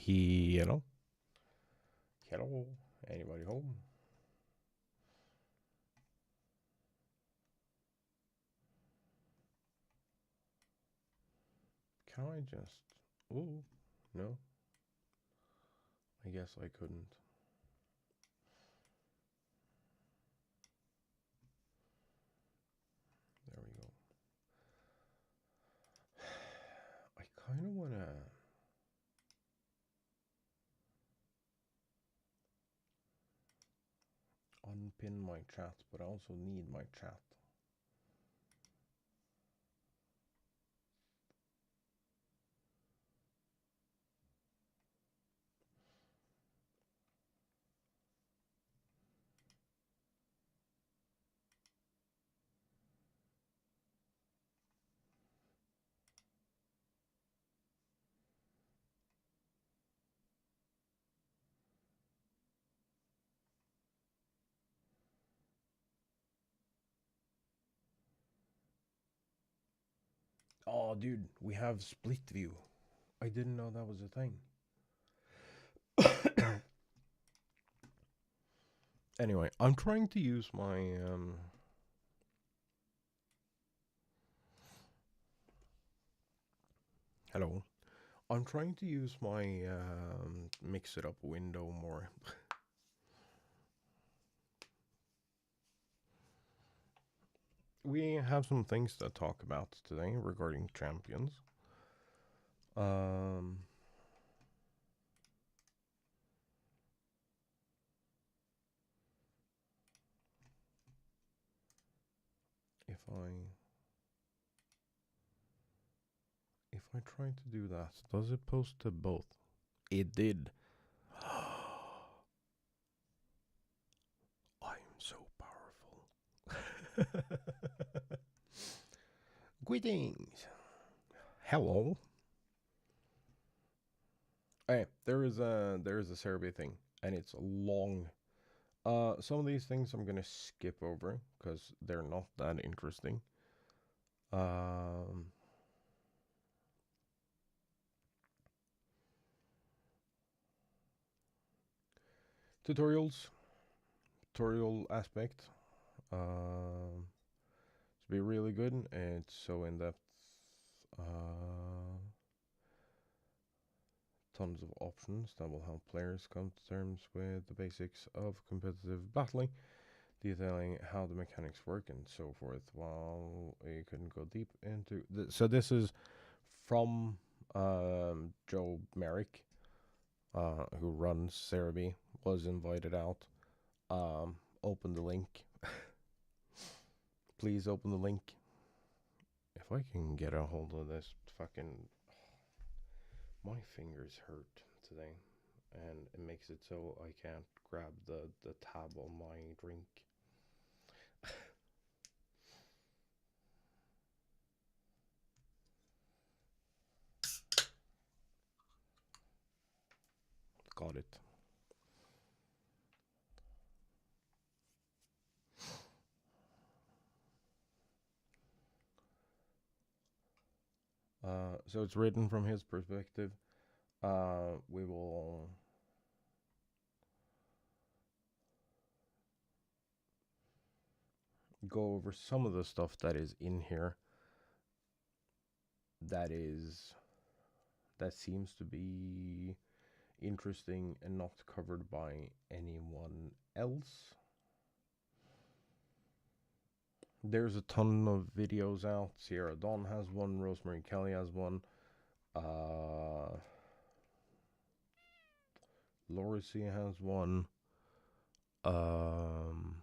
Hello? Hello? Anybody home? Can I just... Ooh, no. I guess I couldn't. There we go. I kind of want to... unpin my chat, but I also need my chat. Oh, dude, we have split view. I didn't know that was a thing. Anyway, I'm trying to use my hello. I'm trying to use my mix it up window more. We have some things to talk about today regarding champions. If I try to do that, does it post to both? It did. I'm so powerful. Greetings. Hello. Hey, there is a survey thing, and it's long. Some of these things I'm gonna skip over because they're not that interesting. Tutorials, tutorial aspect. It's be really good. It's so in depth. Tons of options that will help players come to terms with the basics of competitive battling, detailing how the mechanics work and so forth. While we couldn't go deep into so this is from Joe Merrick, who runs Cerebi, was invited out. Open the link. Please open the link. If I can get a hold of this fucking... My fingers hurt today, and it makes it so I can't grab the tab on my drink. Got it. So it's written from his perspective. We will go over some of the stuff that is in here that seems to be interesting and not covered by anyone else. There's a ton of videos out. Sierra Dawn has one, Rosemary Kelly has one, Lorisi has one, Talon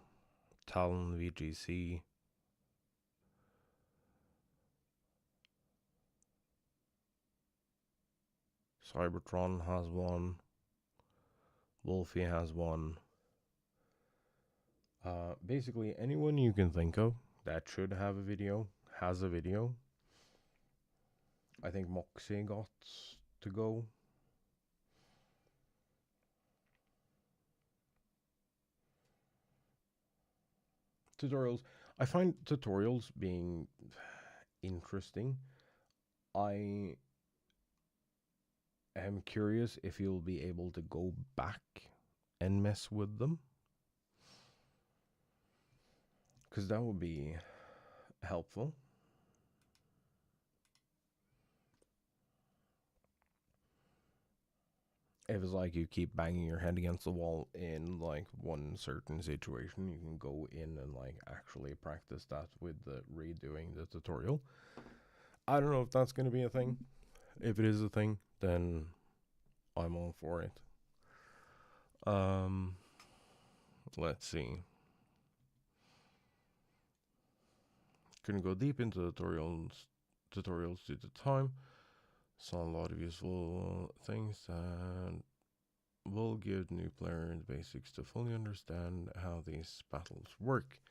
VGC, Cybertron has one, Wolfie has one. Basically, anyone you can think of that should have a video has a video. I think Moxie got to go. Tutorials. I find tutorials being interesting. I am curious if you'll be able to go back and mess with them, because that would be helpful. If it's like you keep banging your head against the wall in like one certain situation, you can go in and like actually practice that with the redoing the tutorial. I don't know if that's going to be a thing. If it is a thing, then I'm all for it. Let's see. Couldn't go deep into tutorials due to time. Saw a lot of useful things that will give new players the basics to fully understand how these battles work.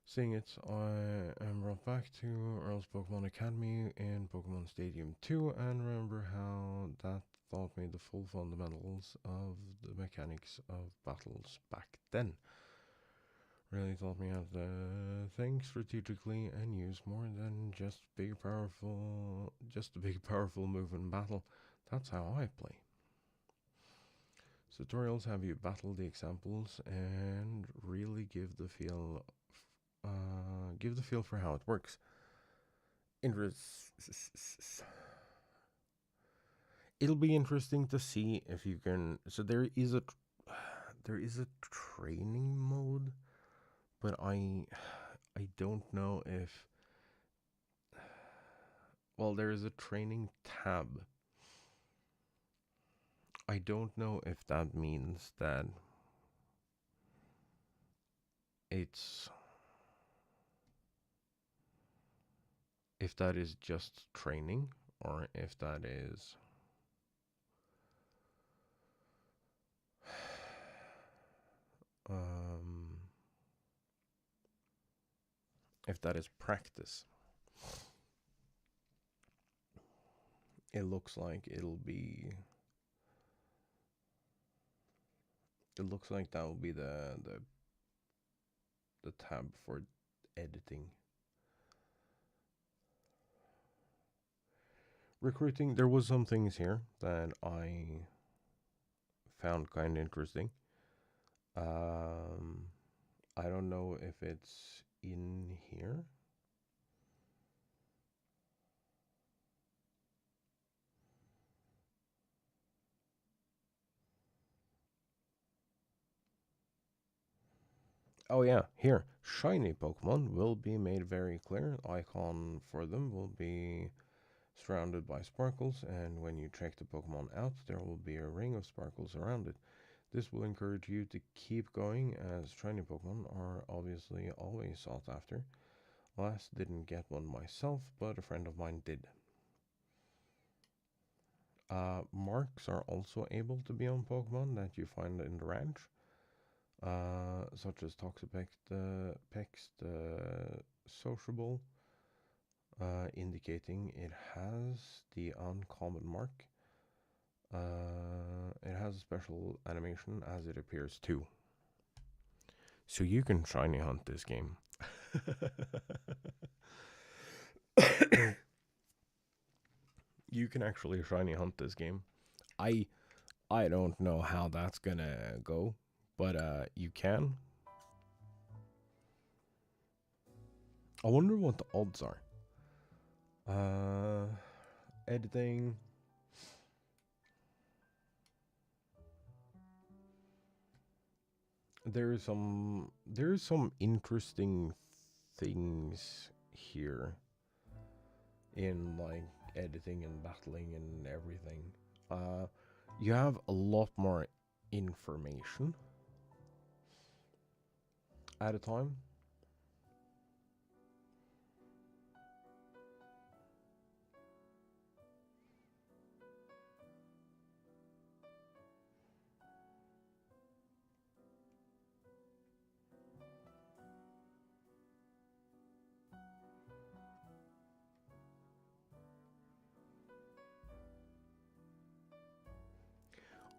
Seeing it, I am brought back to Earl's Pokemon Academy in Pokemon Stadium 2 and remember how that taught me the full fundamentals of the mechanics of battles back then. Really taught me how to think strategically and use more than just a big powerful move in battle. That's how I play. Tutorials have you battle the examples and really give the feel for how it works. It'll be interesting to see if you can. So there is a training mode, but I don't know if. Well, there is a training tab. I don't know if that means that if that is just training or if that is practice. It looks like that will be the tab for editing. Recruiting, there was some things here that I found kind of interesting. I don't know if it's in here. Oh yeah, here. Shiny Pokemon will be made very clear. Icon for them will be surrounded by sparkles, and when you check the Pokemon out, there will be a ring of sparkles around it. This will encourage you to keep going, as shiny Pokemon are obviously always sought after. Last didn't get one myself, but a friend of mine did. Marks are also able to be on Pokemon that you find in the ranch, such as Toxapex, the Sociable, indicating it has the uncommon mark. It has a special animation as it appears too. So you can shiny hunt this game. You can actually shiny hunt this game. I don't know how that's gonna go, but you can. I wonder what the odds are. Editing. There is some interesting things here in like editing and battling and everything. You have a lot more information at a time.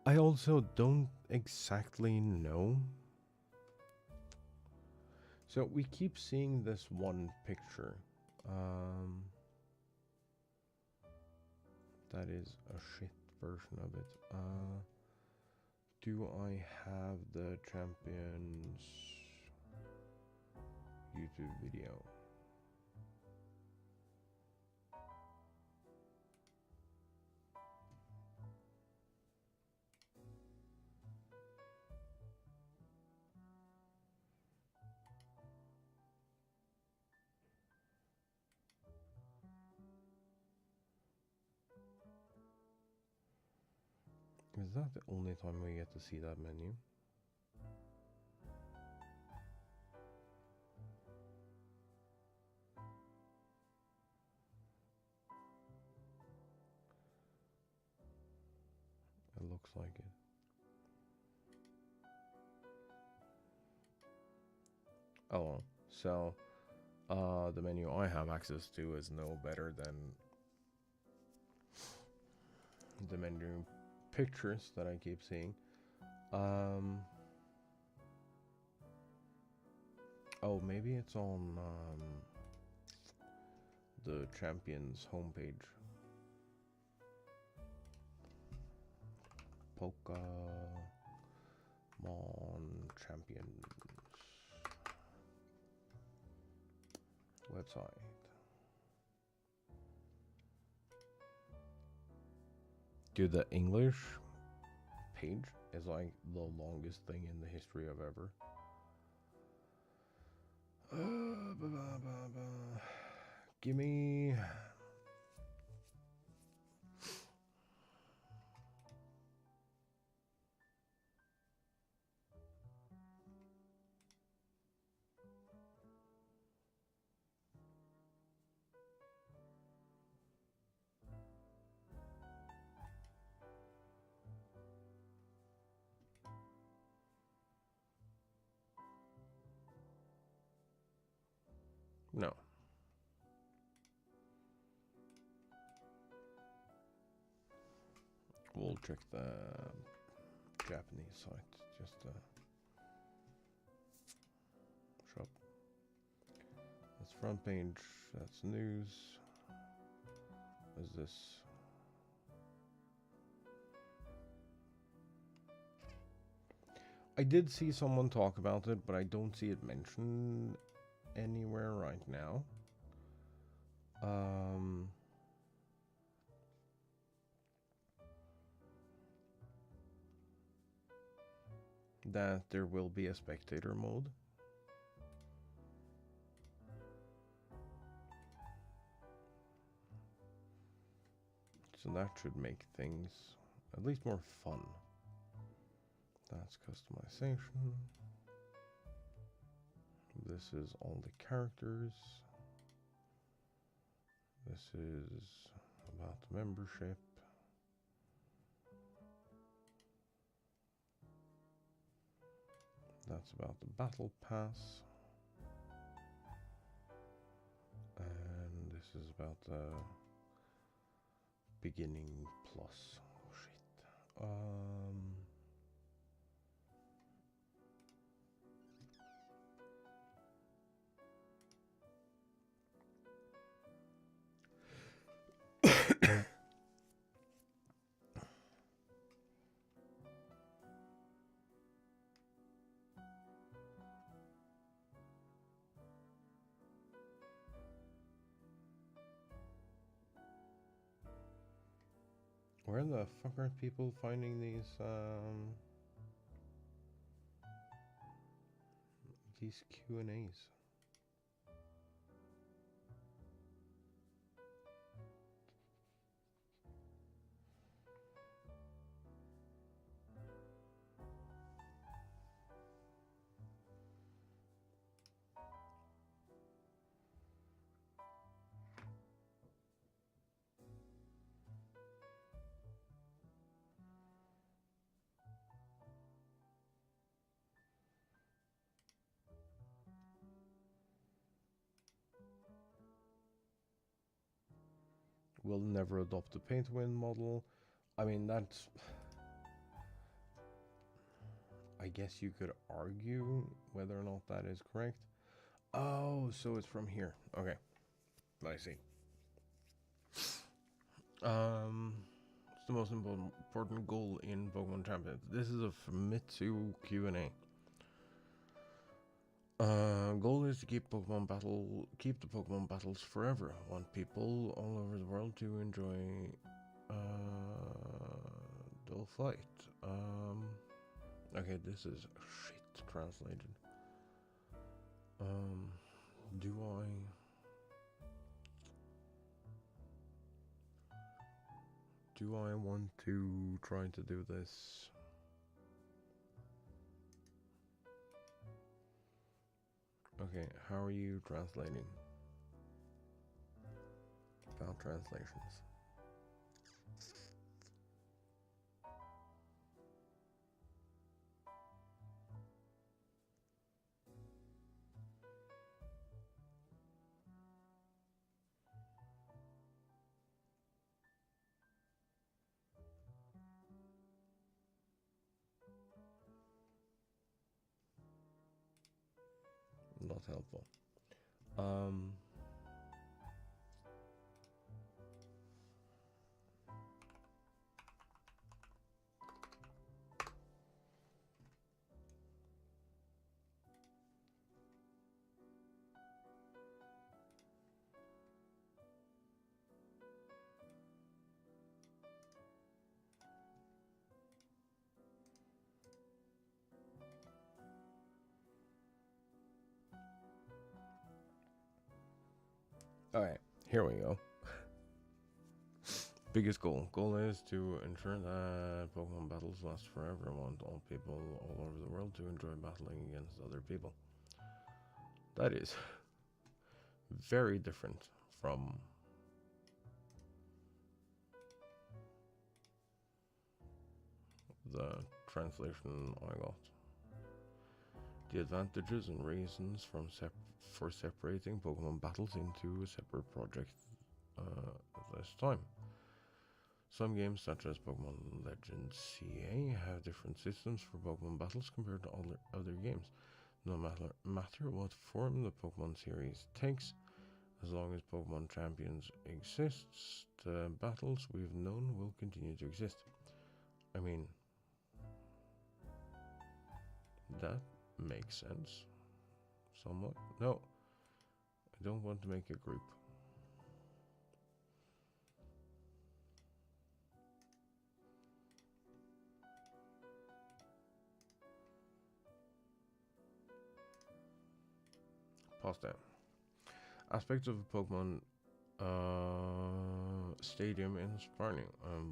I also don't exactly know. So we keep seeing this one picture. That is a shit version of it. Do I have the Champions YouTube video? Is that the only time we get to see that menu? It looks like it. Oh well. So, the menu I have access to is no better than the menu pictures that I keep seeing. Oh, maybe it's on the Champions homepage. Pokemon Champions website. Dude, the English page is like the longest thing in the history of ever. Gimme. No. We'll check the Japanese site. Just shop. That's front page. That's news. What is this? I did see someone talk about it, but I don't see it mentioned anywhere right now. That there will be a spectator mode. So that should make things at least more fun. That's customization. This is all the characters. This is about the membership. That's about the battle pass. And this is about the beginning plus. Oh shit. Where the fuck are people finding these Q&As? Will never adopt the pay to win model. I mean, that's... I guess you could argue whether or not that is correct. Oh, so it's from here. Okay. I see. the most important goal in Pokemon Champions? This is a Famitsu Q&A. Goal is to keep the Pokemon battles forever. Want people all over the world to enjoy dual fight. Okay, this is shit translated. Do I want to try to do this? Okay, how are you translating? About translations. Not helpful. Alright, here we go. Biggest goal. Goal is to ensure that Pokemon battles last forever. Want all people all over the world to enjoy battling against other people. That is very different from the translation I got. The advantages and reasons for separating Pokemon battles into a separate project this time. Some games, such as Pokemon Legends CA, have different systems for Pokemon battles compared to other games. No matter what form the Pokemon series takes, as long as Pokemon Champions exists, the battles we've known will continue to exist. I mean, that makes sense. Somewhat. No, I don't want to make a group. Pause down. Aspects of Pokemon Stadium inspiring.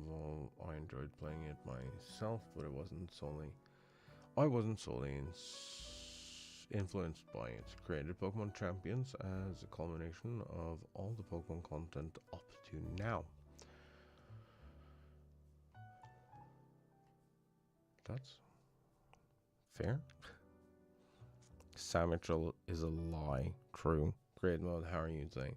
Well, I enjoyed playing it myself, but I wasn't solely influenced by it. Created Pokemon Champions as a culmination of all the Pokemon content up to now. That's fair. Sam Mitchell is a lie. True. Great mode. How are you today?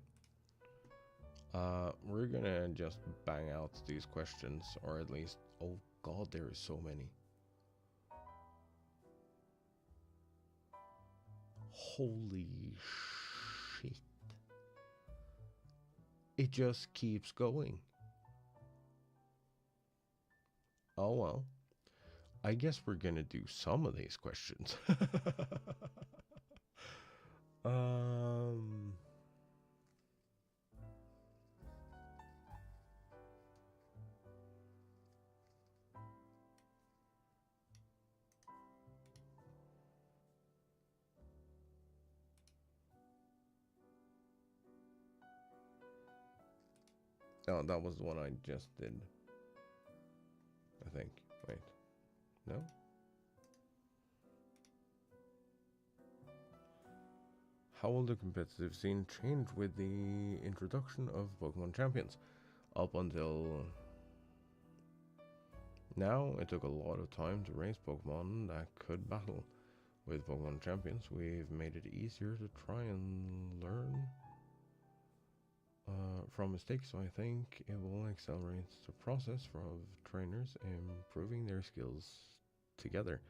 We're gonna just bang out these questions, or at least, oh god, there is so many. Holy shit. It just keeps going. Oh well. I guess we're gonna do some of these questions. Oh, that was the one I just did. I think. Wait. No? How will the competitive scene change with the introduction of Pokemon Champions? Up until now, it took a lot of time to raise Pokemon that could battle. With Pokemon Champions, we've made it easier to try and learn from mistakes, so I think it will accelerate the process of trainers improving their skills together.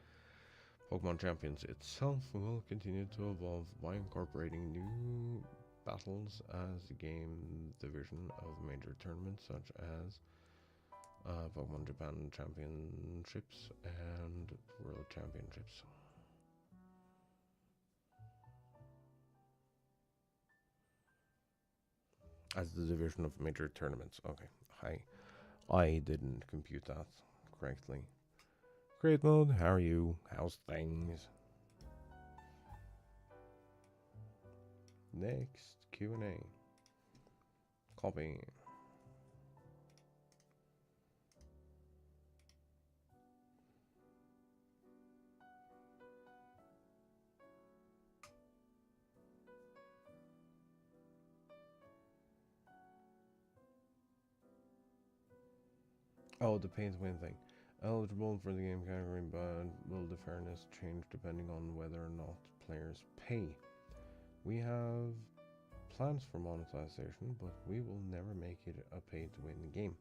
Pokemon Champions itself will continue to evolve by incorporating new battles as the game division of major tournaments such as Pokemon Japan Championships and World Championships. As the division of major tournaments. Okay, I didn't compute that correctly. Great Mode, how are you? How's things? Next Q&A. Copy. Oh, the pay to win thing. Eligible for the game category, but will the fairness change depending on whether or not players pay? We have plans for monetization, but we will never make it a pay to win game.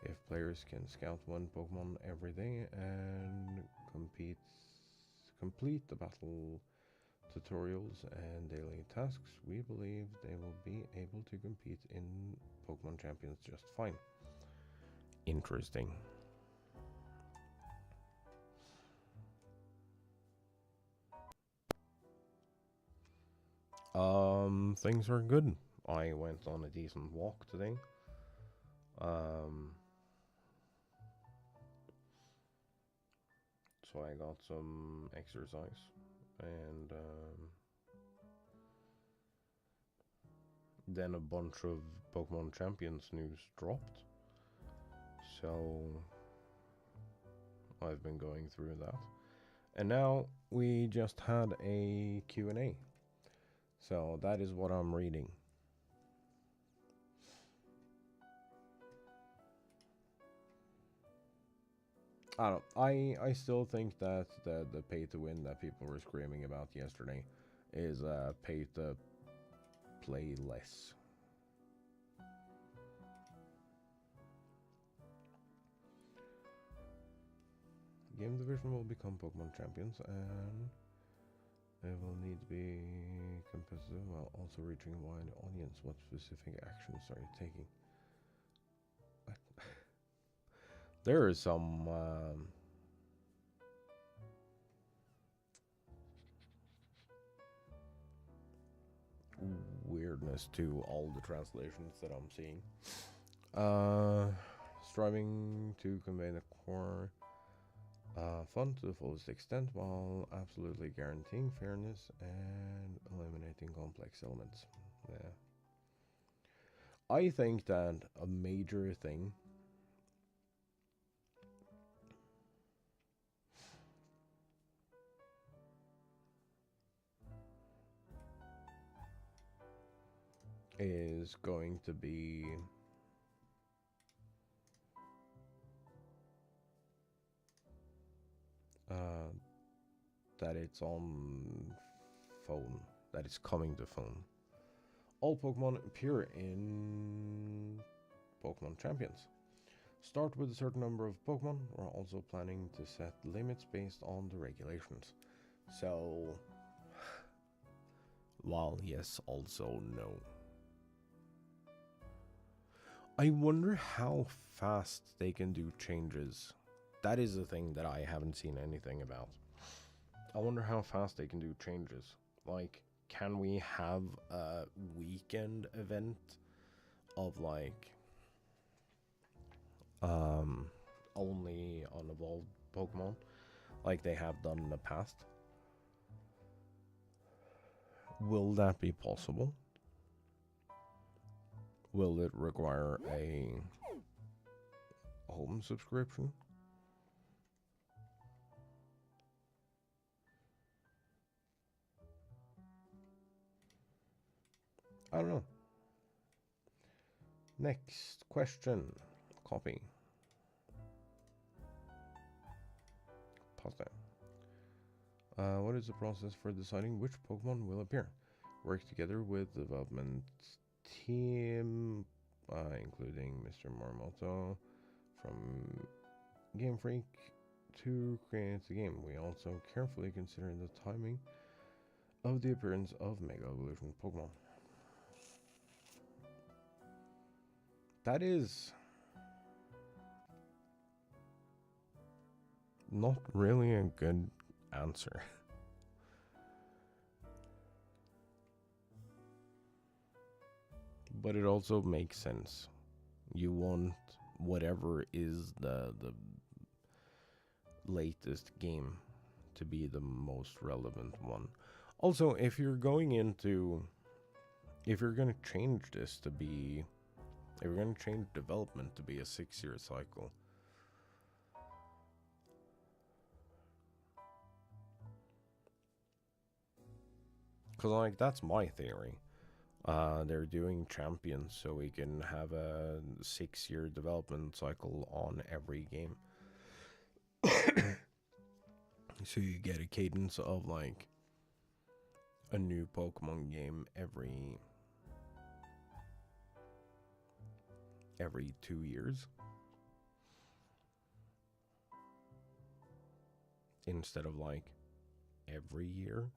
If players can scout one Pokemon every day and complete the battle tutorials and daily tasks, we believe they will be able to compete in Pokemon Champions just fine. Interesting. Things are good. I went on a decent walk today. So I got some exercise and then a bunch of Pokemon Champions news dropped. So I've been going through that. And now we just had a Q&A. So that is what I'm reading. I don't know. I still think that the pay to win that people were screaming about yesterday is pay to play less. Game division will become Pokemon Champions and they will need to be competitive while also reaching a wide audience. What specific actions are you taking? There is some weirdness to all the translations that I'm seeing. Striving to convey the core fun to the fullest extent while absolutely guaranteeing fairness and eliminating complex elements. Yeah. I think that a major thing is going to be that it's on phone, that it's coming to phone. All Pokemon appear in Pokemon Champions. Start with a certain number of Pokemon. We're also planning to set limits based on the regulations. So, while yes, also no. I wonder how fast they can do changes. That is the thing that I haven't seen anything about. I wonder how fast they can do changes. Like, can we have a weekend event of like only unevolved Pokemon like they have done in the past? Will that be possible? Will it require a home subscription? I don't know. Next question. Copy. Pause there. What is the process for deciding which Pokemon will appear? Work together with the development team, including Mr. Marmoto from Game Freak, to create the game. We also carefully consider the timing of the appearance of Mega Evolution Pokemon. That is not really a good answer. But it also makes sense. You want whatever is the latest game to be the most relevant one. Also, if you're going to change this to be, if you're going to change development to be a 6-year cycle, because like that's my theory. They're doing Champions so we can have a 6-year development cycle on every game. So you get a cadence of like a new Pokemon game every 2 years instead of like every year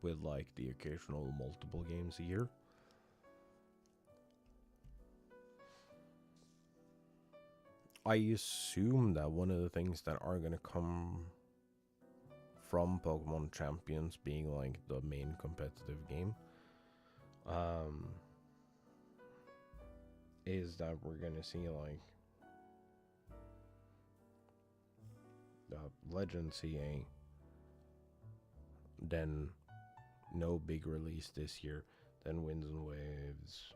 with like the occasional multiple games a year. I assume that one of the things that are going to come from Pokemon Champions being like the main competitive game is that we're going to see like Legend CA, then no big release this year, then Winds and Waves,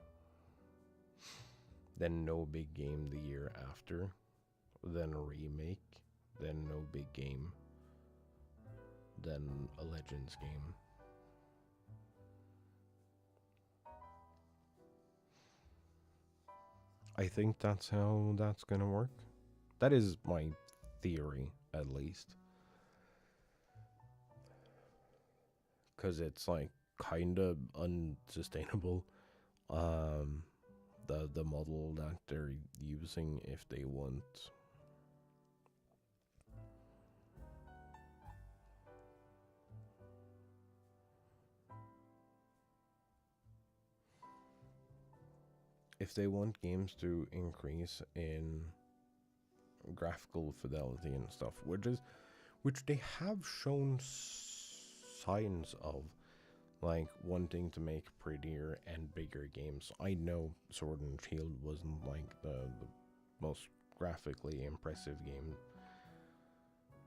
then no big game the year after, then a remake, then no big game, then a Legends game. I think that's how that's gonna work. That is my theory, at least. Because it's like kind of unsustainable. The model that they're using if they want games to increase in graphical fidelity and stuff, which they have shown signs of, like wanting to make prettier and bigger games. I know Sword and Shield wasn't like the most graphically impressive game,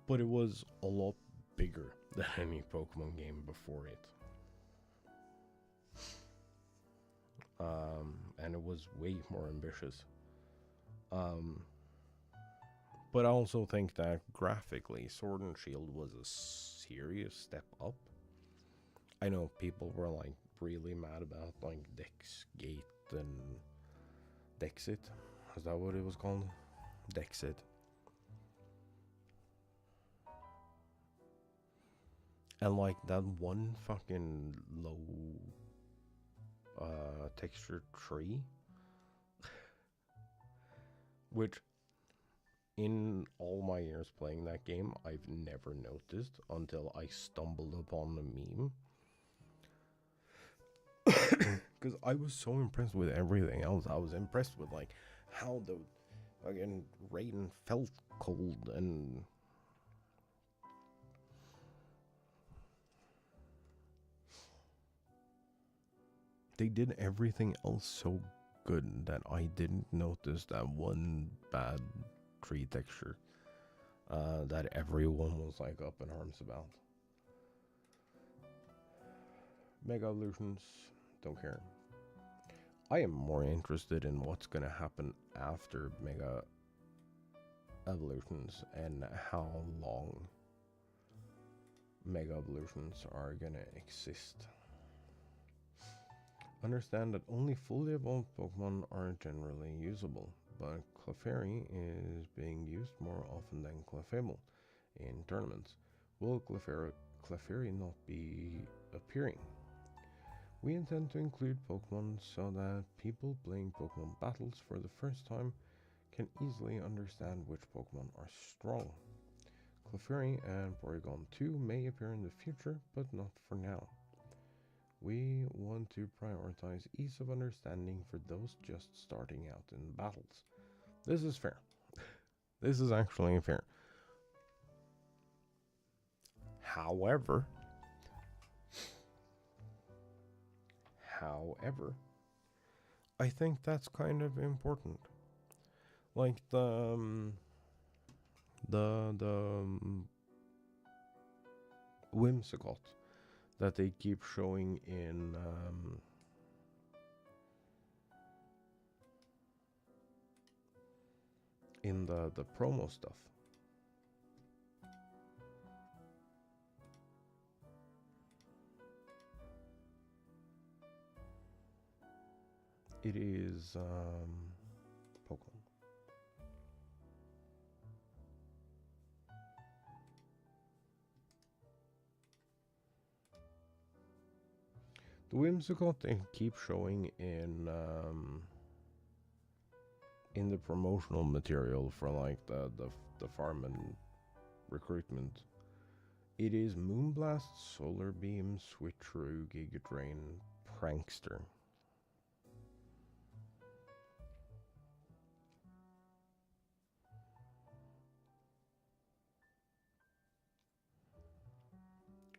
but it was a lot bigger than any Pokemon game before it. And it was way more ambitious. But I also think that graphically, Sword and Shield was a serious step up. I know people were like really mad about like Dexgate and Dexit. Is that what it was called? Dexit. And like that one fucking low texture tree, which in all my years playing that game I've never noticed until I stumbled upon the meme. Because I was so impressed with everything else. I was impressed with like how the fucking rain felt cold, and they did everything else so good that I didn't notice that one bad tree texture that everyone was like up in arms about. Mega Evolutions, don't care. I am more interested in what's gonna happen after Mega Evolutions and how long Mega Evolutions are gonna exist. Understand that only fully evolved Pokemon are generally usable, but Clefairy is being used more often than Clefable in tournaments. Will Clefairy not be appearing? We intend to include Pokemon so that people playing Pokemon battles for the first time can easily understand which Pokemon are strong. Clefairy and Porygon 2 may appear in the future, but not for now. We want to prioritize ease of understanding for those just starting out in battles. This is fair. This is actually fair. However, I think that's kind of important. Like the whimsicott that they keep showing in the promo stuff. It is Pokemon. The whimsical they keep showing in the promotional material for like the farm and recruitment. It is Moonblast, Solar Beam, Switcheroo, Giga Drain, Prankster.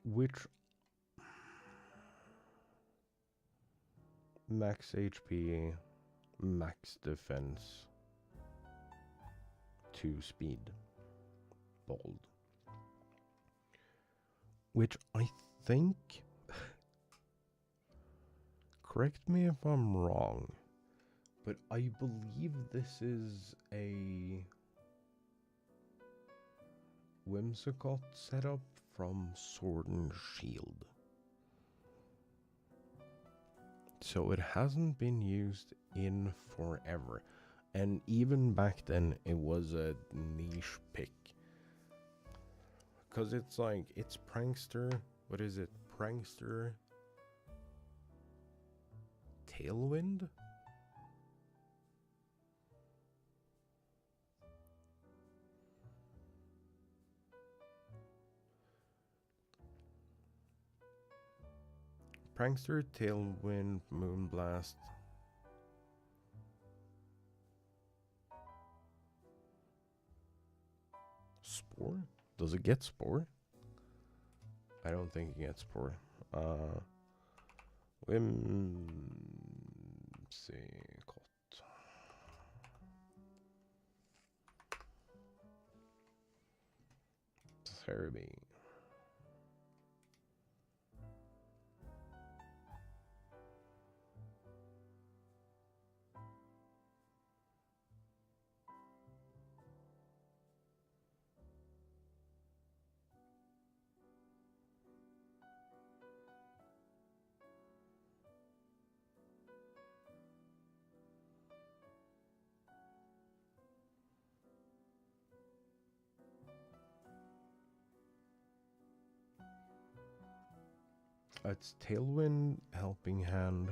Which max HP, max defense, 2 speed, bold. Which I think, correct me if I'm wrong, but I believe this is a Whimsicott setup from Sword and Shield. So it hasn't been used in forever. And even back then, it was a niche pick. Because it's like, it's Prankster. What is it? Prankster Tailwind? Prankster, Tailwind, Moonblast. Spore? Does it get Spore? I don't think it gets Spore. Whimsicott. Therapy. It's Tailwind, Helping Hand.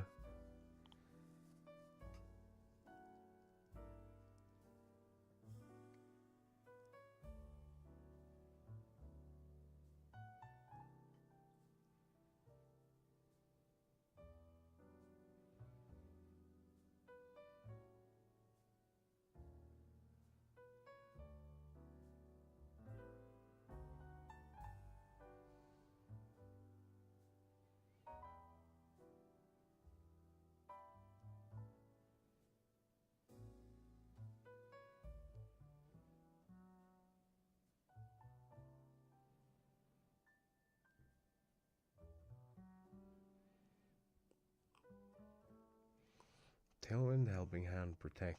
Tailwind, Helping Hand, Protect.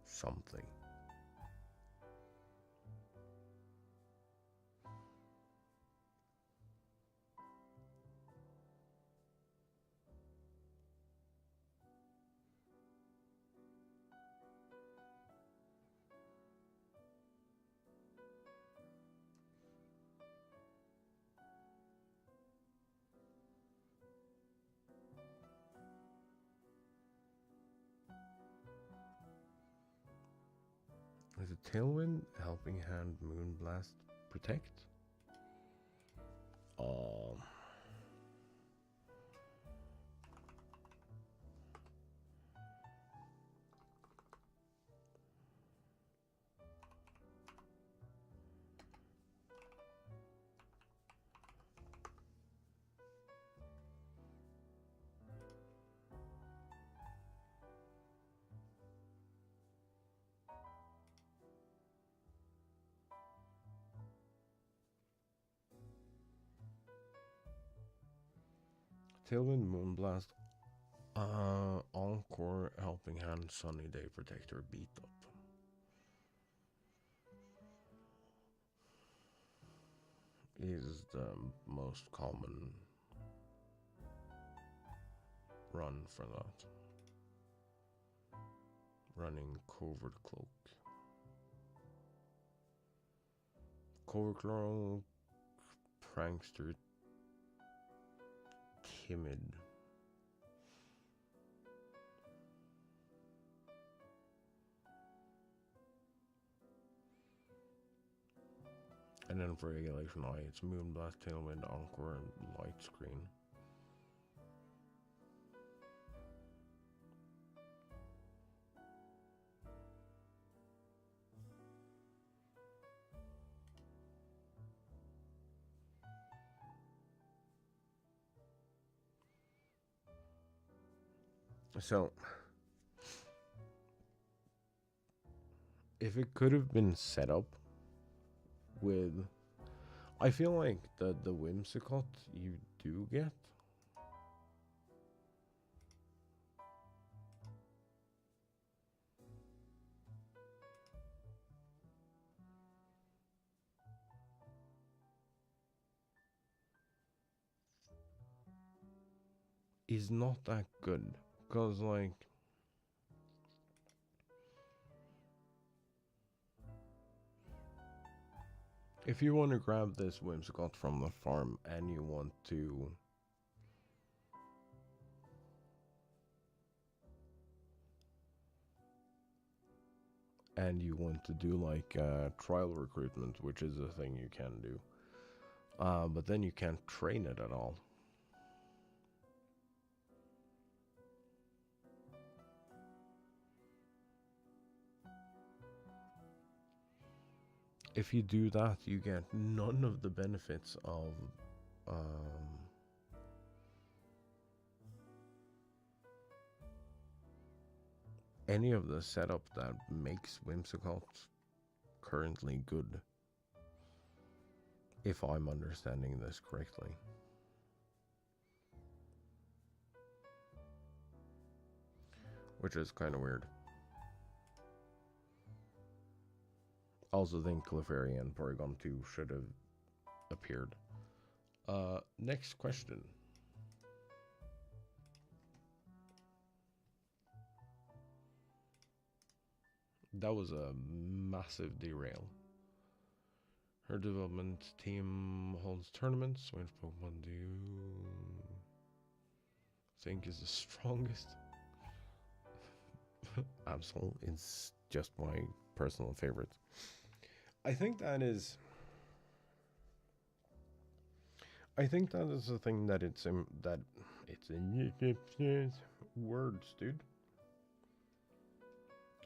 Something. Is it Tailwind, Helping Hand, Moonblast, Protect? Tailwind, Moonblast, Encore, Helping Hand, Sunny Day Protector, Beat Up. Is the most common run for that. Running Covert Cloak. Covert Cloak, Prankster, Timid. And then for Regulation I, it's Moonblast, Tailwind, Encore, and Light Screen. So, if it could have been set up with, I feel like the Whimsicott you do get is not that good, because like if you want to grab this Whimsicott from the farm and you want to do like trial recruitment, which is a thing you can do, but then you can't train it at all. If you do that, you get none of the benefits of any of the setup that makes Whimsicott currently good, if I'm understanding this correctly. Which is kind of weird. I also think Clefairy and Porygon 2 should have appeared. Next question. That was a massive derail. Her development team holds tournaments. Which Pokemon do you think is the strongest? Absol is just my personal favorite. I think that is a thing that it's in words, dude.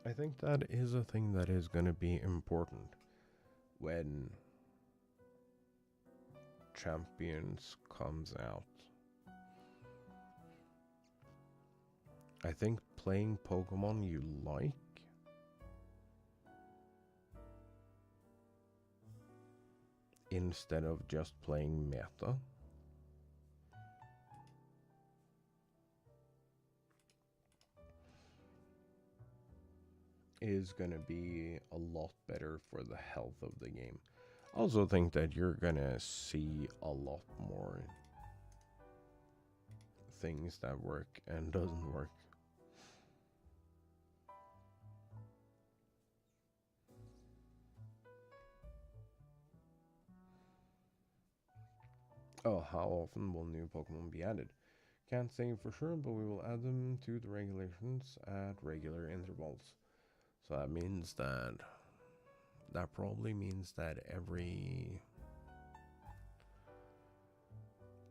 I think that is a thing that is going to be important when Champions comes out. I think playing Pokemon you like instead of just playing meta is gonna be a lot better for the health of the game. I also think that you're gonna see a lot more things that work and doesn't work. Oh, how often will new Pokemon be added? Can't say for sure, but we will add them to the regulations at regular intervals. So that means that probably means that every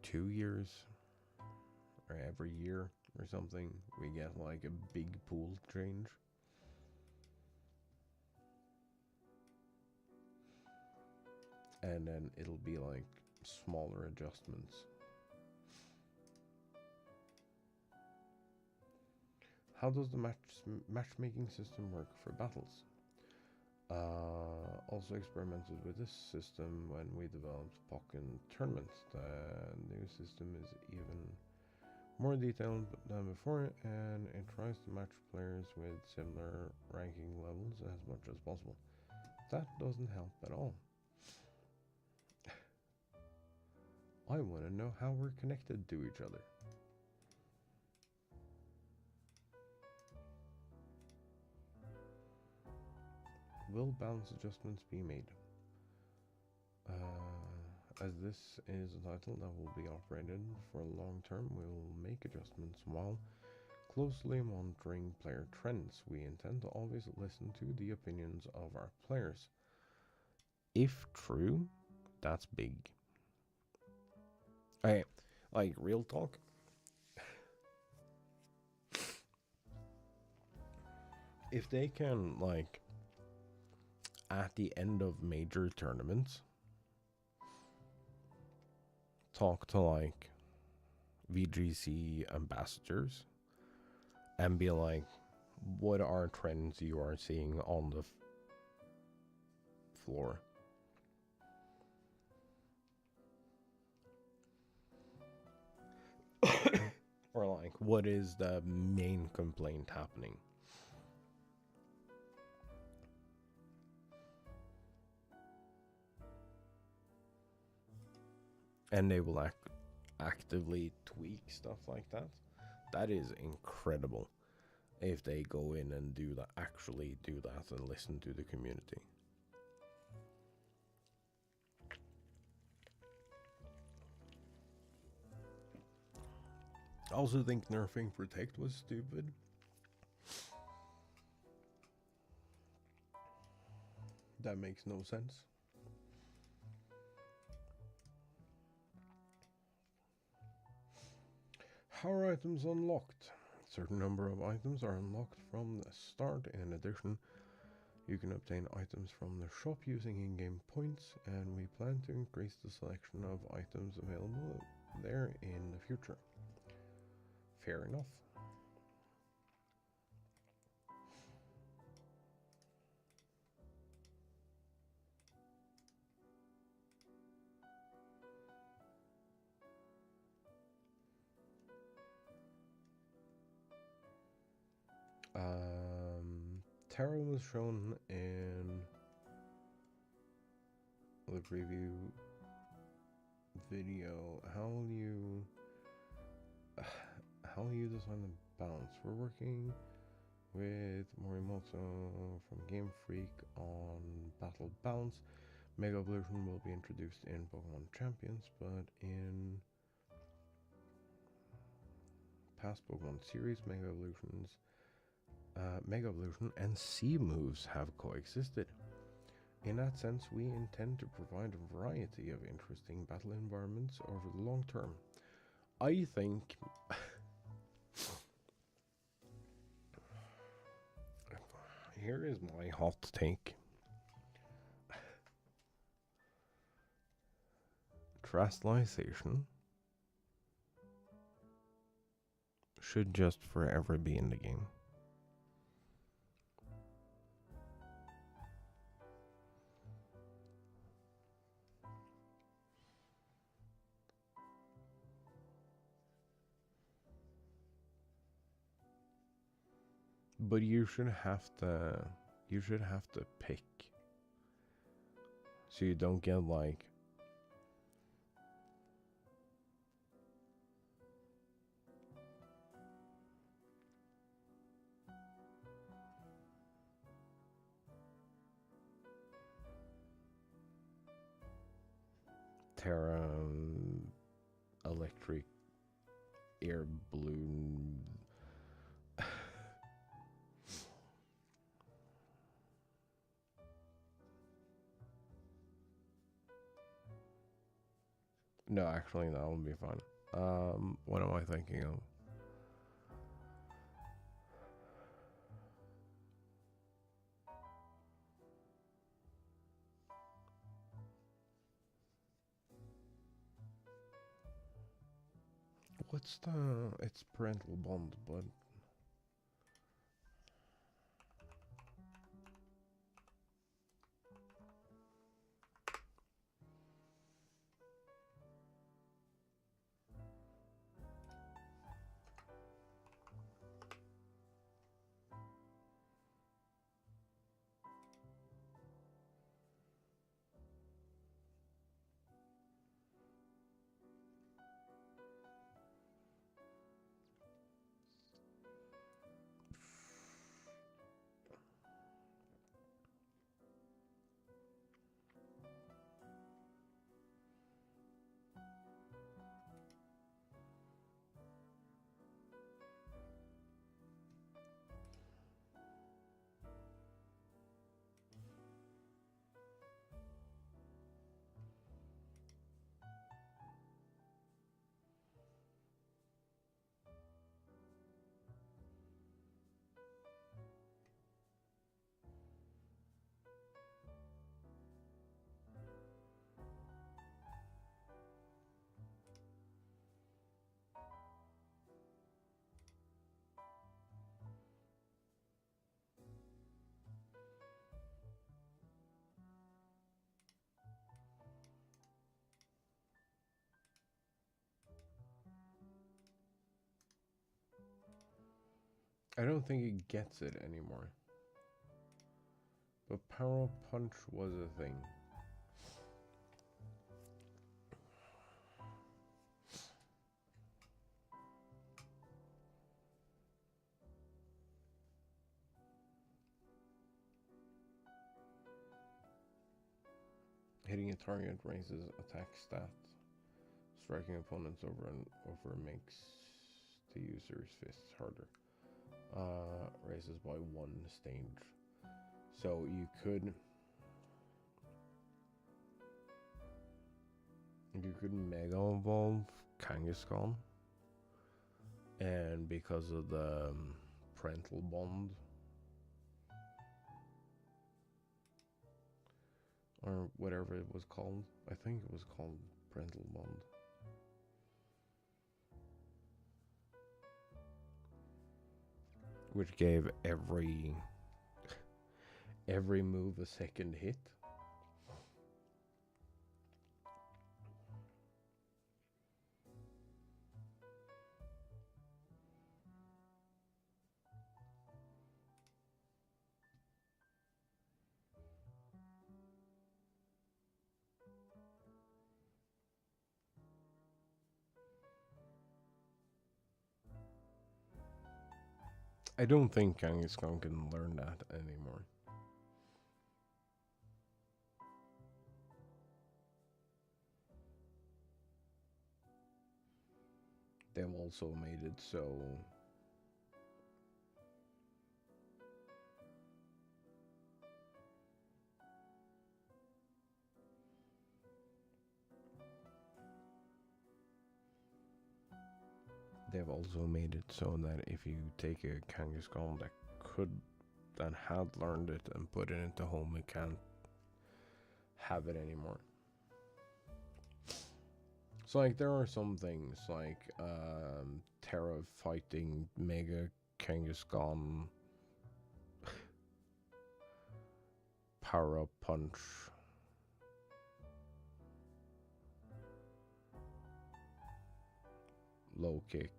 2 years or every year or something, we get like a big pool change. And then it'll be like smaller adjustments. How does the matchmaking system work for battles? Also experimented with this system when we developed Pokken tournaments. The new system is even more detailed than before, and it tries to match players with similar ranking levels as much as possible. That doesn't help at all. I want to know how we're connected to each other. Will balance adjustments be made? As this is a title that will be operated for long term, we will make adjustments while closely monitoring player trends. We intend to always listen to the opinions of our players. If true, that's big. Hey, like real talk. If they can, like, at the end of major tournaments, talk to like VGC ambassadors and be like, what are trends you are seeing on the floor? Or like, what is the main complaint happening? And they will actively tweak stuff like that. That is incredible. If they go in and do that, actually do that and listen to the community. I also think nerfing Protect was stupid. That makes no sense. How are items unlocked? A certain number of items are unlocked from the start. In addition, you can obtain items from the shop using in-game points, and we plan to increase the selection of items available there in the future. Fair enough. Terra was shown in the preview video. How you design the balance? We're working with Morimoto from Game Freak on Battle Balance. Mega Evolution will be introduced in Pokemon Champions, but in past Pokemon series, Mega Evolution and C moves have coexisted. In that sense, we intend to provide a variety of interesting battle environments over the long term. I think here is my hot take. Trastalization should just forever be in the game. But you should have to pick, so you don't get like Terra, Electric, Air Balloon. No, actually, that would be fun. What am I thinking of? What's it's parental bond, but I don't think it gets it anymore. But Power Punch was a thing. Hitting a target raises attack stats. Striking opponents over and over makes the user's fists harder. Raises by 1 stage. So you could Mega Evolve Kangaskhan, and because of the parental bond, or whatever it was called, I think it was called parental bond. Which gave every move a second hit. I don't think Kangaskhan can learn that anymore. They've also made it so that if you take a Kangaskhan that had learned it and put it into home, it can't have it anymore. So like there are some things like Terra fighting Mega Kangaskhan, Power Punch, Low Kick,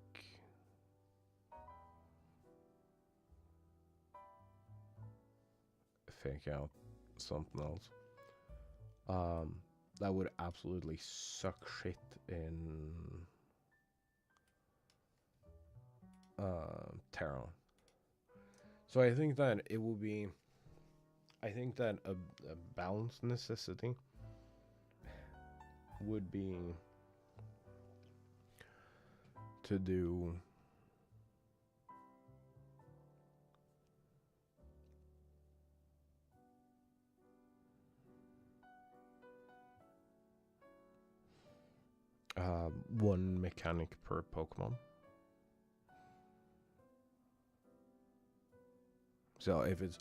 Fake Out, something else. That would absolutely suck shit in Terra. So I think that it will be. I think that a balance necessity would be to do one mechanic per Pokemon. So if it's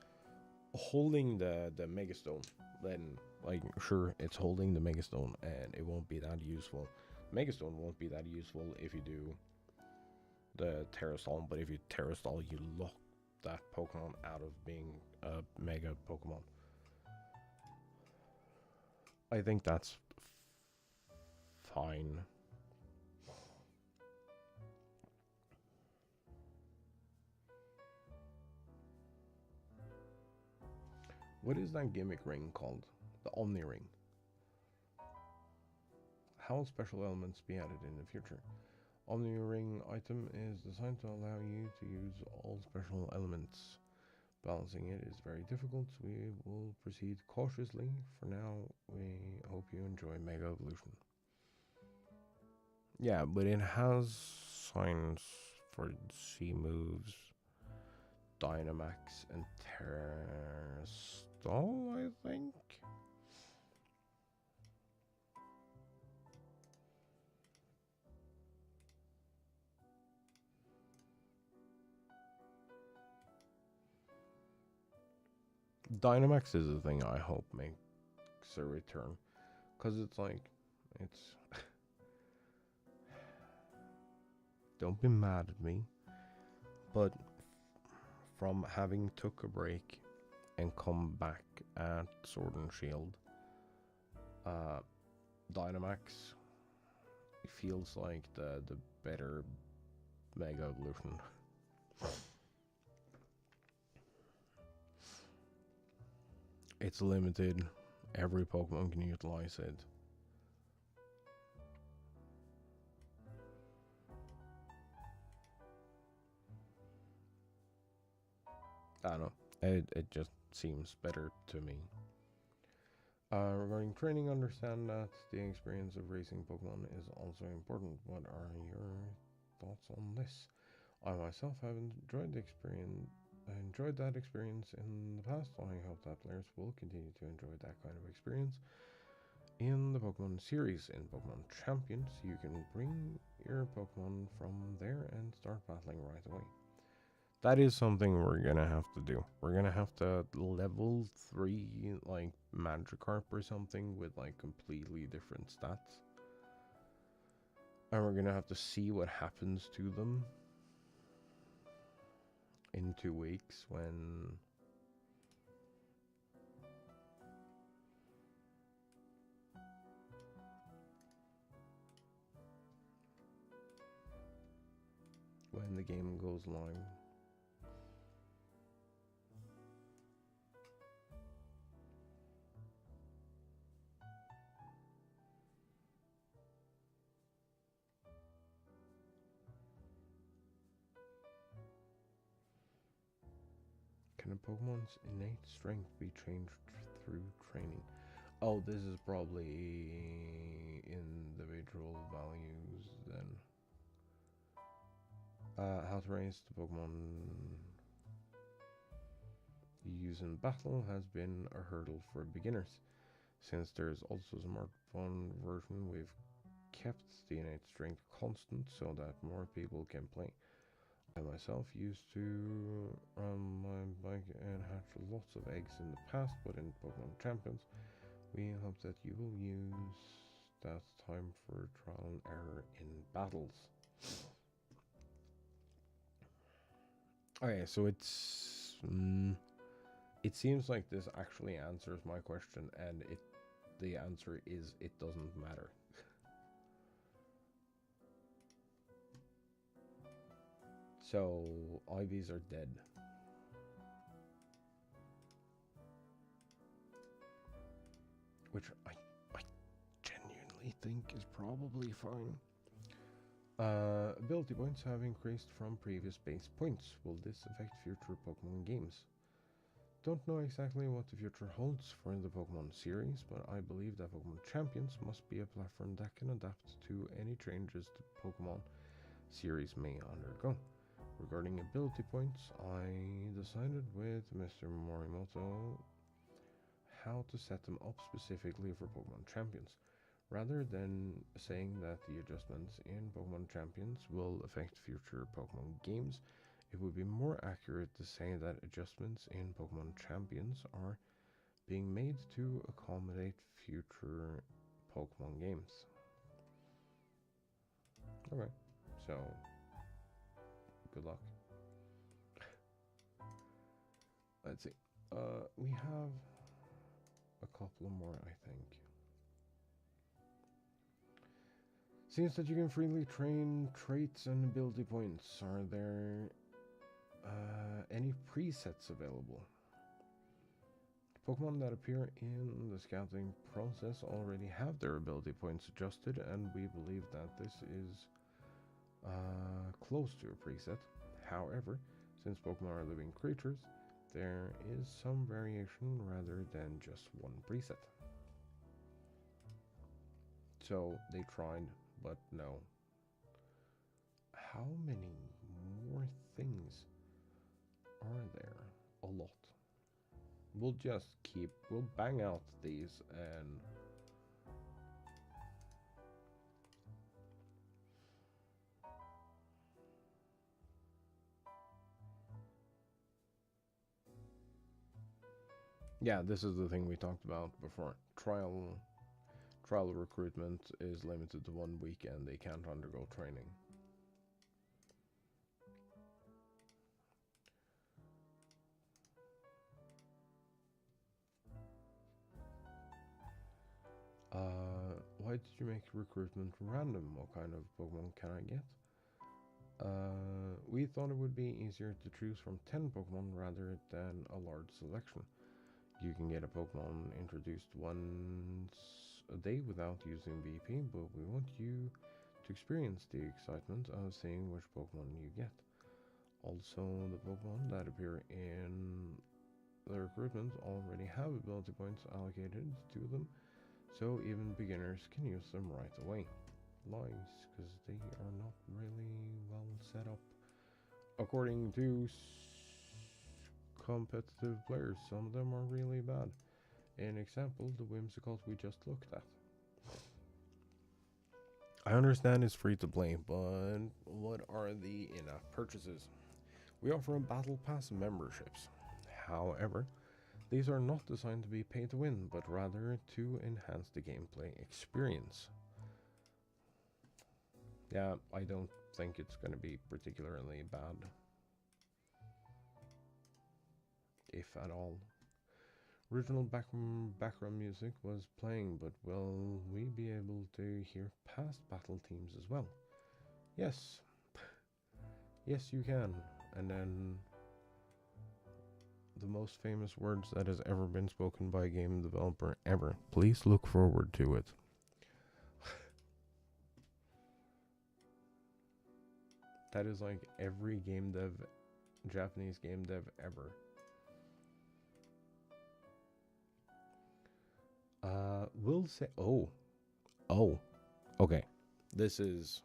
holding the Megastone, then like sure it's holding the Megastone and it won't be that useful. Megastone won't be that useful if you do the Terrastall, but if you Terrastall, you lock that Pokemon out of being a Mega Pokemon. I think that's fine. What is that gimmick ring called? The Omni Ring. How will special elements be added in the future? Omni Ring item is designed to allow you to use all special elements. Balancing it is very difficult. We will proceed cautiously. For now, we hope you enjoy Mega Evolution. Yeah, but it has signs for C moves, Dynamax, and Terrastall, I think. Dynamax is a thing I hope makes a return. Because it's like, it's... Don't be mad at me. But from having took a break and come back at Sword and Shield, Dynamax feels like the better Mega Evolution. It's limited. Every Pokemon can utilize it. I don't know. It just seems better to me. Regarding training, understand that the experience of racing Pokemon is also important. What are your thoughts on this? I myself have enjoyed that experience in the past. I hope that players will continue to enjoy that kind of experience in the Pokemon series. In Pokemon Champions, you can bring your Pokemon from there and start battling right away. That is something we're gonna have to do. We're gonna have to level 3 like Magikarp or something with like completely different stats. And we're gonna have to see what happens to them in 2 weeks when the game goes live. Can a Pokemon's innate strength be changed through training? Oh, this is probably individual values then. How to raise the Pokemon you use in battle has been a hurdle for beginners. Since there's also a smartphone version, we've kept the innate strength constant so that more people can play. I myself used to run my bike and hatch lots of eggs in the past, but in Pokemon Champions, we hope that you will use that time for trial and error in battles. Okay, so it seems like this actually answers my question, and the answer is it doesn't matter. So IVs are dead. Which I genuinely think is probably fine. Ability points have increased from previous base points. Will this affect future Pokemon games? Don't know exactly what the future holds for the Pokemon series, but I believe that Pokemon Champions must be a platform that can adapt to any changes the Pokemon series may undergo. Regarding ability points, I decided with Mr. Morimoto how to set them up specifically for Pokemon Champions. Rather than saying that the adjustments in Pokemon Champions will affect future Pokemon games, it would be more accurate to say that adjustments in Pokemon Champions are being made to accommodate future Pokemon games. Okay, so good luck. Let's see. We have a couple more, I think. Seems that you can freely train traits and ability points. Are there any presets available? Pokemon that appear in the scouting process already have their ability points adjusted, and we believe that this is close to a preset. However, since Pokemon are living creatures, there is some variation rather than just one preset. So they tried, but no. How many more things are there? A lot. We'll bang out these and yeah, this is the thing we talked about before. Trial recruitment is limited to 1 week and they can't undergo training. Why did you make recruitment random? What kind of Pokemon can I get? We thought it would be easier to choose from 10 Pokemon rather than a large selection. You can get a Pokemon introduced once a day without using VP, but we want you to experience the excitement of seeing which Pokemon you get. Also, the Pokemon that appear in the recruitment already have ability points allocated to them, so even beginners can use them right away. Lies, because they are not really well set up. According to competitive players, some of them are really bad. An example, the Whimsicott we just looked at. I understand it's free to play, but what are the in-app purchases? We offer a Battle Pass memberships. However, these are not designed to be pay to win, but rather to enhance the gameplay experience. Yeah, I don't think it's going to be particularly bad, if at all. Original background music was playing, but will we be able to hear past battle themes as well? Yes. Yes, you can. And then the most famous words that has ever been spoken by a game developer ever. Please look forward to it. That is like every Japanese game dev ever. We'll say, oh, okay. This is,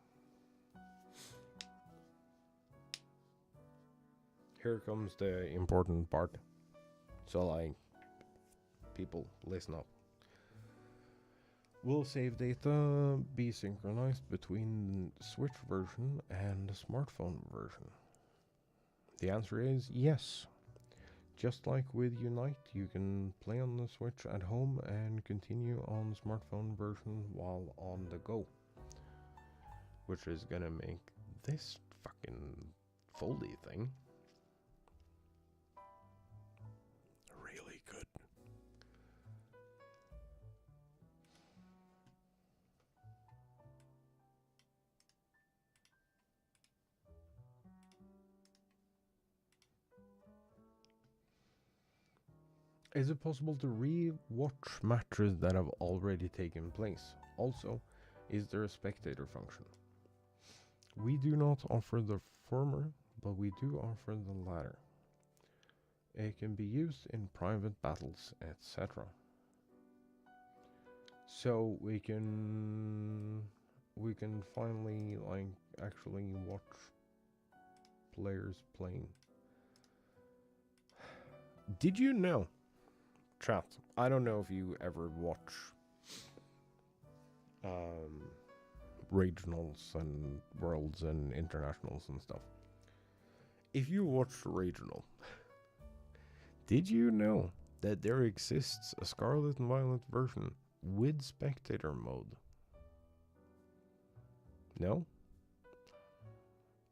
here comes the important part. So like, people, listen up. Will save data be synchronized between the Switch version and the smartphone version? The answer is yes. Just like with Unite, you can play on the Switch at home and continue on the smartphone version while on the go. Which is gonna make this fucking foldy thing really good. Is it possible to re-watch matches that have already taken place? Also, is there a spectator function? We do not offer the former, but we do offer the latter. It can be used in private battles, etc. So we can finally like actually watch players playing. Did you know, chat, I don't know if you ever watch regionals and worlds and internationals and stuff. If you watch regional, did you know that there exists a Scarlet and Violet version with spectator mode? No?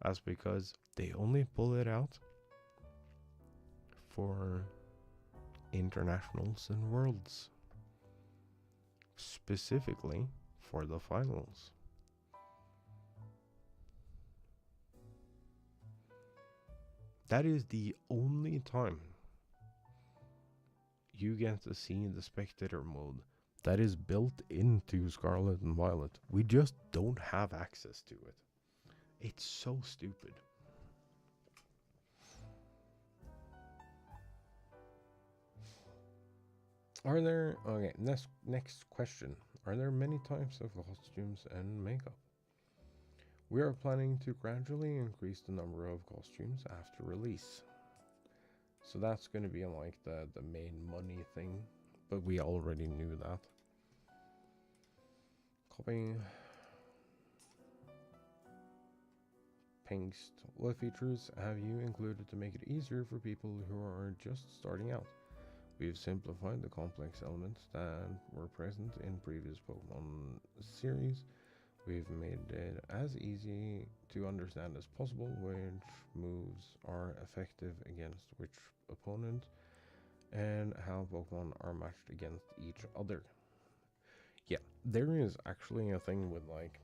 That's because they only pull it out for internationals and worlds, specifically for the finals. That is the only time you get to see the spectator mode that is built into Scarlet and Violet. We just don't have access to it. It's so stupid. Are there, okay, next question. Are there many types of costumes and makeup? We are planning to gradually increase the number of costumes after release. So that's going to be like the main money thing, but we already knew that. Copy. Paste. What features have you included to make it easier for people who are just starting out? We've simplified the complex elements that were present in previous Pokemon series. We've made it as easy to understand as possible which moves are effective against which opponent and how Pokemon are matched against each other. Yeah, there is actually a thing with like,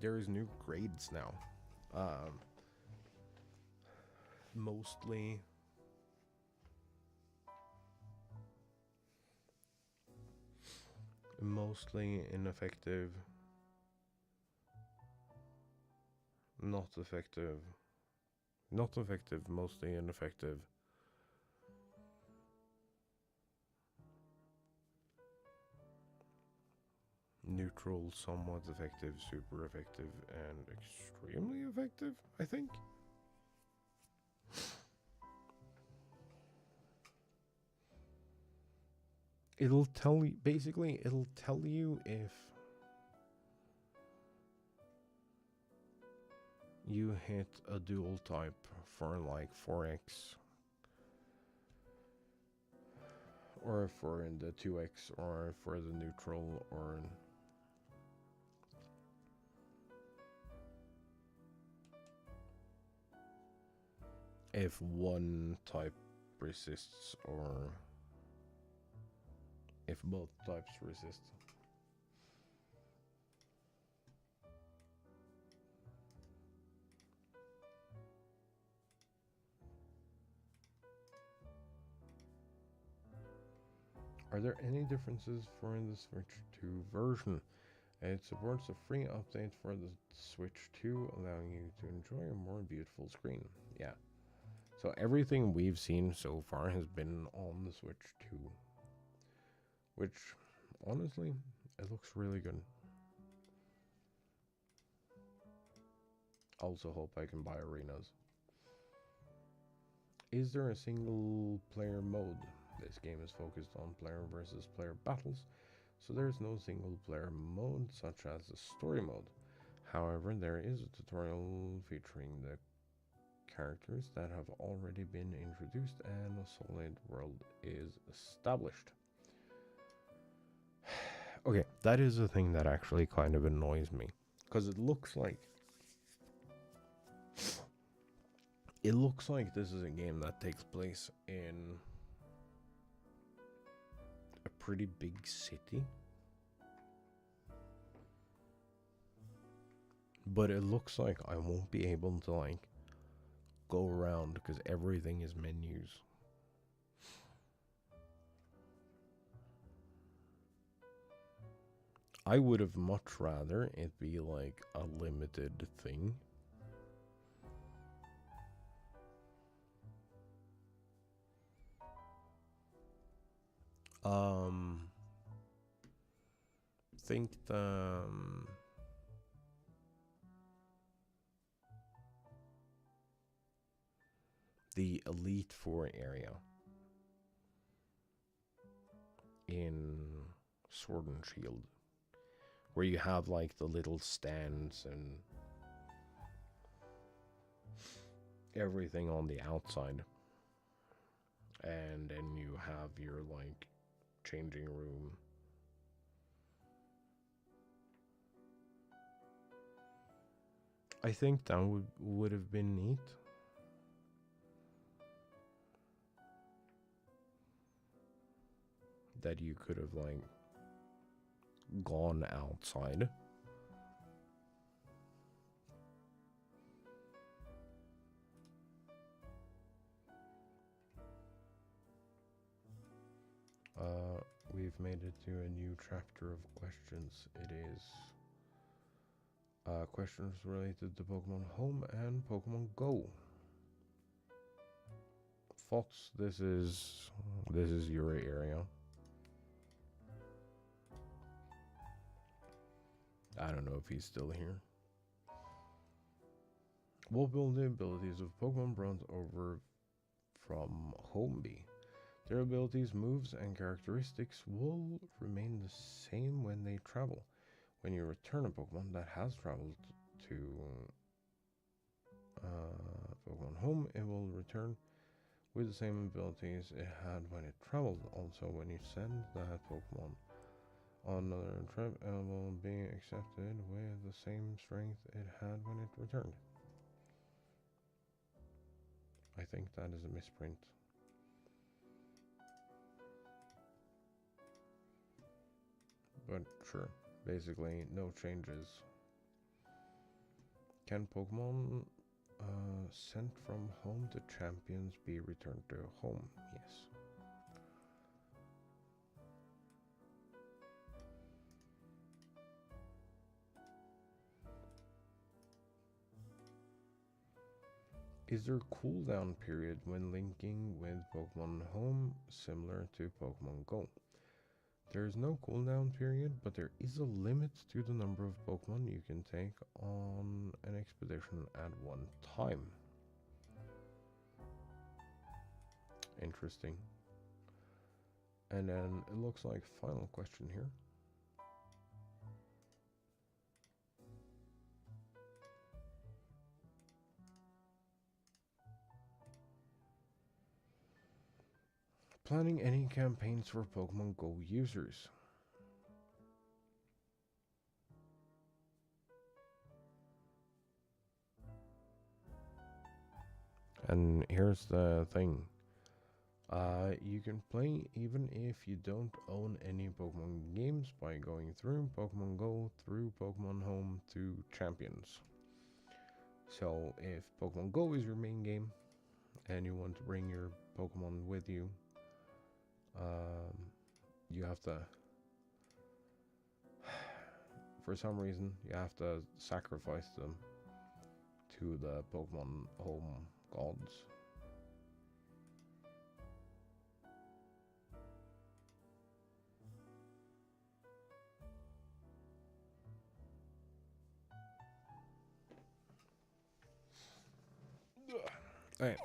there is new grades now. Mostly mostly ineffective, not effective, not effective, mostly ineffective. Neutral, somewhat effective, super effective, and extremely effective, I think. It'll tell you, basically, it'll tell you if you hit a dual type for like 4x, or for the 2x, or for the neutral, or if one type resists, or if both types resist. Are there any differences for the Switch 2 version? It supports a free update for the Switch 2, allowing you to enjoy a more beautiful screen. Yeah. So everything we've seen so far has been on the Switch 2. Which, honestly, it looks really good. Also hope I can buy arenas. Is there a single player mode? This game is focused on player versus player battles, so there is no single player mode such as the story mode. However, there is a tutorial featuring the characters that have already been introduced and a solid world is established. Okay, that is a thing that actually kind of annoys me, because it looks like this is a game that takes place in a pretty big city. But it looks like I won't be able to like go around because everything is menus. I would have much rather it be like a limited thing. Think the Elite Four area in Sword and Shield, where you have like the little stands and everything on the outside, and then you have your like changing room. I think that would have been neat. That you could have like gone outside. We've made it to a new chapter of questions. It is questions related to Pokemon Home and Pokemon Go. Fox, this is your area. I don't know if he's still here. What will the abilities of Pokemon brought over from Home be? Their abilities, moves, and characteristics will remain the same when they travel. When you return a Pokemon that has traveled to Pokemon Home, it will return with the same abilities it had when it traveled. Also, when you send that Pokemon on another trip, it will be accepted with the same strength it had when it returned. I think that is a misprint. But sure, basically no changes. Can Pokemon sent from home to champions be returned to home? Yes. Is there a cooldown period when linking with Pokemon Home similar to Pokemon Go? There is no cooldown period, but there is a limit to the number of Pokemon you can take on an expedition at one time. Interesting. And then it looks like final question here. Planning any campaigns for Pokemon Go users? And here's the thing. You can play even if you don't own any Pokemon games by going through Pokemon Go, through Pokemon Home to Champions. So if Pokemon Go is your main game and you want to bring your Pokemon with you, you have to, for some reason, you have to sacrifice them to the Pokemon Home gods. Alright,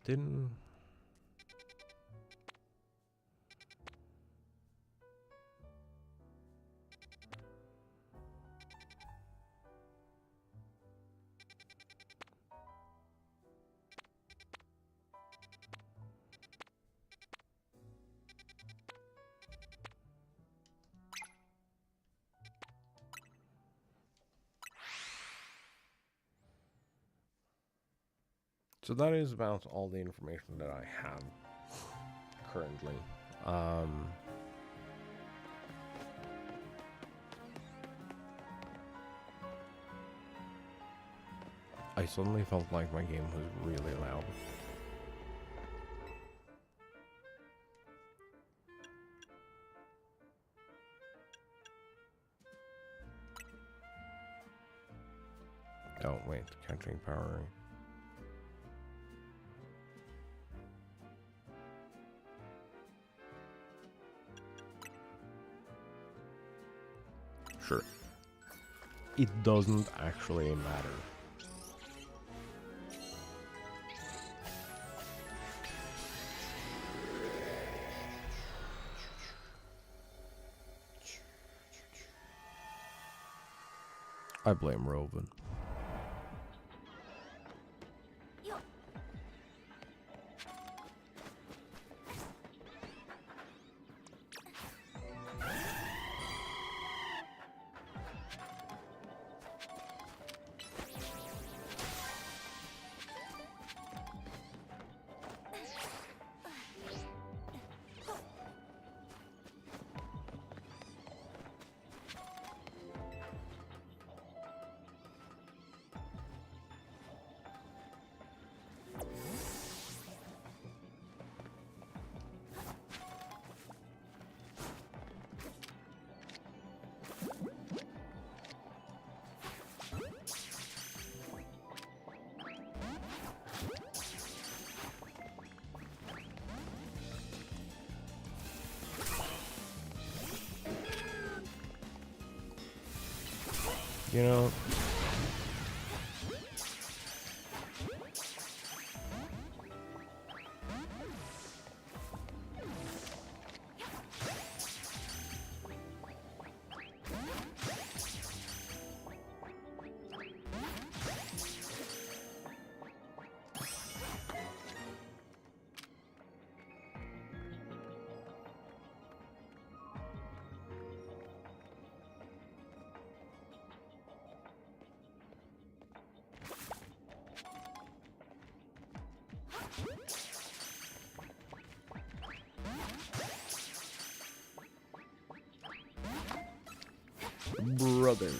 didn't... So that is about all the information that I have currently. I suddenly felt like my game was really loud. Oh wait, catching power. Sure. It doesn't actually matter. I blame Roven. You know, brother.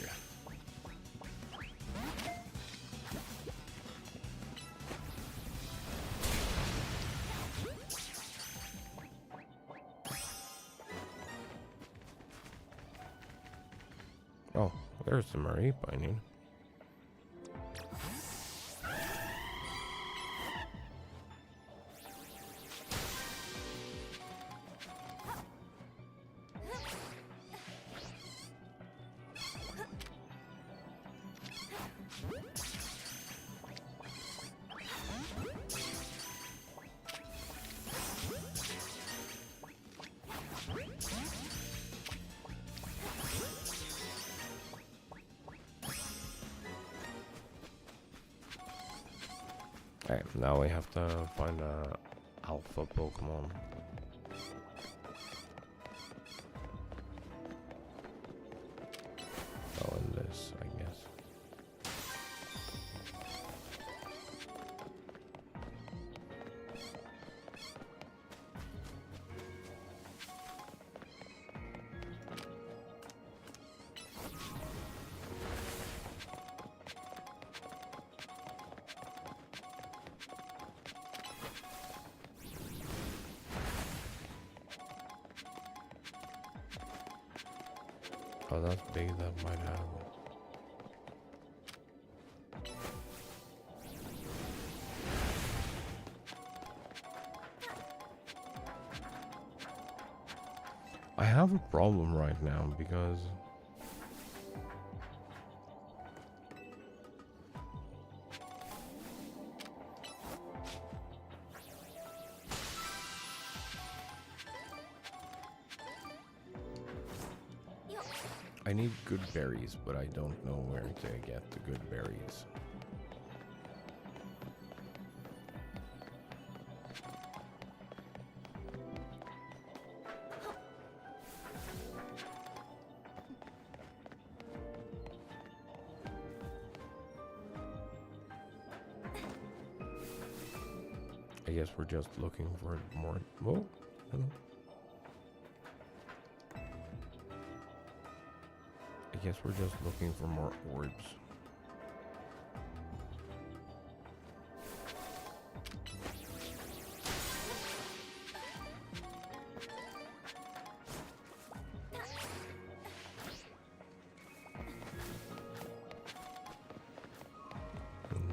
Oh, there's the Marie I need. Now we have to find a alpha Pokemon. Oh, in this, I guess. Oh, that's big, that might have it. I have a problem right now because I need good berries, but I don't know where to get the good berries. I guess we're just looking for more. Whoa, hello. I guess we're just looking for more orbs.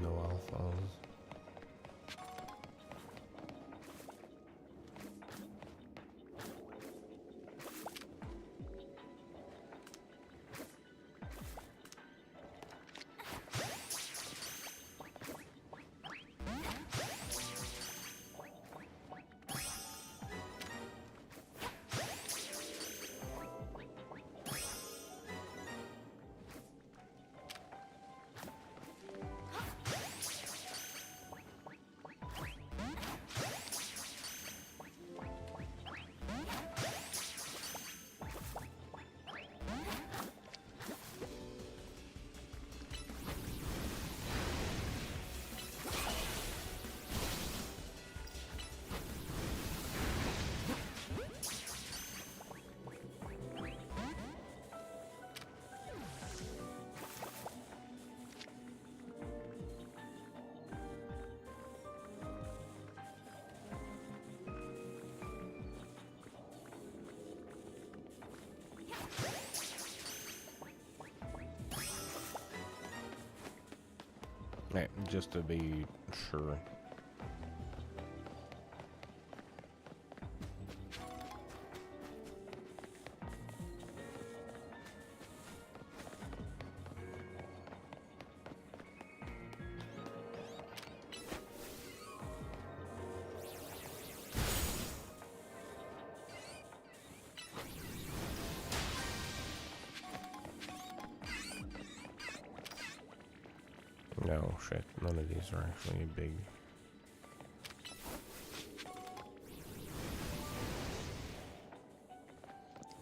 No alphas. Right, just to be sure. No, shit, none of these are actually big.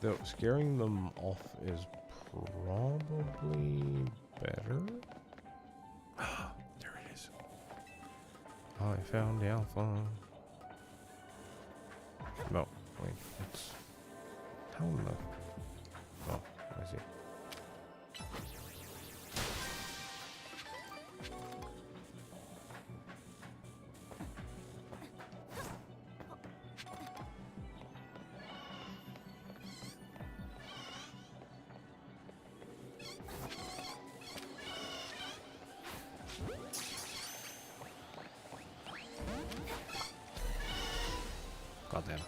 Though scaring them off is probably better. There it is. Oh, I found the alpha. No, wait, it's... How in the... Oh, I see. Goddamn.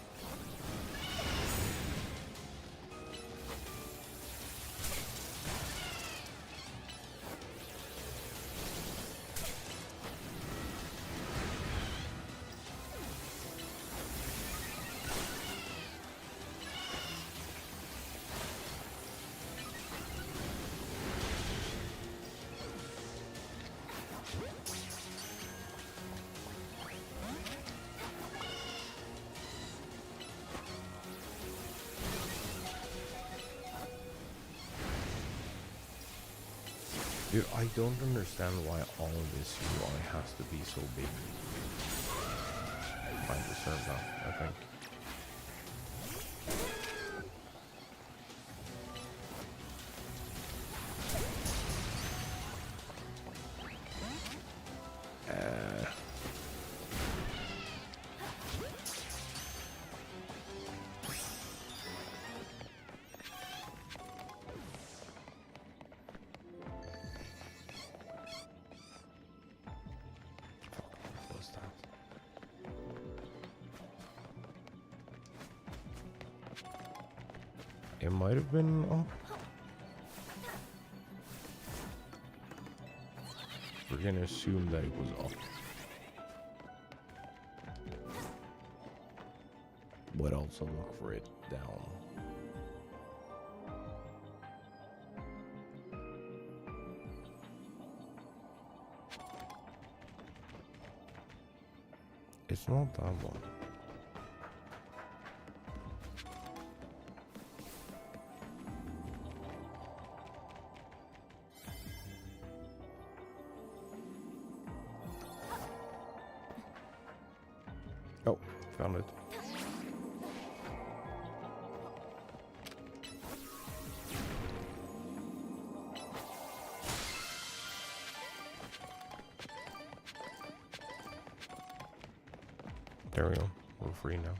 Dude, I don't understand why all of this UI has to be so big. I deserve that, I think. It might have been up. We're gonna assume that it was up. But also look for it down. It's not that one. Oh, found it. There we go. We're free now.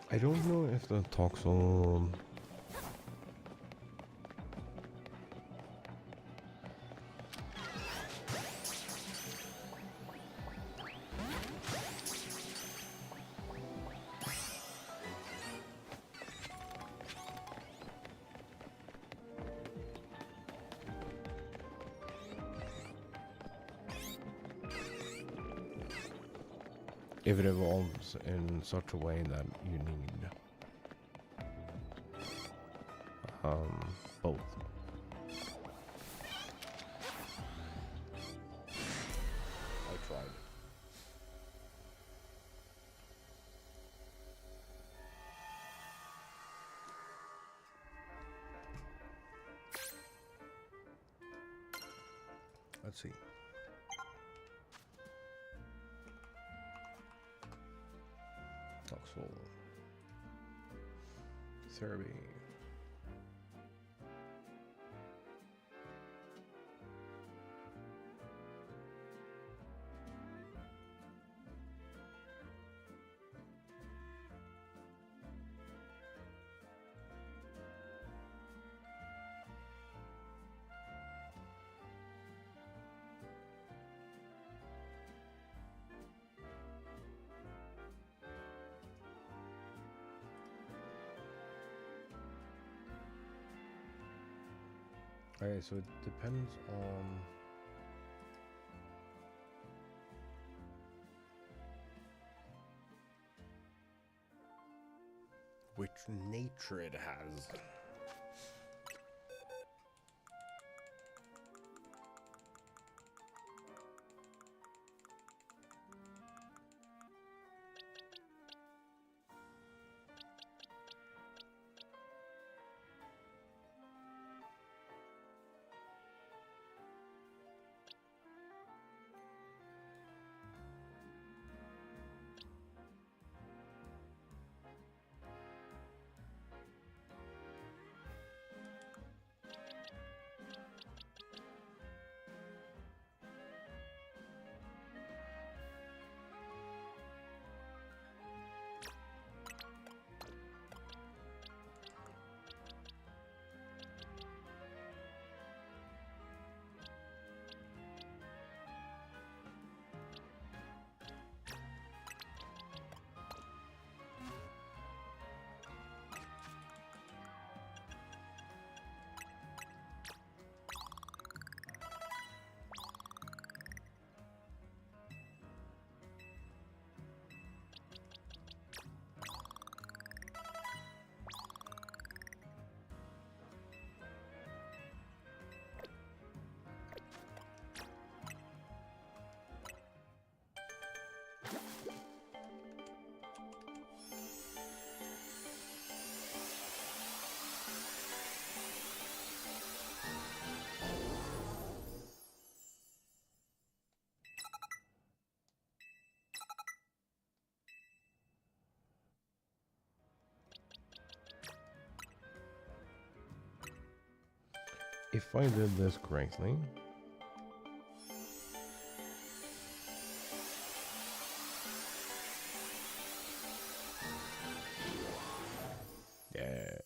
I don't know if the toxel if it evolves in such a way that you need both. I tried. Let's see. Toxel. Therapy. Okay, so it depends on which nature it has. if I did this correctly, yeah.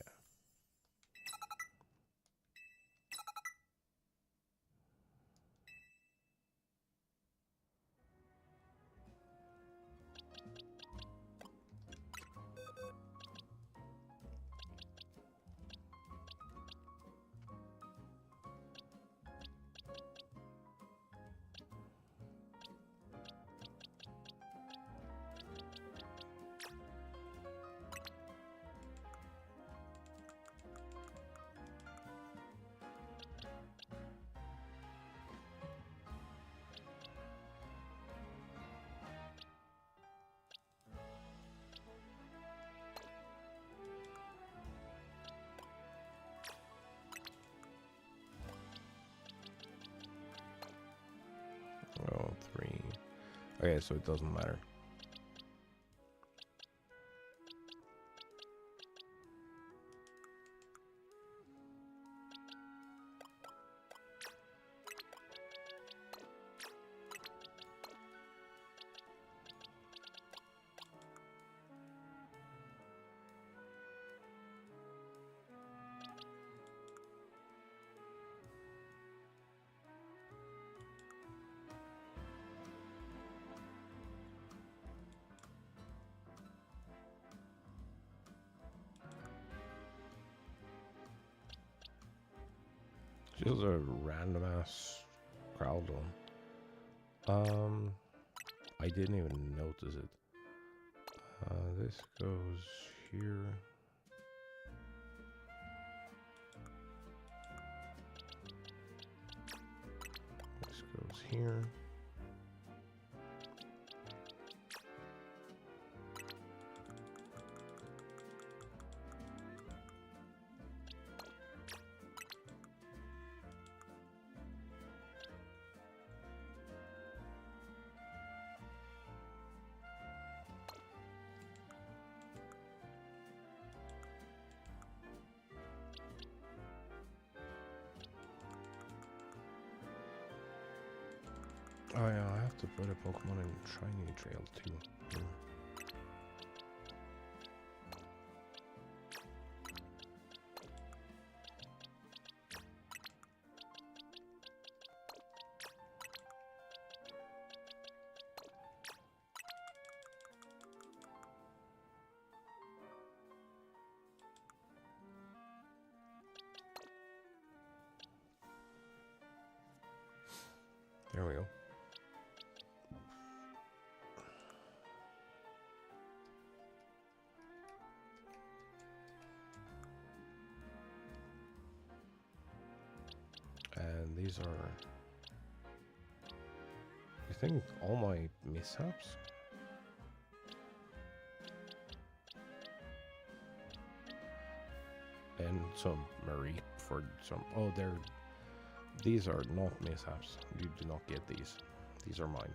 Oh, 3. Okay, so it doesn't matter. Just a random ass crowd one. I didn't even notice it. This goes here. This goes here. Oh yeah, I have to put a Pokemon in Shiny Trail too. There we go. And these are, I think, all my mishaps. And some Marie for some. Oh, these are not mishaps. You do not get these. These are mine.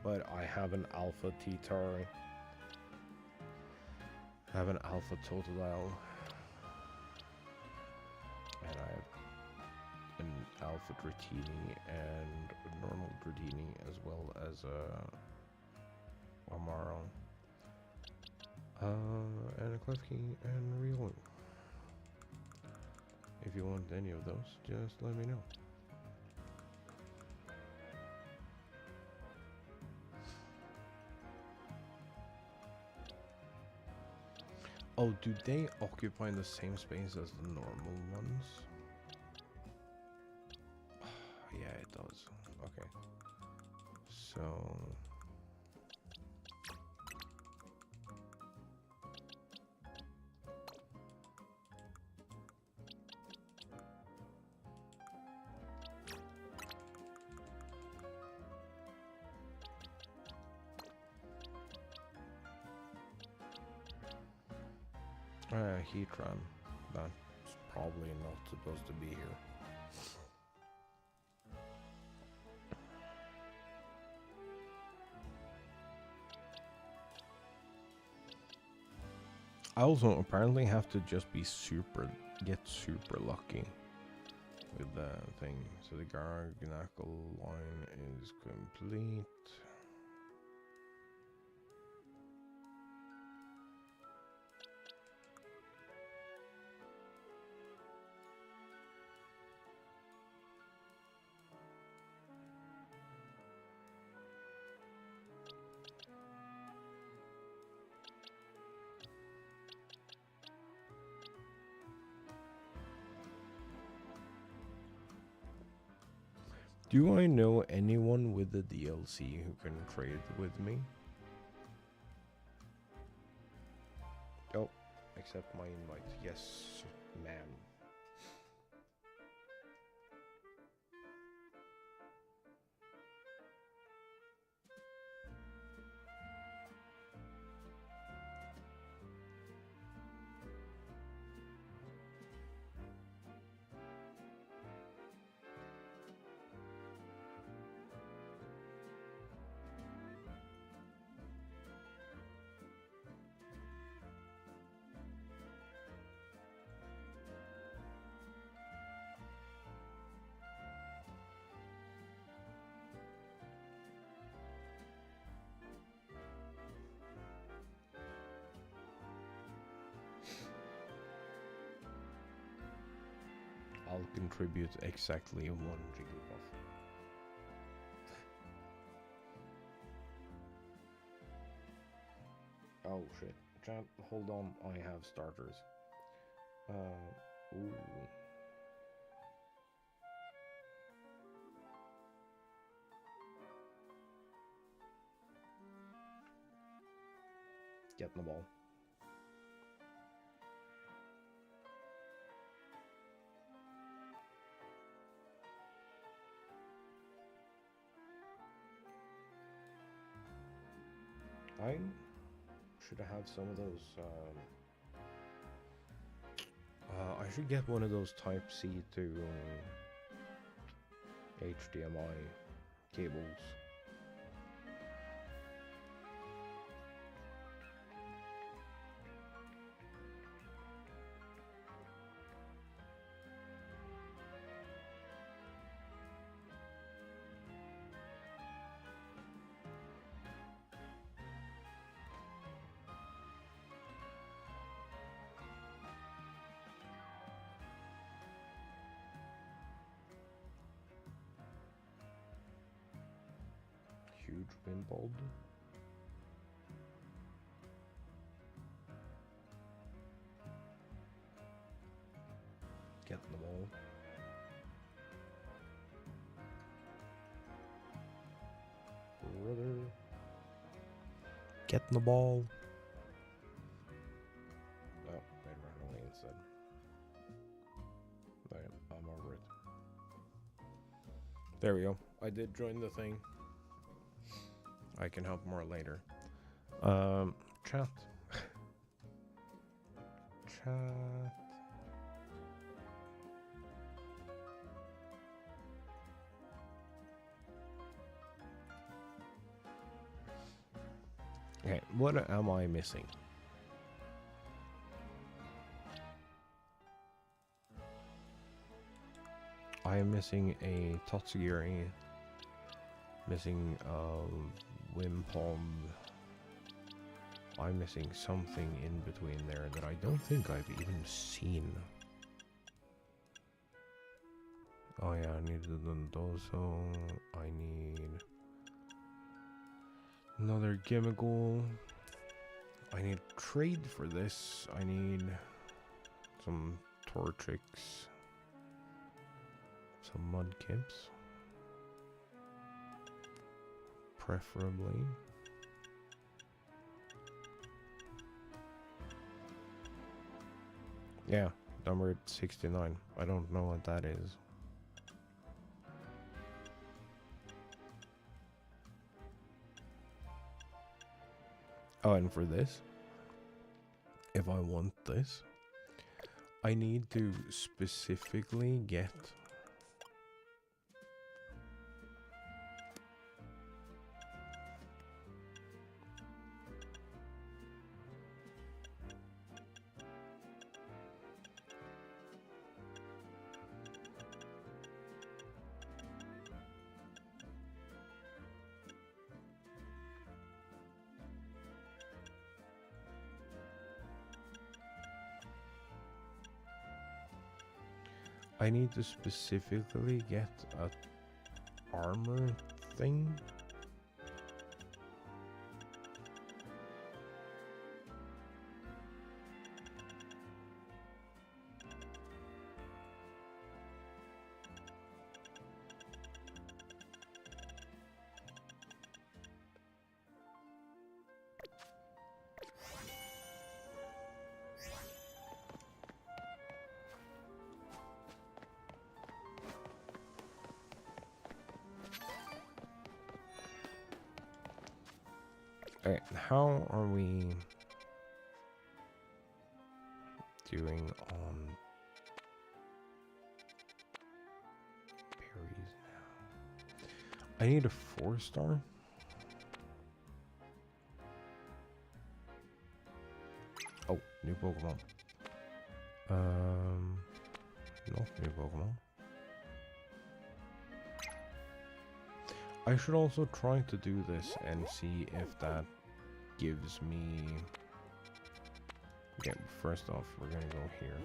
But I have an Alpha T-Tar. I have an Alpha Totodile. And I have an Alpha Dratini and a normal Dratini, as well as a Amaro. And a Klefki and Riolu. If you want any of those, just let me know. Oh, do they occupy the same space as the normal ones? Yeah, it does. Okay. So... Heatran. That's probably not supposed to be here. I also apparently have to just be super get super lucky with that thing. So the Garganacle line is complete. Do I know anyone with the DLC who can trade with me? Oh, accept my invite. Yes, ma'am. I'll contribute exactly 1 Jigglypuff. Oh shit. Chat, hold on, I have starters. Ooh. Get in the ball. I should have some of those, I should get one of those Type-C to HDMI cables. Huge Wimbald. Get in the ball. Brother. Get in the ball. Oh, they ran away instead. I'm over it. There we go. I did join the thing. I can help more later. Chat. Chat. Okay, what am I missing? I am missing a Totsugiri, missing a Wimpod. I'm missing something in between there that I don't think I've even seen. Oh yeah, I need the Dondozo. I need another Gimmighoul. I need trade for this. I need some Torchics. Some Mudkips. Preferably. Yeah, number 69. I don't know what that is. Oh, and for this, if I want this, I need to specifically get I need to specifically get a armor thing. Alright, how are we doing on berries now? I need a 4-star. Oh, new Pokemon. Not new Pokemon. I should also try to do this and see if that gives me... Okay, first off, we're gonna go here.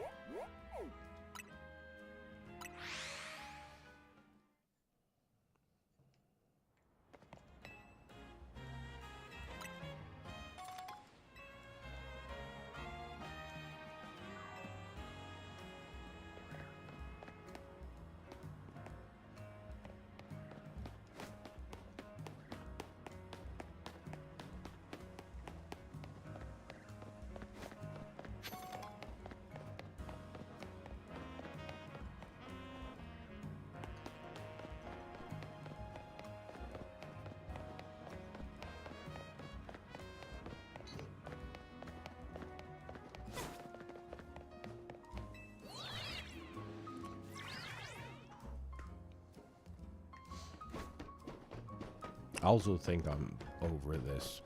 I also think I'm over this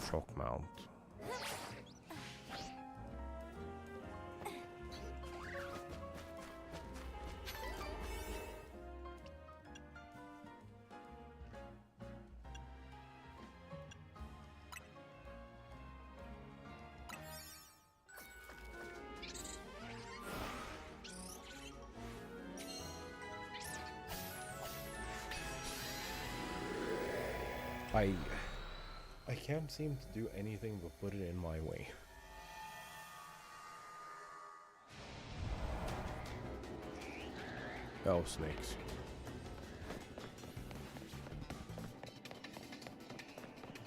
shock mount. I can't seem to do anything but put it in my way. Oh, snakes.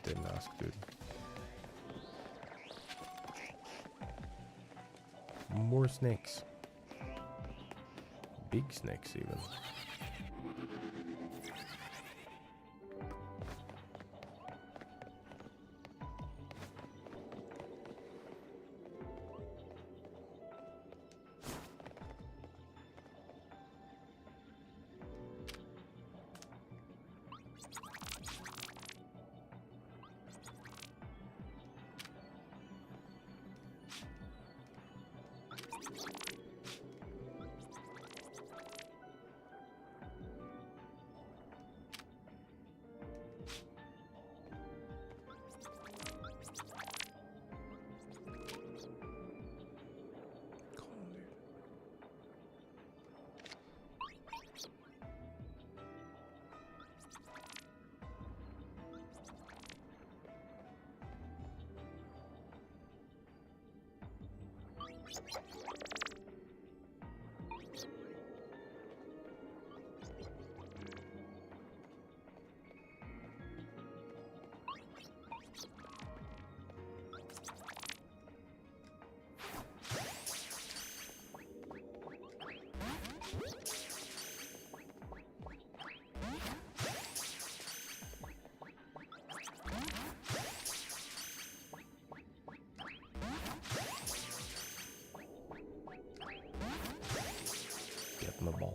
Didn't ask, dude. More snakes. Big snakes, even. The ball.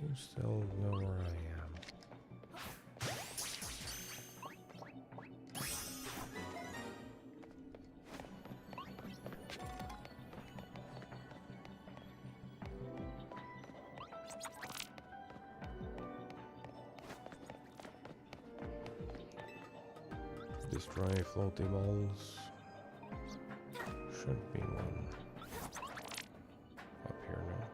You still know where I am. Destroy floaty balls. Should be one up here now.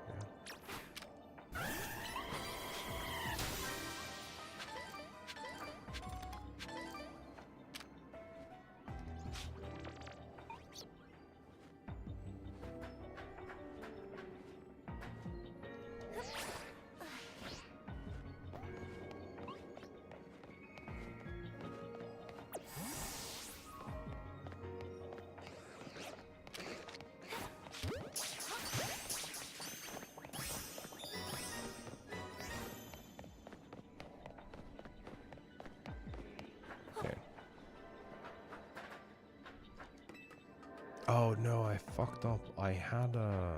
Yeah. Oh no, I fucked up. I had a...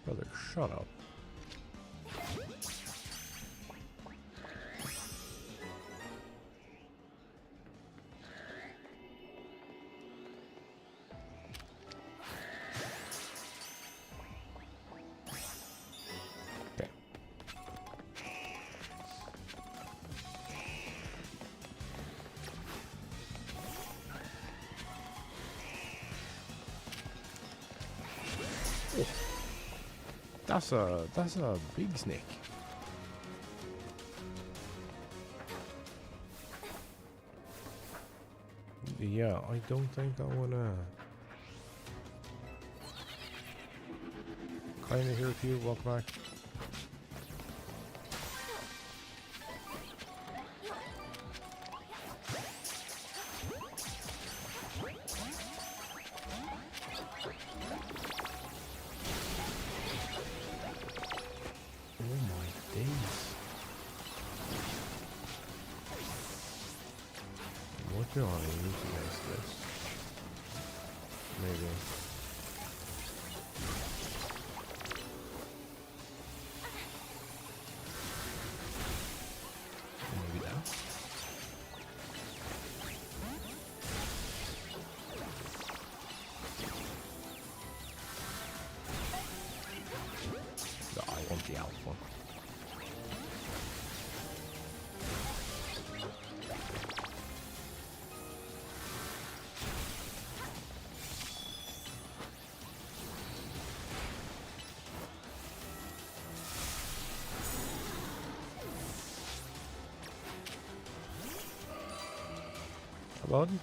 Brother, shut up. Okay. That's a big snake. Yeah, I don't think I wanna kinda here with you, welcome back. What do I use against this? Maybe. Maybe that. No, I want the alpha. About it?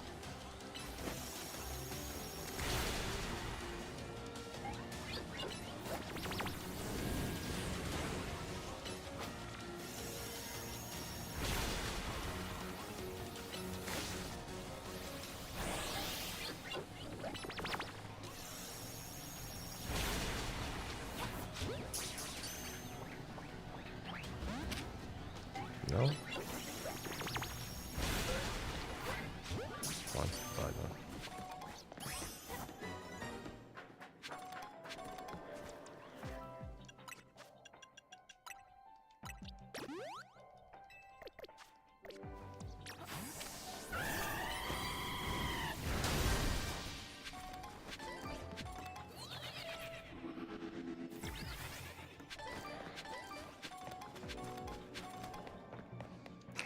No? Fine, fine, fine.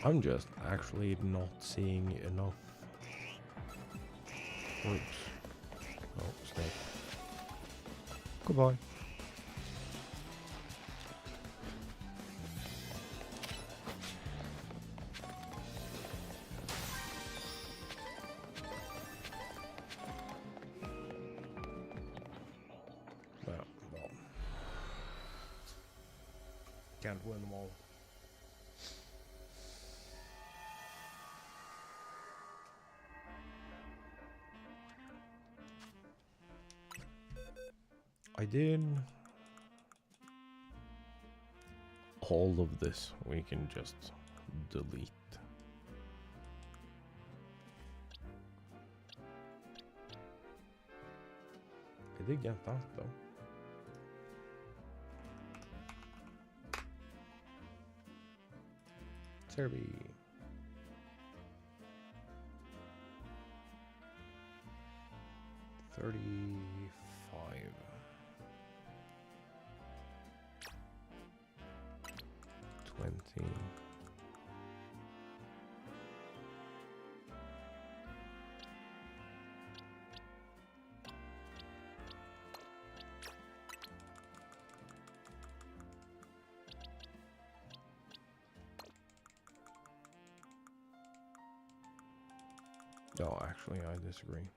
I'm just actually not seeing enough groups. Oh, snake. Goodbye. Well, can't win them all. I did all of this, we can just delete. I did get that though. Serby. $35. 20. No, actually, I disagree.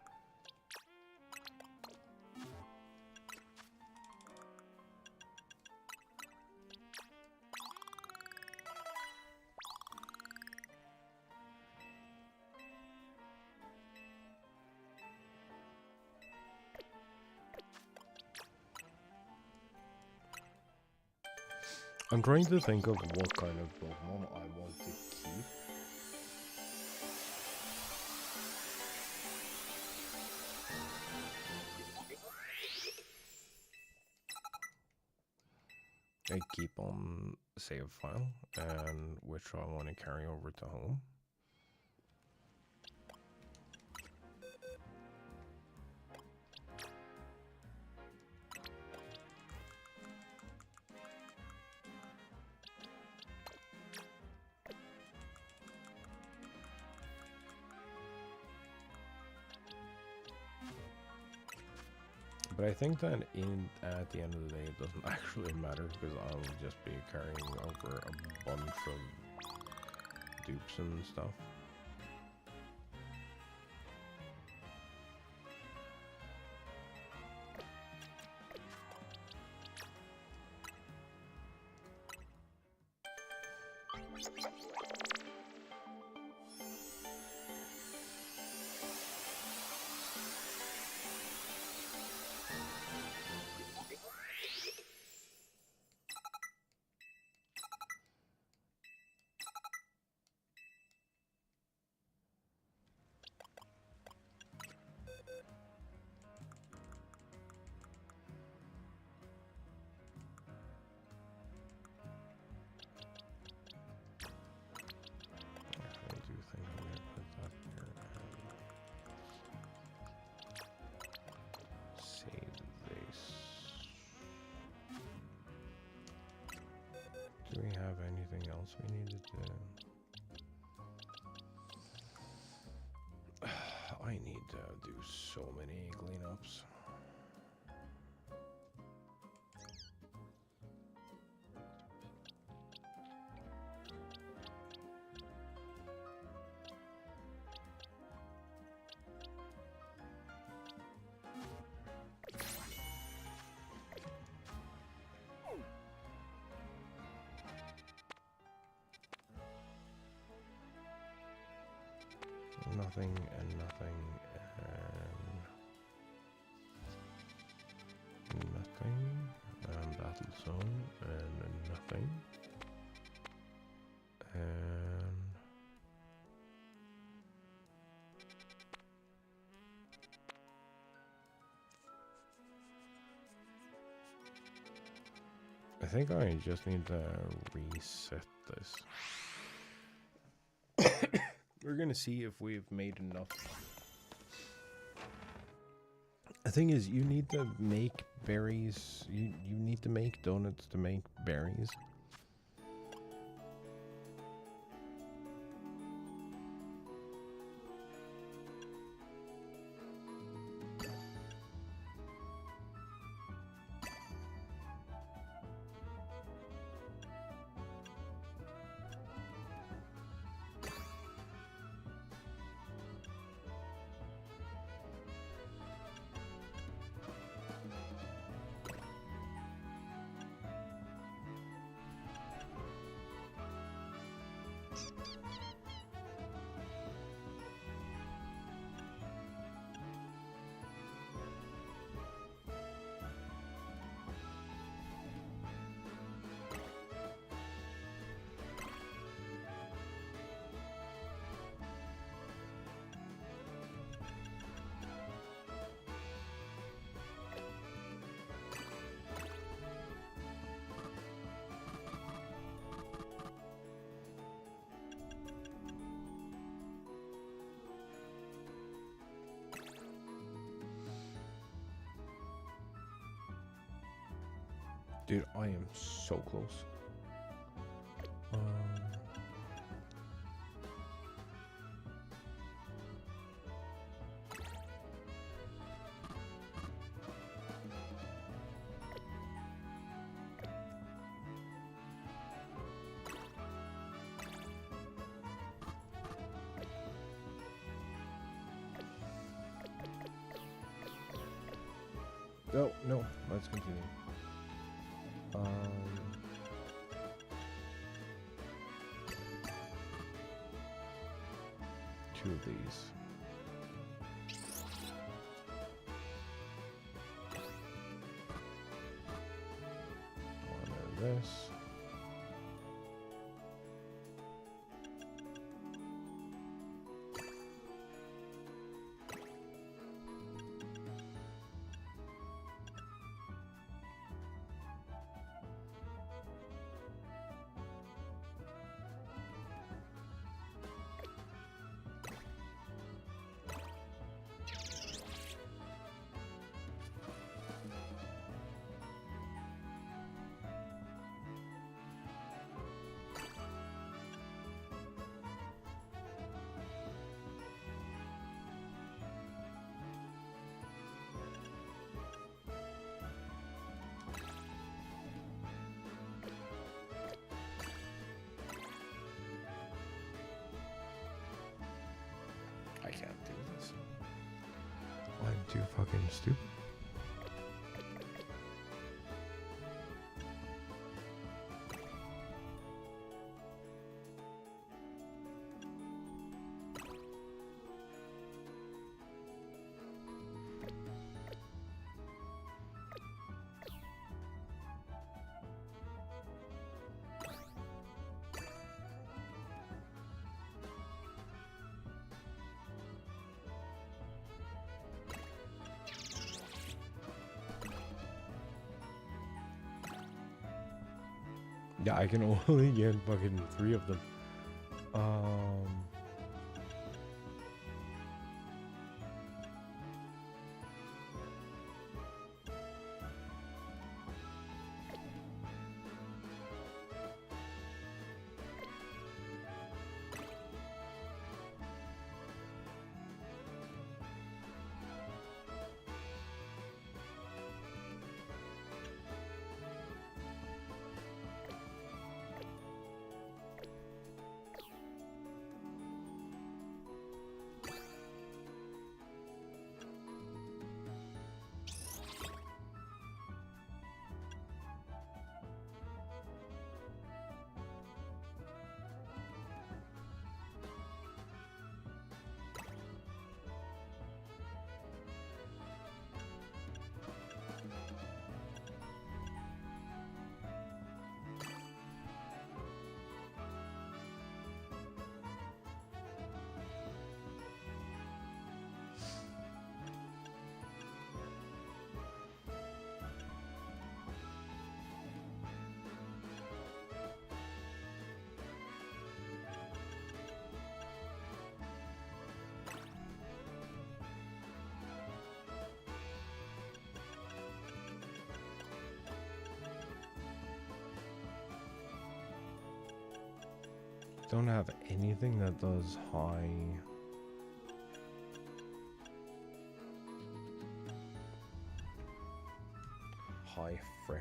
I'm trying to think of what kind of Pokemon I want to keep. I keep on save file and which I want to carry over to home. But I think that at the end of the day, it doesn't actually matter because I'll just be carrying over a bunch of dupes and stuff. Do we have anything else we needed to... I need to do so many cleanups. Nothing and nothing and nothing and battle zone and nothing and I think I just need to reset this. We're gonna see if we've made enough. The thing is, you need to make berries. You need to make donuts to make berries. Dude, I am so close. Oh, no, let's continue. Two of these. One of this. I can't do this. I'm too fucking stupid. Yeah, I can only get fucking 3 of them. Don't have anything that does high fresh.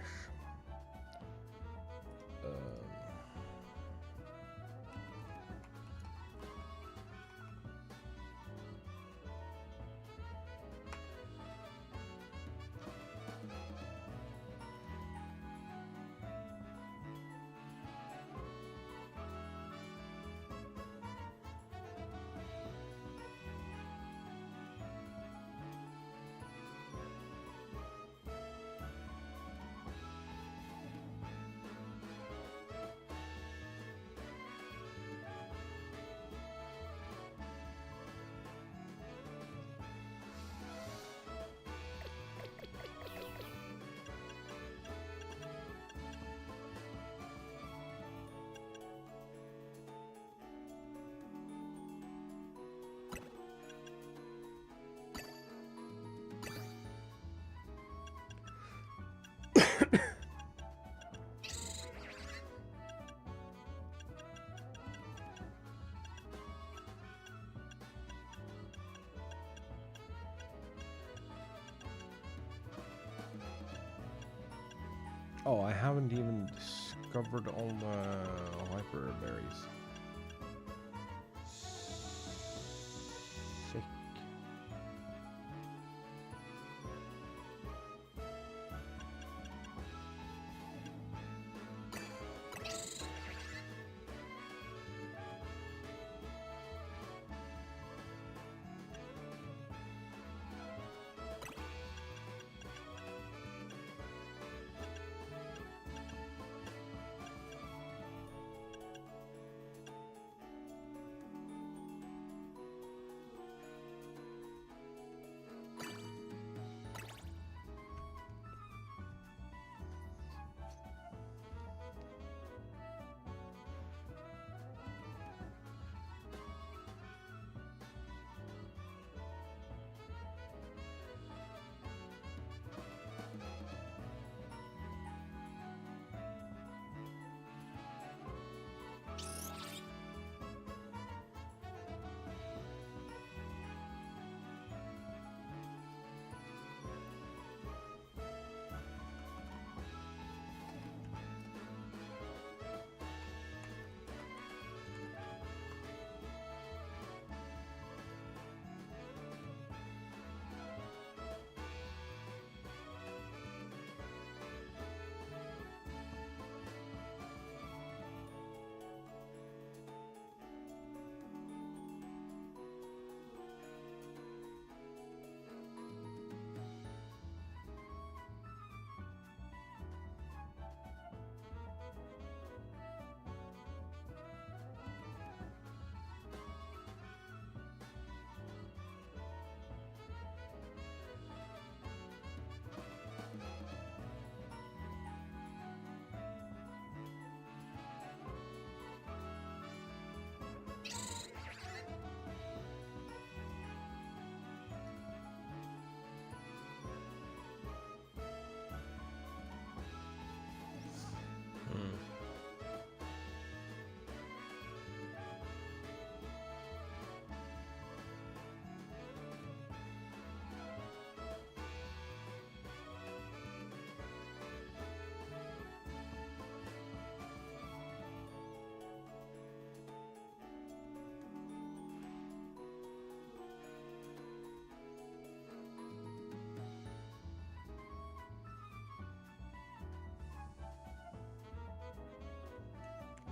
Oh, I haven't even discovered all the hyper berries. Sick.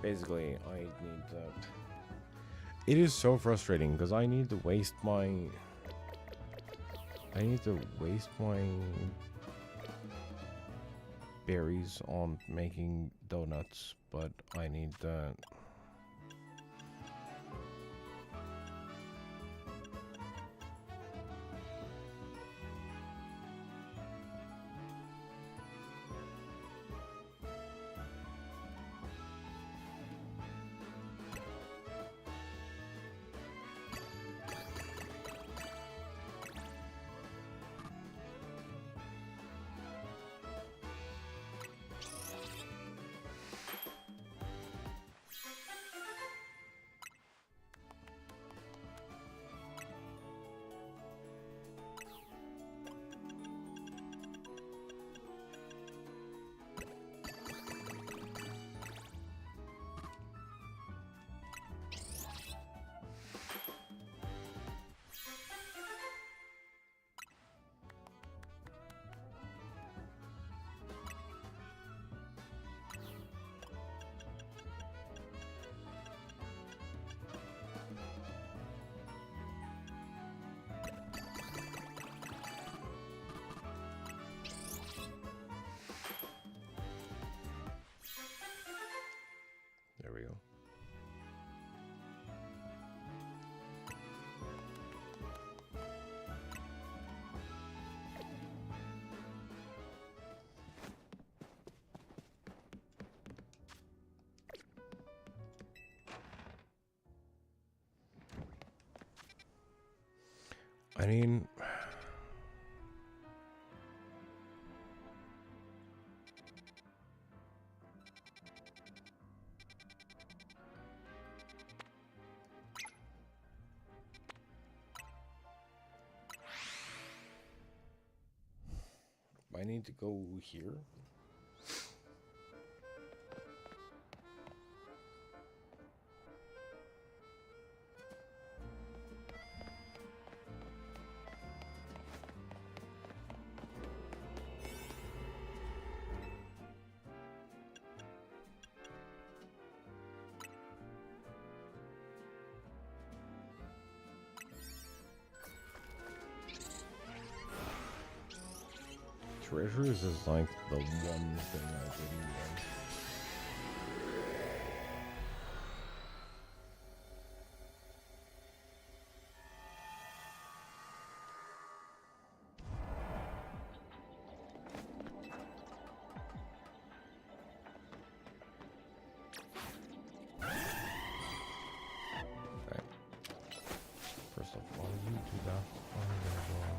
Basically, I need to... It is so frustrating because I need to waste my... berries on making donuts, but I need to... There we go. I mean... I need to go here. Treasures is like the one thing I didn't want. First off, while you do that, I'm gonna go on.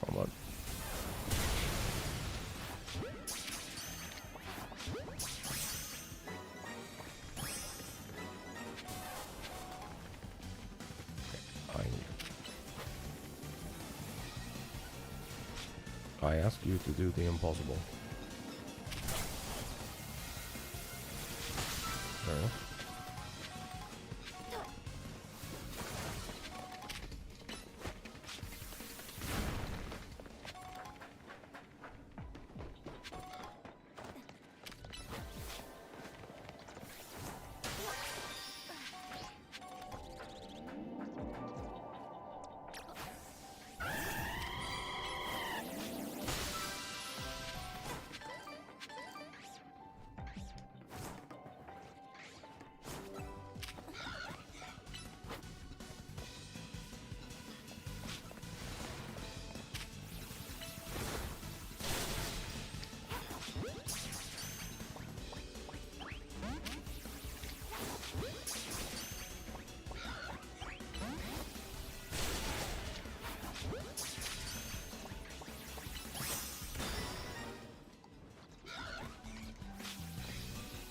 Come on. I ask you to do the impossible. Fair enough.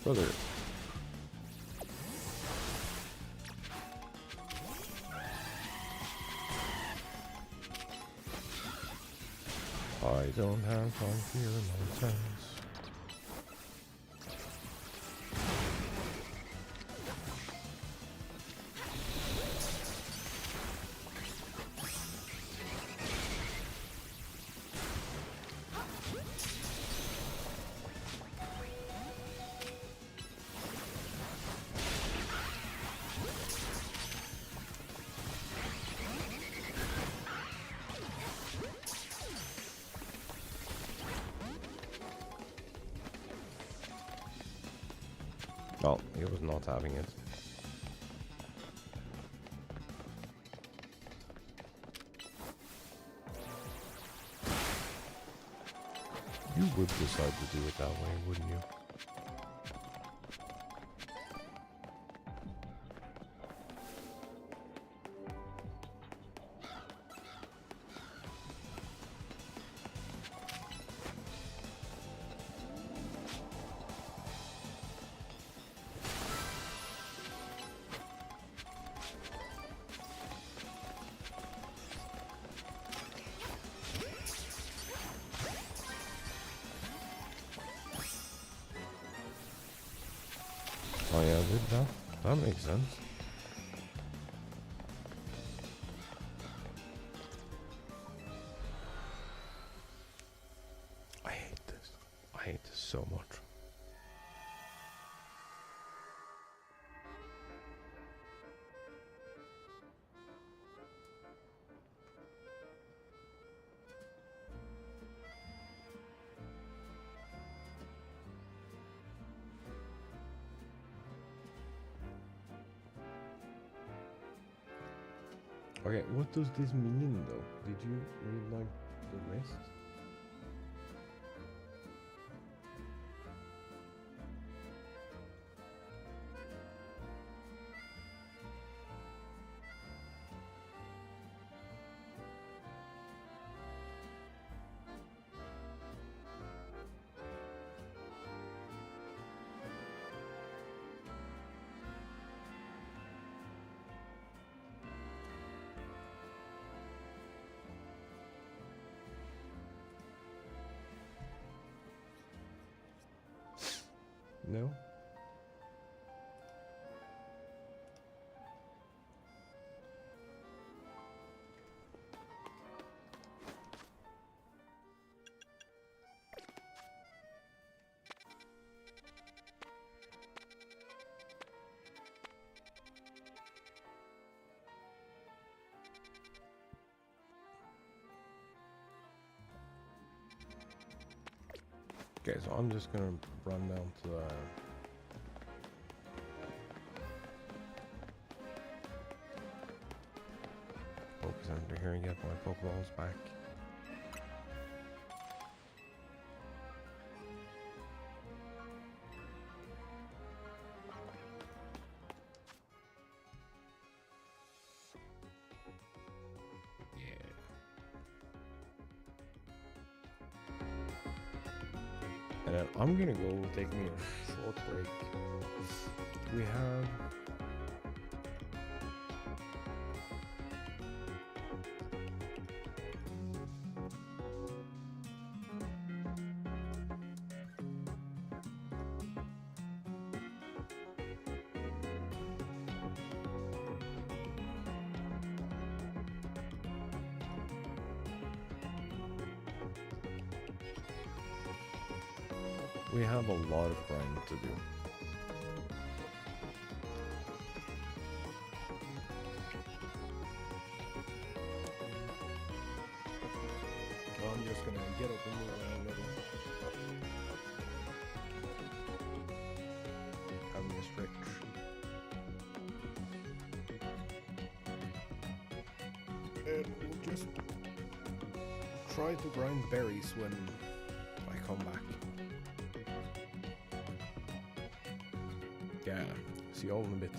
Brother. I don't have time for your nonsense. Well, he was not having it. You would decide to do it that way, wouldn't you? Oh yeah, that makes sense. I hate this. I hate this so much. Okay, what does this mean though? Did you read like the rest? No? Okay, so I'm just gonna run down to the Focus Center here and get my Pokeballs back. And then I'm gonna go take me a short break. We have a lot of grind to do. So I'm just gonna get up and move around a little. Have me a stretch. And we'll just try to grind berries when I come back. Yeah, see you all in a bit.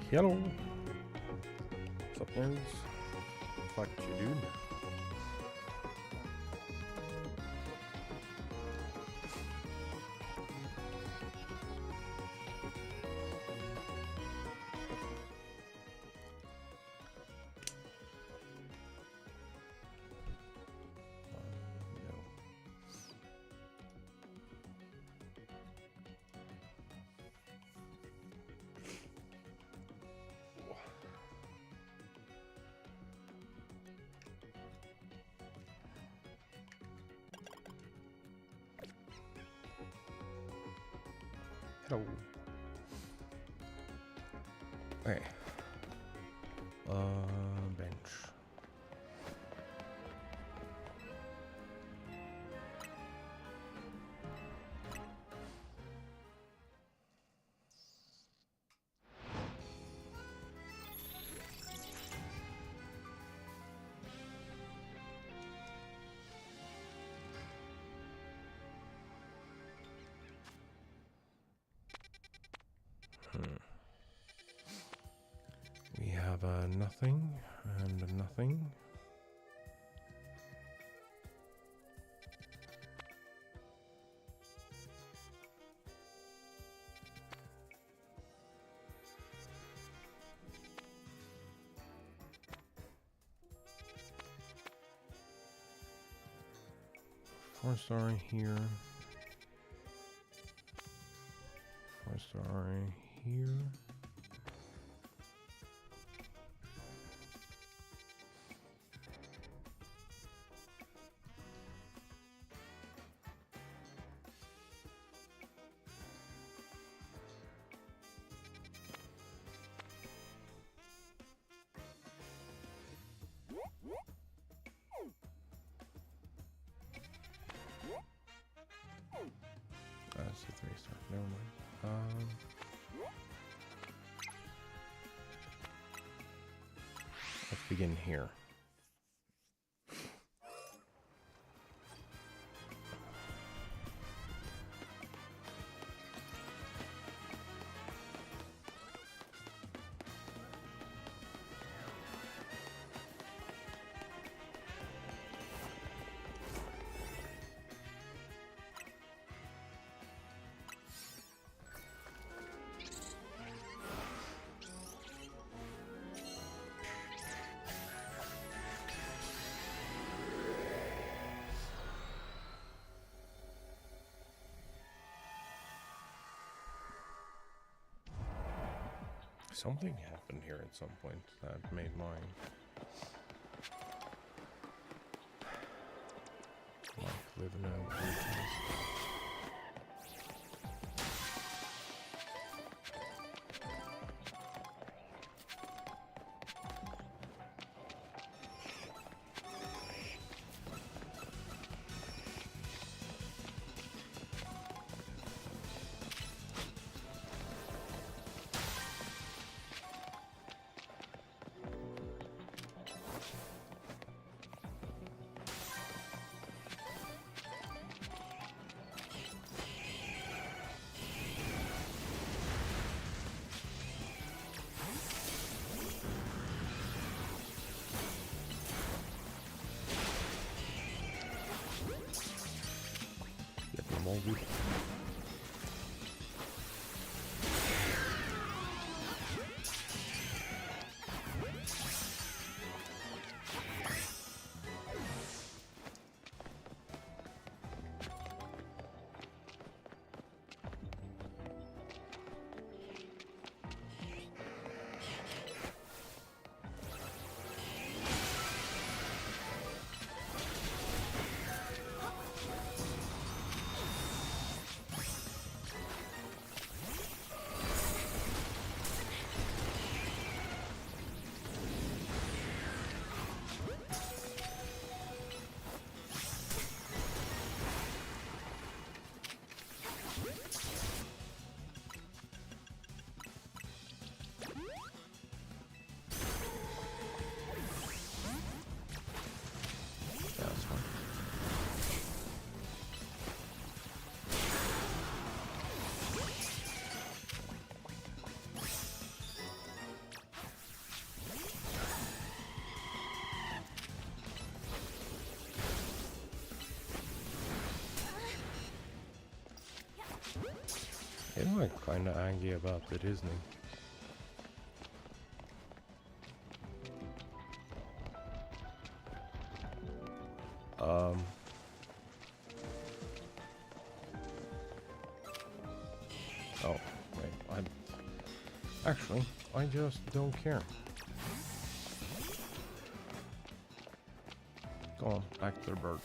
Hello. What's up, nerds? Fuck you, dude. Hello. Okay. Bench. We have a nothing and a nothing. Four-star here. Four-star here. That's a 3-star. Never mind. Let's begin here. Something happened here at some point that made mine like living out routines. Moldy. He's like kinda angry about it, isn't he? Oh, wait, actually, I just don't care. Go on, back to the birds.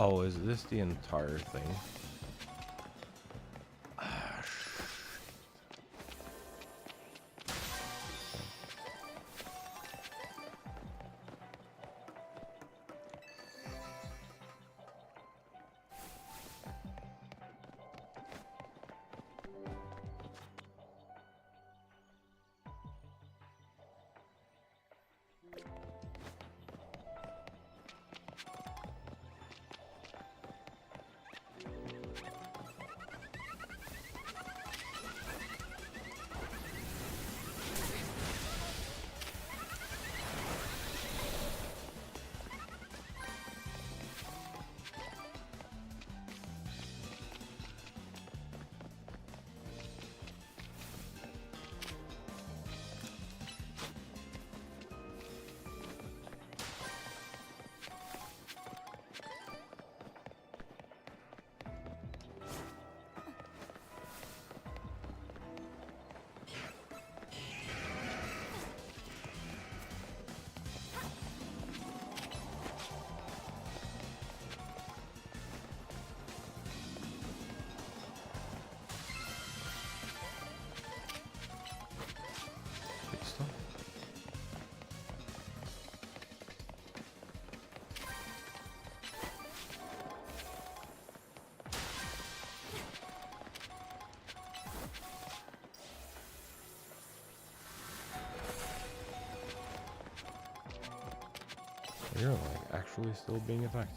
Oh, is this the entire thing? You're like actually still being attacked.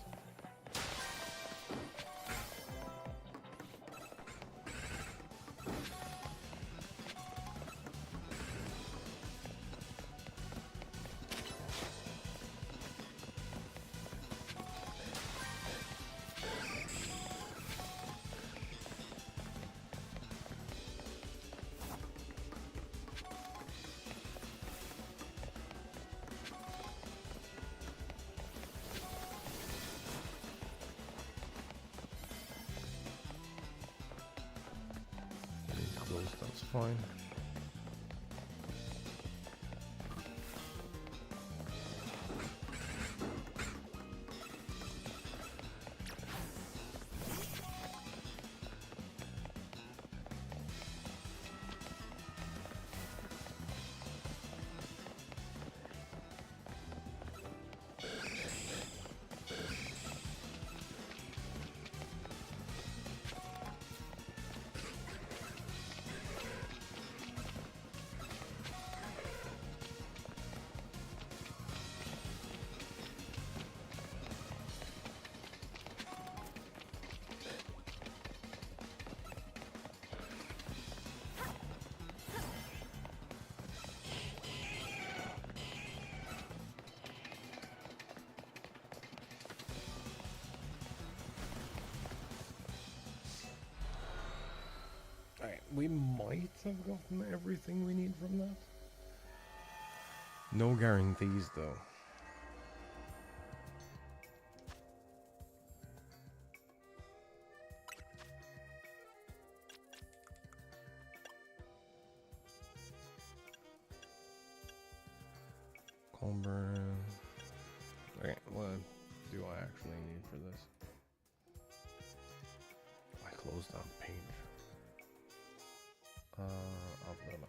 That's fine. Alright, we might have gotten everything we need from that. No guarantees though. Colburn. Okay, what do I actually need for this? I closed that page. I'll put them up.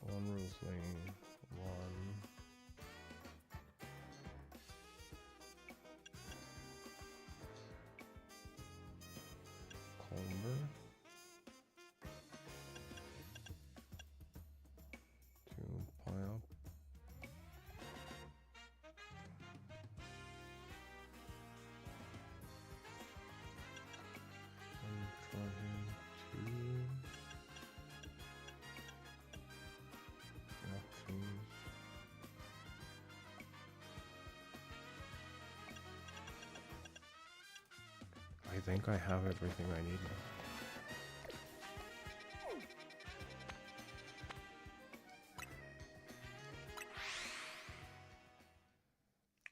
One rule swing, one I think I have everything I need now.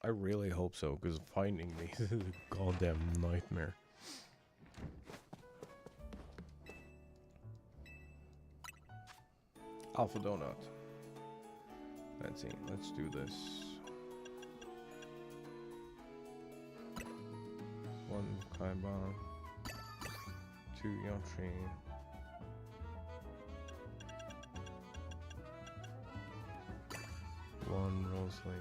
I really hope so, because finding these is a goddamn nightmare. Alpha Donut. Let's see, let's do this. 1 Kaiba, 2 Yoshi, 1 Rosalie,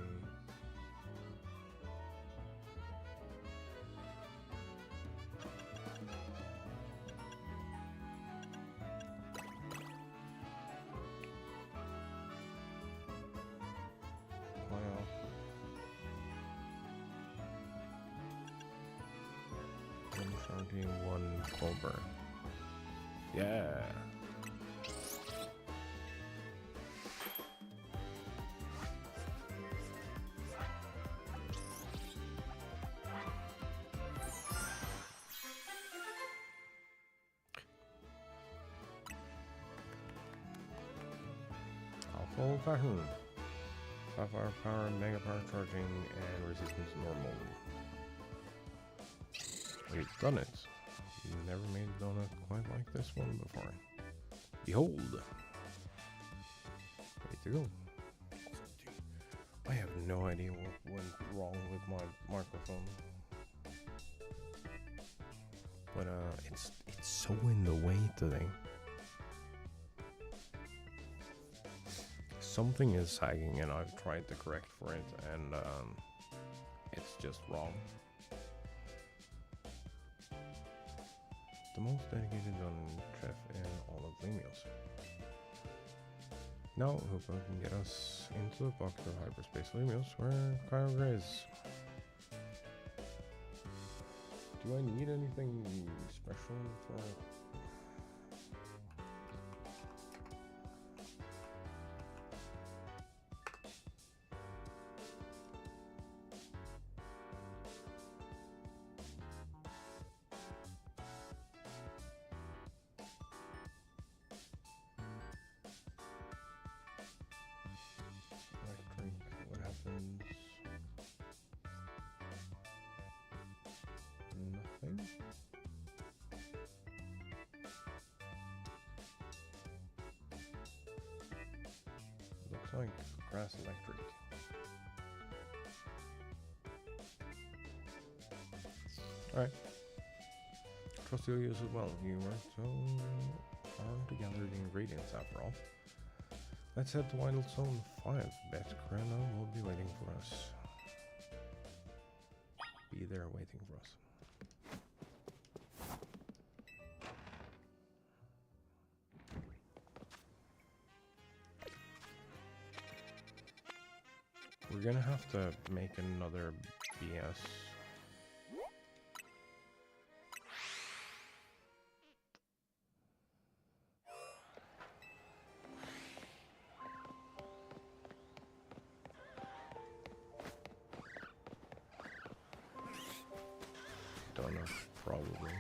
1 Clover. Yeah. Full fashion. Sapphire power, mega power charging, and resistance normal. We've done it. Never made a donut quite like this one before. Behold! Ready to go. I have no idea what went wrong with my microphone. But it's so in the way today. Something is sagging and I've tried to correct for it and it's just wrong. The most dedicated on chef in all of Lemios. Now Hoopa can get us into the pocket of hyperspace Lemios where Kyogre is. Do I need anything special for it? Nothing. Looks like grass electric. Alright. Trust you'll use as well. You worked so hard to gather the ingredients after all. Let's head to Wild Zone 5. Bet Krena will be waiting for us. Be there waiting for us. We're gonna have to make another BS. Don't know, probably.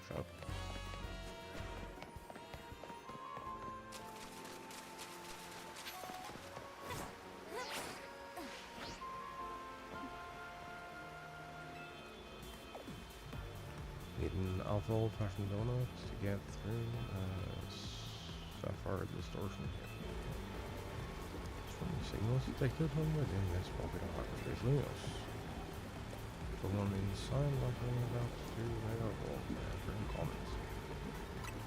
Shut up. Need an alpha old-fashioned donut to get through Sapphire Distortion here. From the signals detected from within this pocket of hyperspace Lemios. The one inside likely about to mega evolve after comments.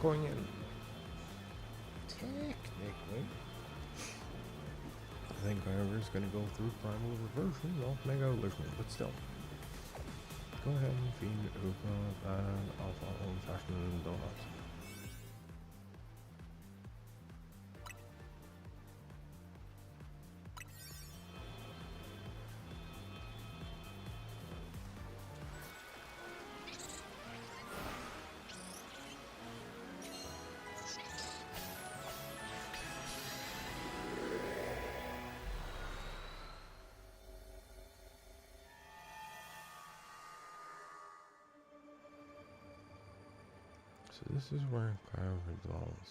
Going in. Technically. I think however is gonna go through primal reversion of Mega Evolution, but still. Go ahead and feed Hoopa an alpha old-fashioned donut. So this is where Kyogre dwells.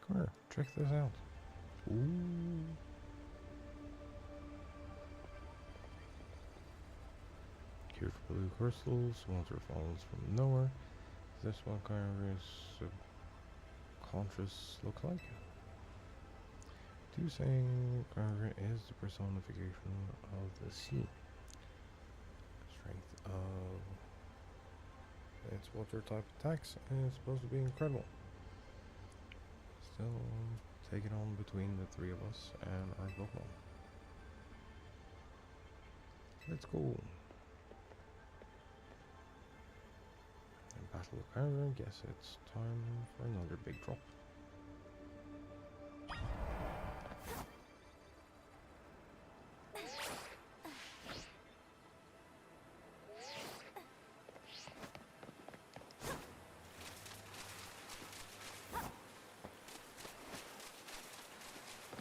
Come here, check this out. Ooh. Cure for blue crystals, water falls from nowhere. Is this what Kyogre's subconscious look like? Do say Kyogre is the personification of the sea. Strength of its water type attacks is supposed to be incredible. Still take it on between the three of us and our Pokemon. Let's go. And battle with Kyogre, guess it's time for another big drop.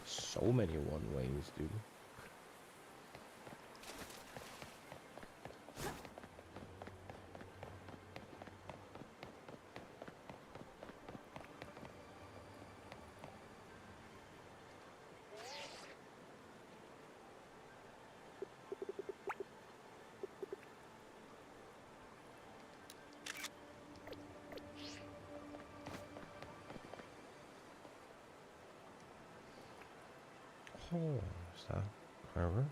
So many one-ways, dude. Oh, is that Kyogre?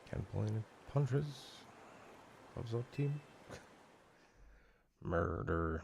Can't pull any punches. Loves up team. Murder.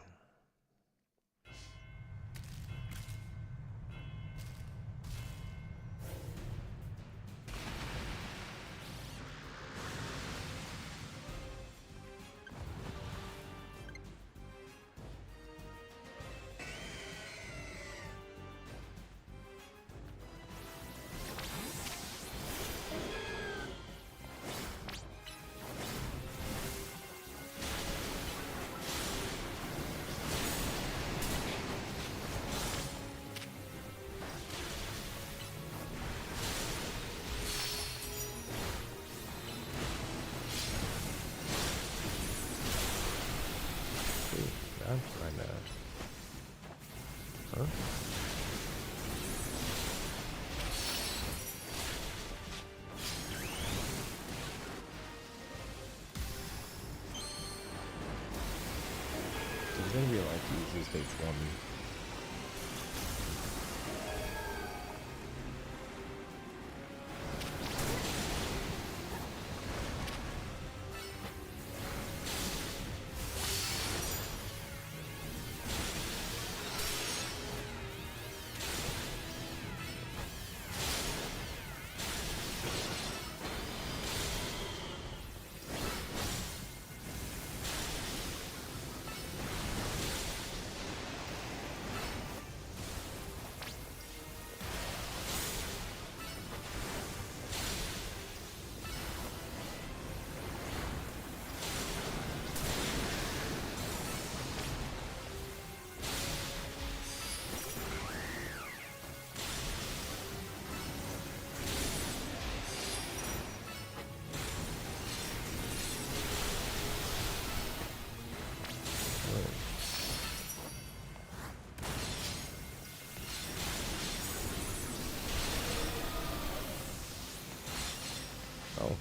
That's kinda... Huh? It's gonna be like easy stage 1. Oh.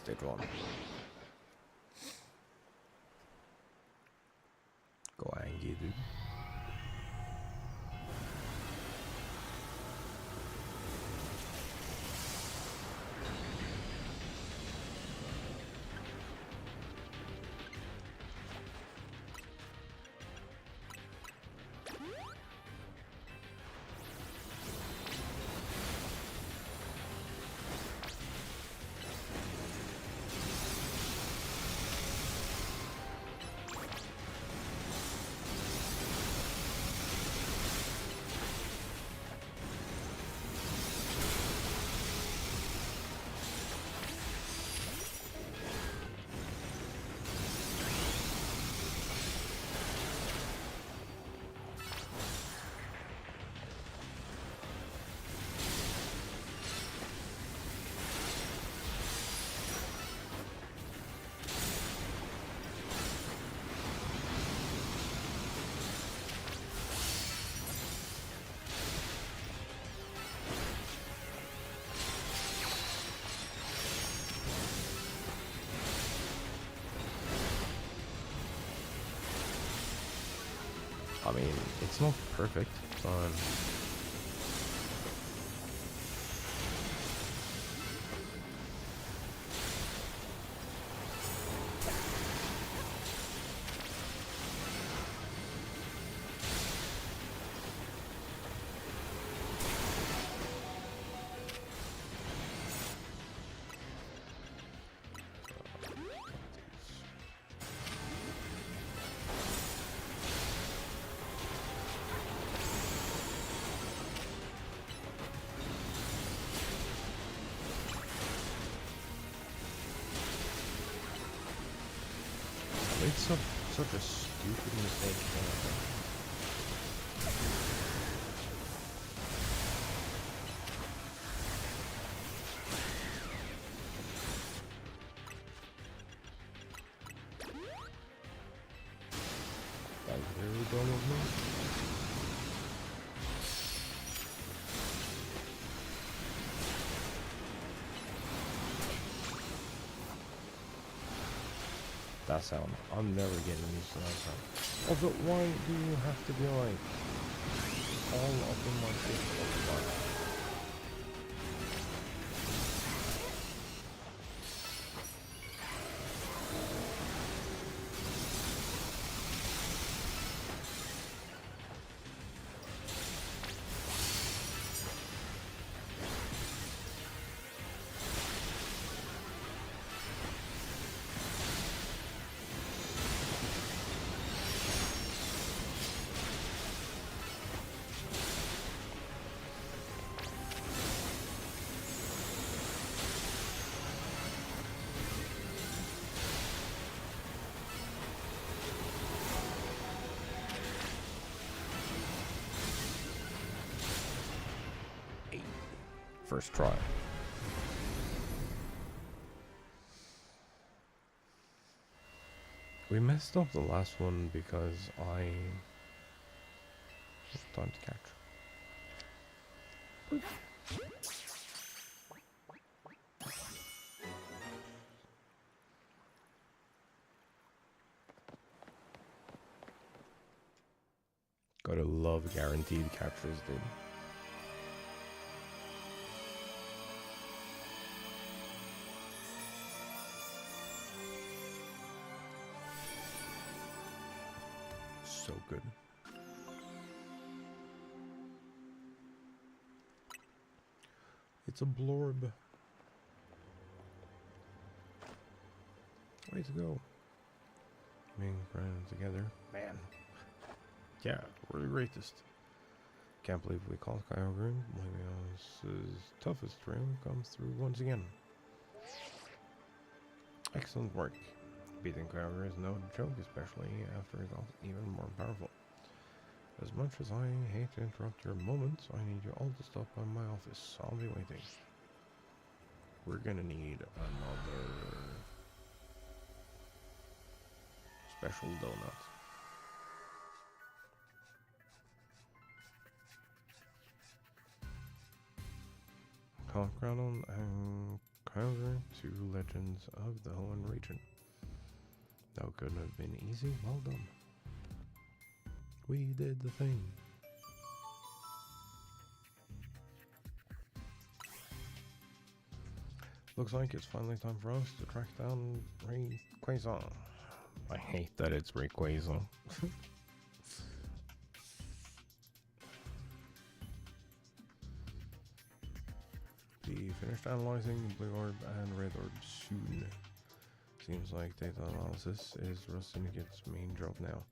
Stage 1. Go Angie, dude. I mean, it's not perfect, but it's such a stupid mistake. That's very dumb of me. That sound. I'm never getting used to that sound. Also, why do you have to be like all up in my face all the time? First try. We messed up the last one because I time to catch. Gotta love guaranteed captures, dude. So good. It's a blorb. Way to go. Being friends together. Man. Yeah, we're the greatest. Can't believe we called Kyogre. Levios's toughest trail comes through once again. Excellent work. Beating Kyogre is no joke, especially after it got even more powerful. As much as I hate to interrupt your moments, I need you all to stop by my office. I'll be waiting. We're gonna need another special donut. Colorado and Kyogre, two legends of the Hoenn region. That couldn't have been easy. Well done. We did the thing. Looks like it's finally time for us to track down Rayquaza. I hate that it's Rayquaza. Be finished analyzing Blue Orb and Red Orb soon. Seems like data analysis is Rustinigit's main job now.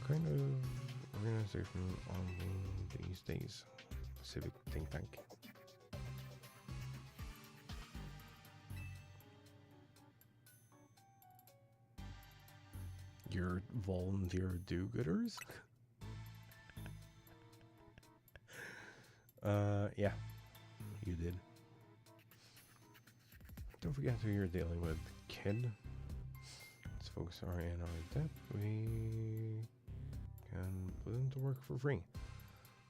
Kind of organization on these days. Civic think tank. Your volunteer do-gooders? Yeah, you did. Don't forget who you're dealing with, kid. These folks are in our debt. We can put them to work for free,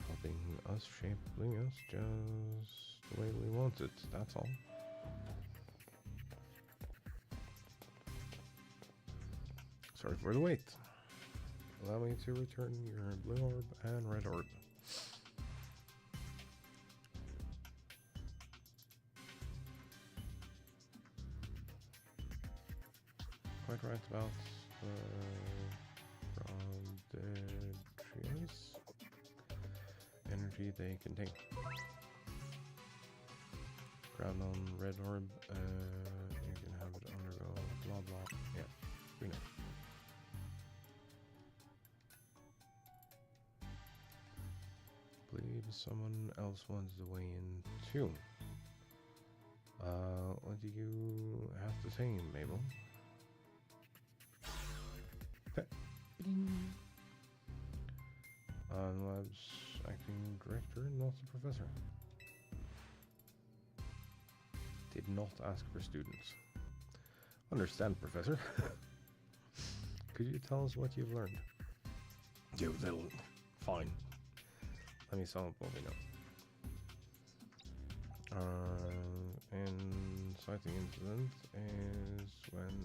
helping us shape us just the way we want it. That's all. Sorry for the wait. Allow me to return your blue orb and red orb. Quite right about prodigious energy they contain. Grab on red orb, you can have it undergo blah blah. Yeah, we know. Believe someone else wants the way in too. What do you have to say, Mabel? Lab's acting director, not the professor. Did not ask for students. Understand, Professor. Could you tell us what you've learned? You little... Fine. Let me sum up what we know. Inciting incident is when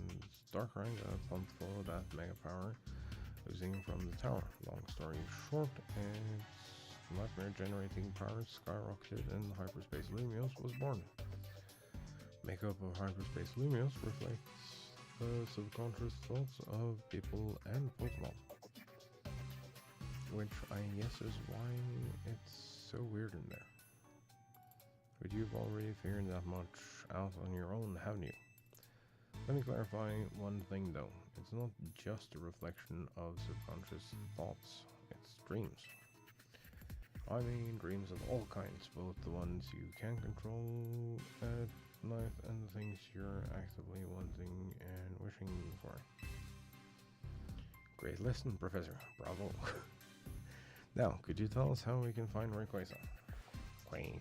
Darkrang got pumped full of that mega power oozing from the tower. Long story short, its nightmare generating power skyrocketed and Hyperspace Lumios was born. Makeup of Hyperspace Lumios reflects the subconscious thoughts of people and Pokemon, which I guess is why it's so weird in there. But you've already figured that much out on your own, haven't you? Let me clarify one thing though. It's not just a reflection of subconscious thoughts, it's dreams. I mean dreams of all kinds, both the ones you can control at night and the things you're actively wanting and wishing for. Great lesson, Professor. Bravo. Now, could you tell us how we can find Rayquaza? Quay.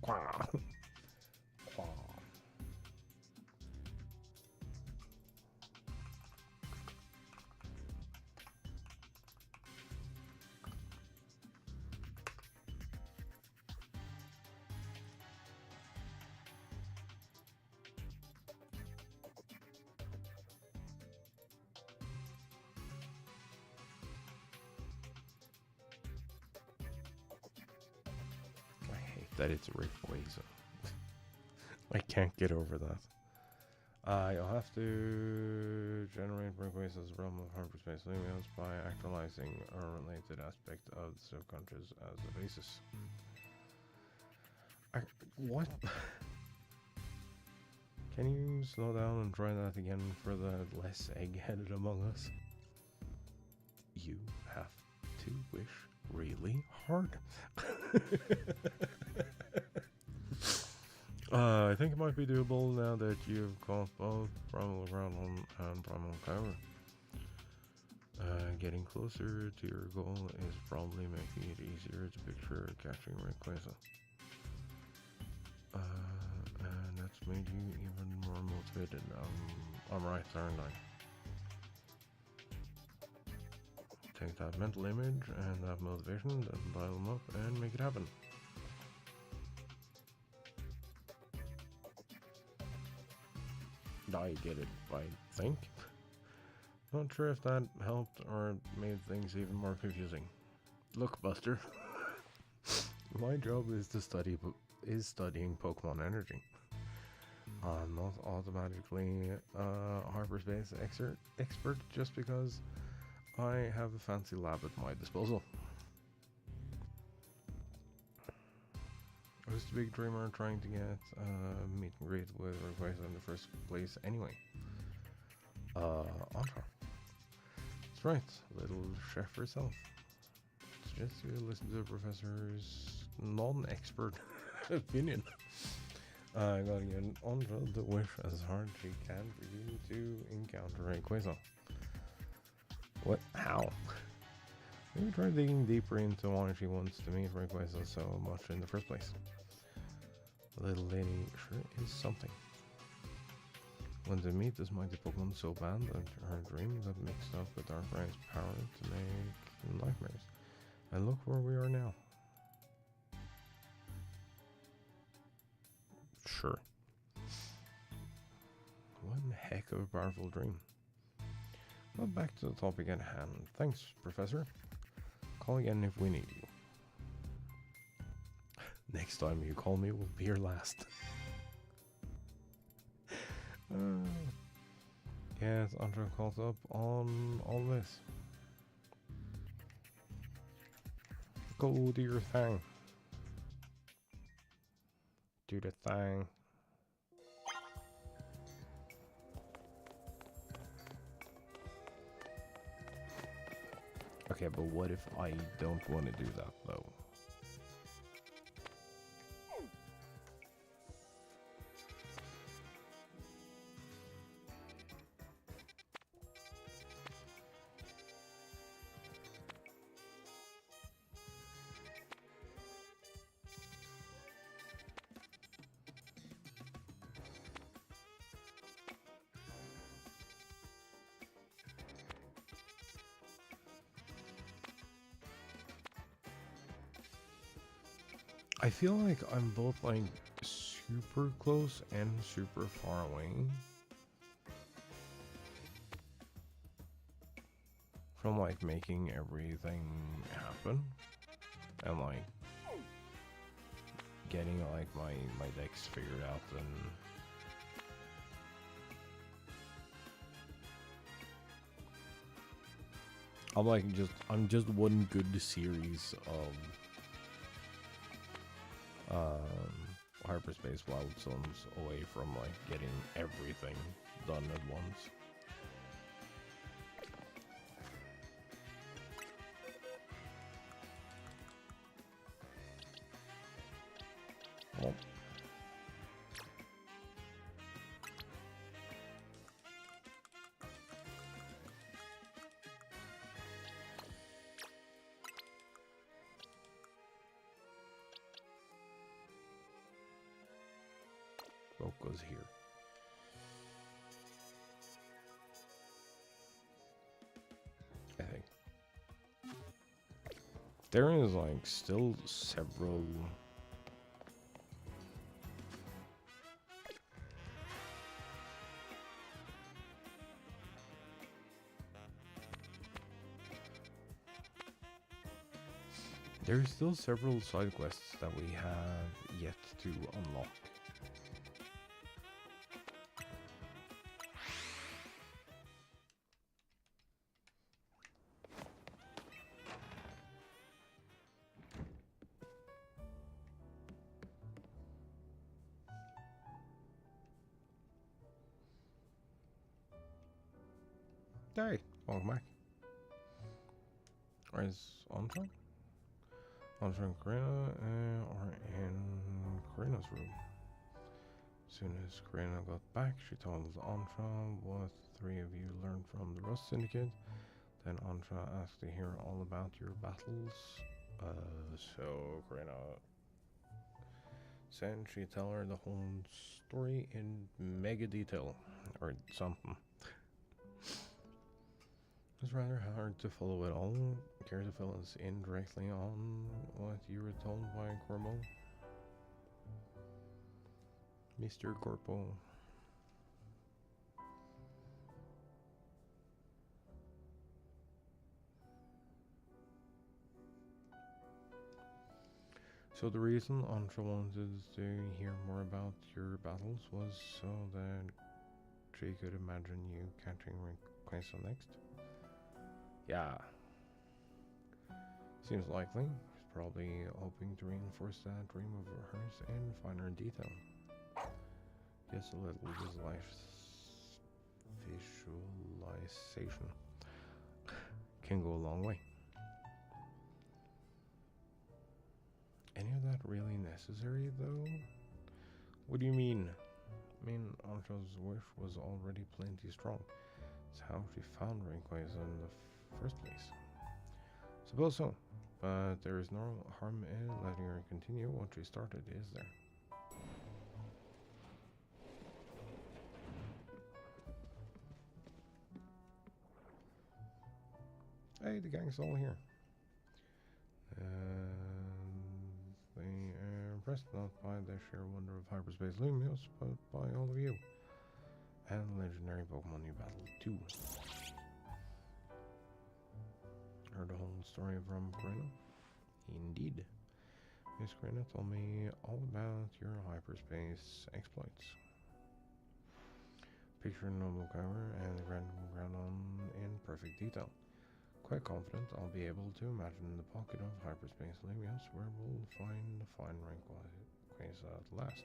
Quah. Quah. That it's Rayquaza. I can't get over that. You'll have to generate Rayquaza's realm of hyperspace Lumios by actualizing a related aspect of the subconscious as the basis. What? Can you slow down and try that again for the less egg-headed among us? You have to wish really hard. I think it might be doable now that you've caught both Primal Groundhog and Primal Kyber. Getting closer to your goal is probably making it easier to picture catching Rayquaza. And that's made you even more motivated. I'm right, aren't I? Take that mental image and that motivation, then dial them up and make it happen. I get it, I think. Not sure if that helped or made things even more confusing. Look, Buster. My job is to studying Pokemon energy. I'm not automatically a hyperspace expert just because I have a fancy lab at my disposal. I was the big dreamer trying to get meet and greet with Rayquaza in the first place anyway. Antra. That's right, little chef herself. Suggest you listen to the professor's non-expert opinion. I gotta get Antra to wish as hard as she can for you to encounter Rayquaza. What? How? Maybe try digging deeper into why she wants to meet Rayquaza so much in the first place. The little lady sure is something. When to meet this mighty Pokemon so bad that her dream got mixed up with Darkrang's power to make nightmares. And look where we are now. Well, back to the topic at hand. Thanks, Professor. Call again if we need you. Next time you call me will be your last. Yes, Andrew calls up on all this. Go do your thing. Do the thing. Okay, but what if I don't want to do that though? I feel like I'm both like super close and super far away from like making everything happen and like getting like my decks figured out and I'm just one good series of Hyperspace Wildstorms away from like getting everything done at once. Oh. Goes here. I think there is like still several side quests that we have yet to unlock. Hey, welcome back. Where's Antra? Antra and Karina are in Karina's room. As soon as Karina got back, she told Antra what three of you learned from the Rust Syndicate. Then Antra asked to hear all about your battles. So Karina said she'd tell her the whole story in mega detail, or something. It's rather hard to follow it all. Care to fill us in directly on what you were told by Corpo? Mr. Corpo. So the reason Antra wanted to hear more about your battles was so that she could imagine you catching Rayquaza next? Yeah. Seems likely. She's probably hoping to reinforce that dream of hers in finer detail. Just a little visualization can go a long way. Any of that really necessary, though? What do you mean? I mean, Antra's wish was already plenty strong. It's how she found Rayquaza in the first place. Suppose so, but there is no harm in letting her continue what she started, is there? Hey, the gang's all here. They are impressed not by the sheer wonder of Hyperspace Lumios, but by all of you. And legendary Pokemon you battled too. heard the whole story from Karina? Indeed. Miss Karina told me all about your hyperspace exploits. Picture noble cover and the grand on in perfect detail. Quite confident I'll be able to imagine the pocket of hyperspace Lemios where we'll find the fine rank Quasar at last.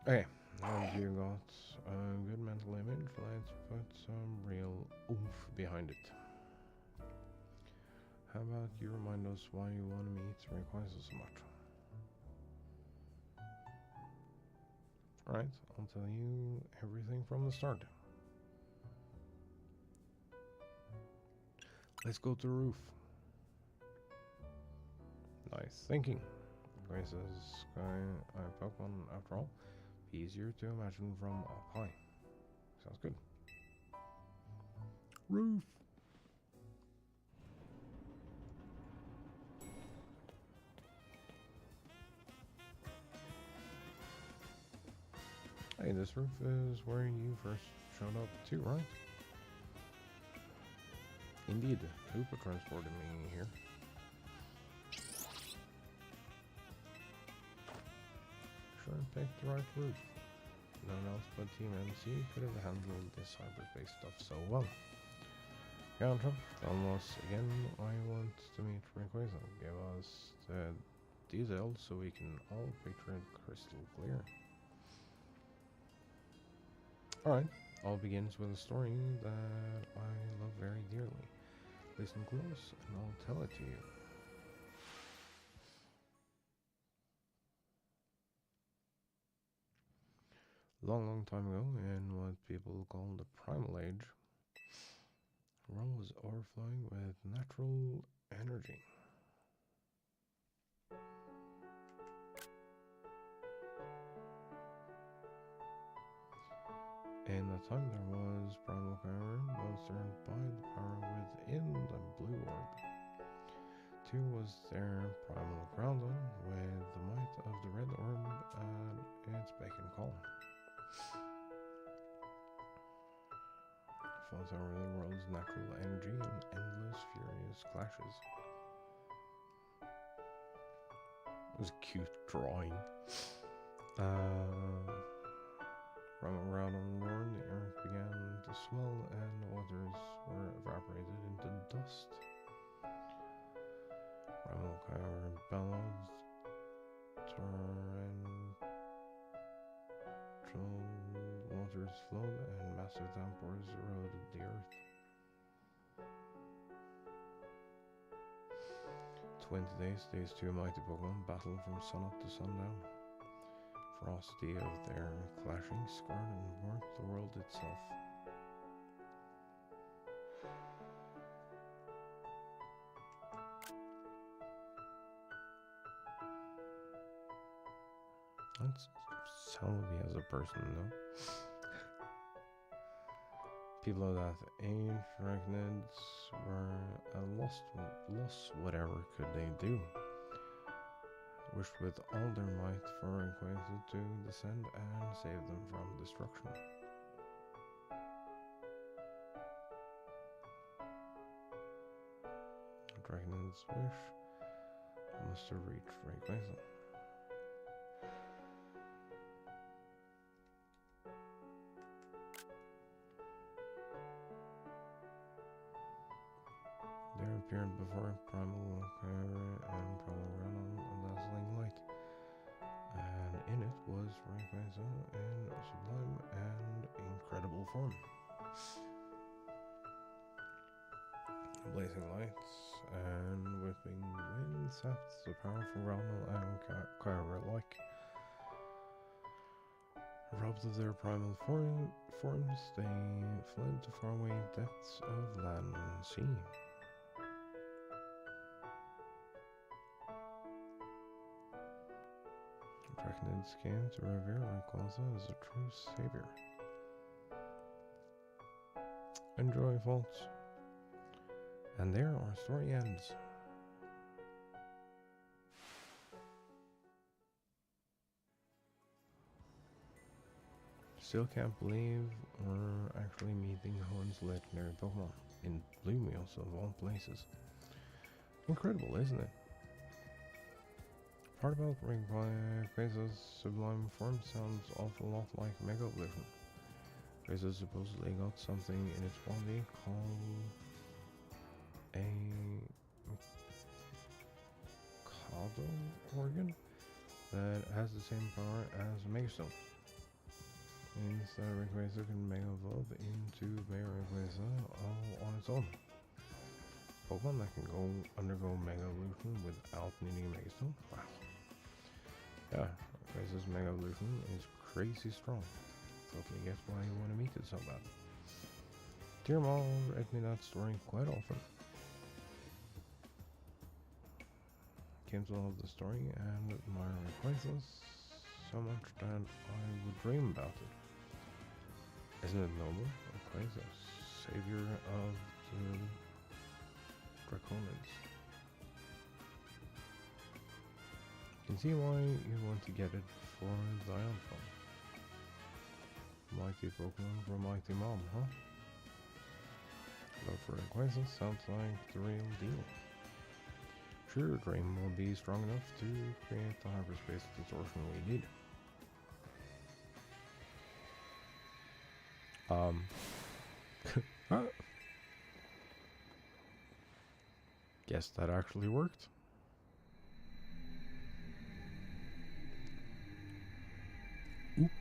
Okay, now you got a good mental image, let's put some real oomph behind it. How about you remind us why you want to meet Rayquaza so much? Alright, I'll tell you everything from the start. Let's go to the roof. Nice thinking. Rayquaza's sky Pokemon after all. Be easier to imagine from up high. Sounds good. Roof! Hey, this roof is where you first showed up too, right? Indeed, Hoopa transported me here. Sure picked the right roof. No one else but Team MC could have handled this hyperspace stuff so well. Gotcha. Tell us again why you want to meet Rayquaza. Give us the details so we can all picture it crystal clear. Alright, all begins with a story that I love very dearly. Listen close and I'll tell it to you. Long time ago, in what people call the Primal Age, the world was overflowing with natural energy. In the time there was primal power, monstered by the power within the blue orb. Two was their primal groundon, with the might of the red orb at its beck and call. Fought over the world's natural energy in endless furious clashes. It was a cute drawing. From around on the Lord, the earth began to swell and the waters were evaporated into dust. Primal power bellowed, torrential waters flowed, and massive downpours eroded the earth. 20 days, these two mighty Pokemon battled from sunup to sundown. Ferocity of their clashing scarred and warped the world itself. That's Celebi as a person, though. People of that age, arachnids were lost whatever could they do. Wished with all their might for Rayquaza to descend and save them from destruction. Dragon's wish must have reached Rayquaza. There appeared before Primal Kyra and Primal Granon a dazzling light, and in it was Rayquaza in a sublime and incredible form. Blazing lights and whipping wind sapped the powerful Granon and Kyra alike. Robbed of their primal forms, they fled to faraway depths of land and sea. Arachnids came to revere Rayquaza as a true savior. Enjoy, folks. And there our story ends. Still can't believe we're actually meeting Hoen's legendary Pokemon in Bloomios of all places. Incredible, isn't it? Part about Rayquaza's sublime form sounds awful lot like Mega Evolution. Rayquaza supposedly got something in its body called a Mikado organ that has the same power as Megastone. Means that Rayquaza can Mega Evolve into Mega Rayquaza all on its own. Pokemon that can undergo Mega Evolution without needing a Megastone? Wow. Yeah, Rayquaza's Mega Evolution is crazy strong. Totally get why you want to meet it so bad. Dear Mom read me that story quite often. Came to love the story and admire Rayquaza so much that I would dream about it. Isn't it noble? Rayquaza, savior of the Draconids. You can see why you want to get it for Zion Phone. Mighty Pokemon for Mighty Mom, huh? Love for Rayquaza sounds like the real deal. Sure, your dream will be strong enough to create the hyperspace distortion we need. Guess that actually worked. Oops.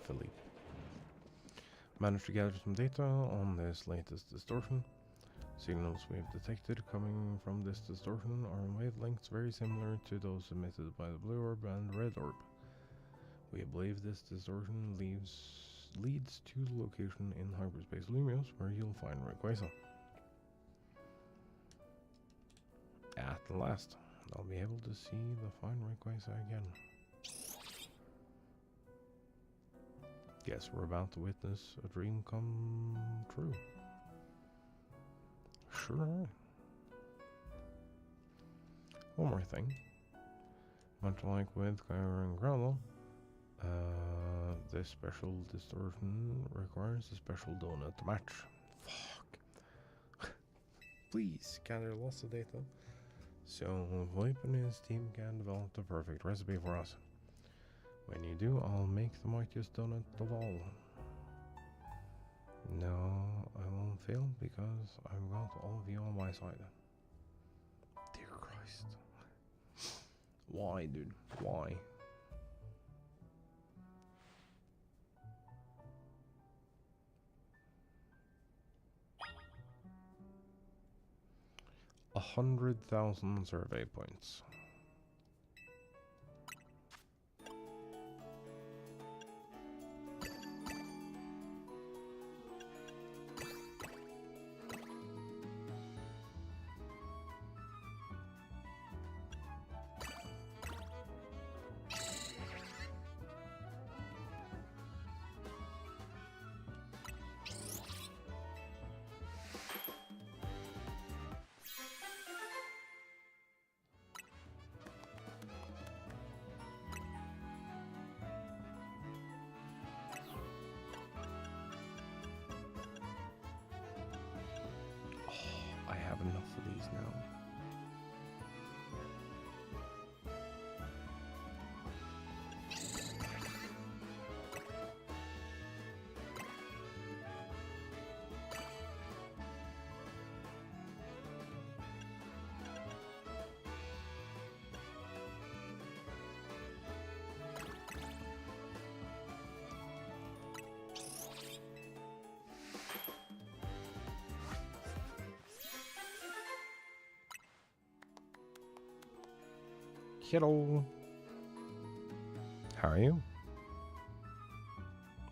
Philippe. Managed to gather some data on this latest distortion. Signals we've detected coming from this distortion are in wavelengths very similar to those emitted by the blue orb and red orb. We believe this distortion leads to the location in hyperspace Lumios where you'll find Rayquaza. At the last, I'll be able to see the fine Rayquaza again. Guess we're about to witness a dream come true. Sure are. One more thing. Much like with Kyra and Growlithe, this special distortion requires a special donut to match. Fuck. Please gather lots of data so Philippe and his team can develop the perfect recipe for us. When you do, I'll make the mightiest donut of all. No, I won't fail because I've got all of you on my side. Dear Christ. Why, dude? Why? $100,000 survey points. I have enough of these now. Hello. How are you?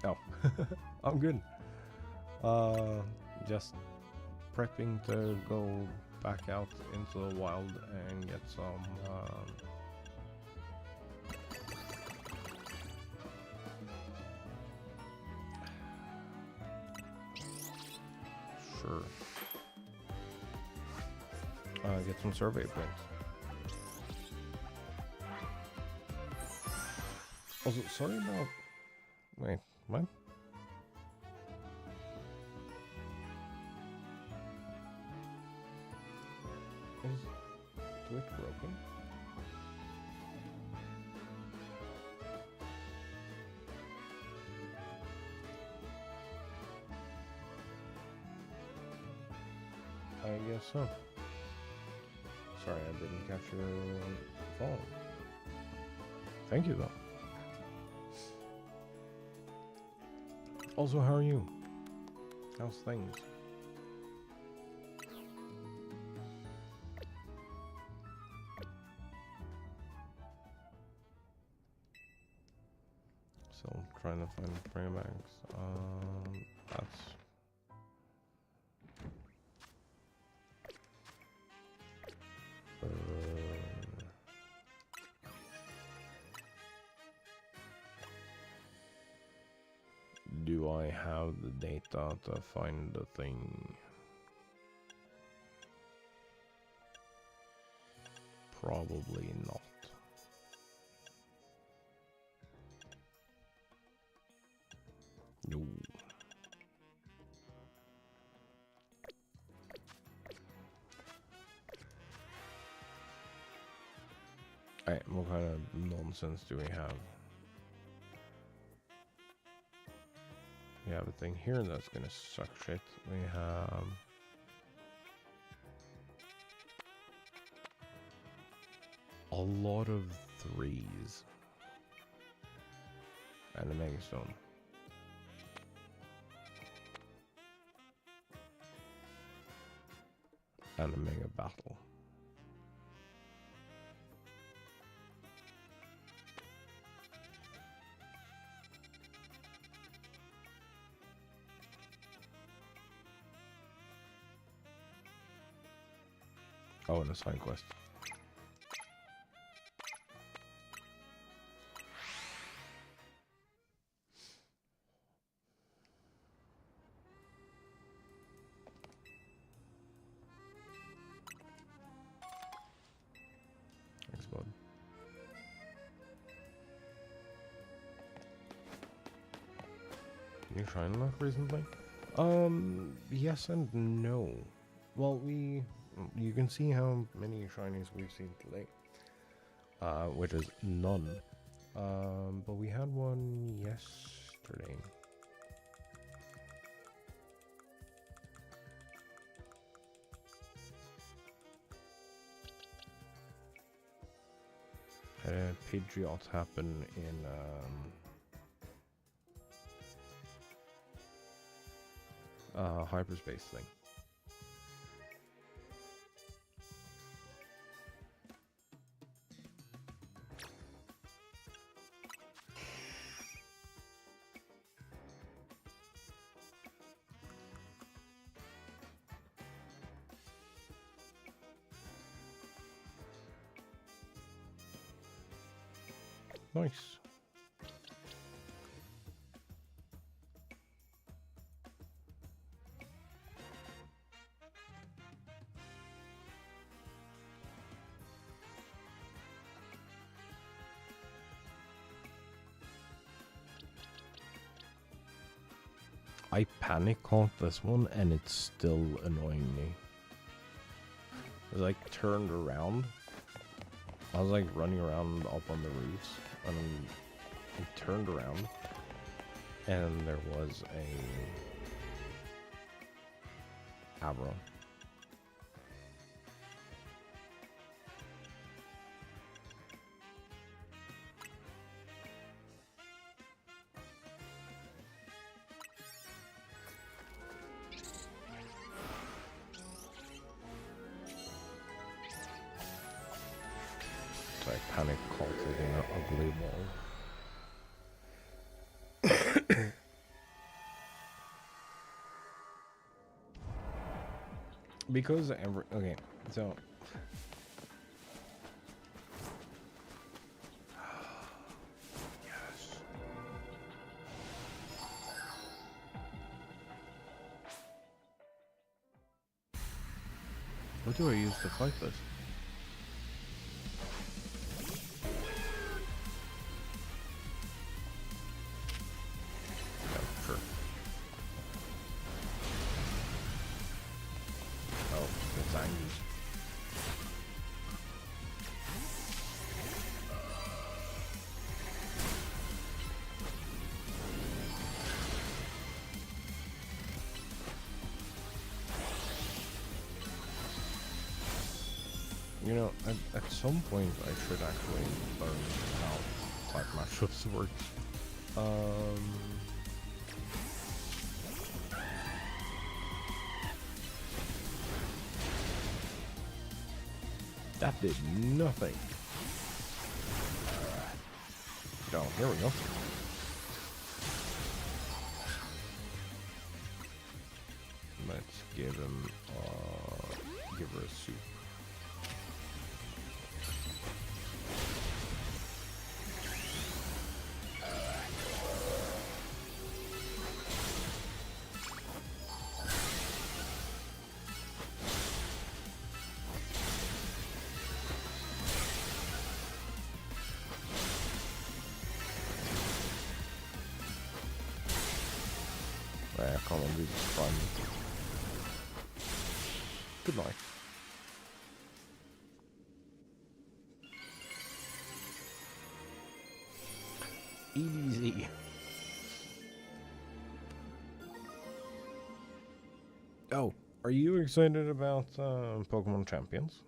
Oh, I'm good. Just prepping to go back out into the wild and get some Sure. Get some survey points. Also, sorry about... Wait, what? Is Twitch broken? I guess so. Sorry, I didn't catch your phone. Thank you, though. Also, how are you? How's things? Still trying to find bring bags. That's... do I have the data to find the thing? Probably not. No. Alright, what kind of nonsense do we have? We have a thing here that's gonna suck shit. We have... a lot of 3s. And a megastone. And a mega battle. Oh, and a side quest. Thanks, bud. You trying enough recently? Yes and no. Well, you can see how many shinies we've seen today, which is none. But we had one yesterday. Pidgeot happen in hyperspace thing. Nice. I panic caught this one and it's still annoying me. I like turned around. I was like running around up on the roofs and I turned around and there was a Abra. So I panic called it an ugly wall. Because okay, so yes. What do I use to fight this? Yeah, sure. Oh, it's angry. You know, at some point I should actually learn how type matchups work. That did nothing. Oh, here we go. Let's give him, give her a soup. Come on, this is fun. Good night. Easy. Oh, are you excited about Pokemon Champions?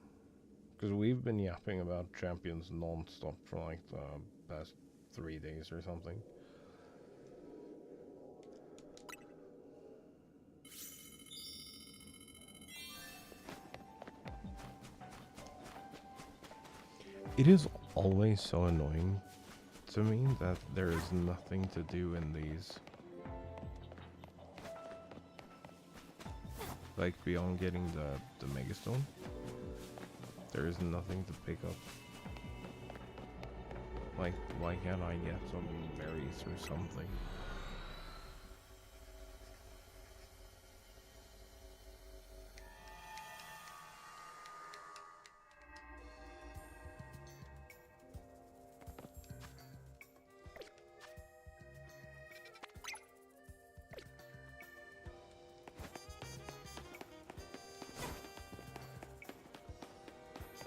Because we've been yapping about Champions non-stop for like the past 3 days or something. It is always so annoying to me that there is nothing to do in these. Like beyond getting the Megastone, there is nothing to pick up. Like, why can't I get some berries or something?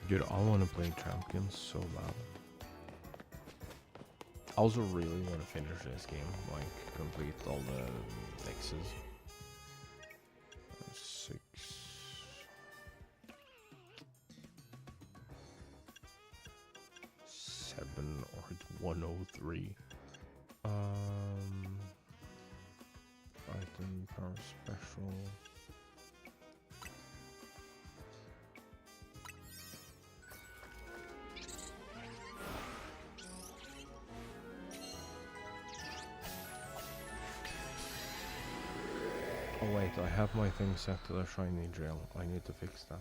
Dude, I want to play Champions so bad. I also really want to finish this game, like complete all the fixes. 6. 7 or it's 103. Item power special. Oh wait, I have my thing set to the shiny gel. I need to fix that.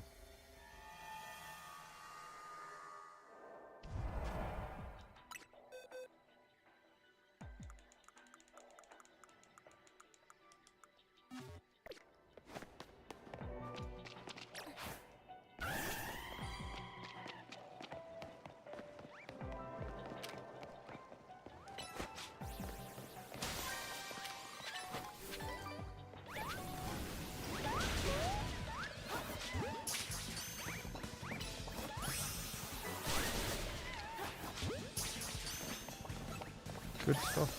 Good stuff.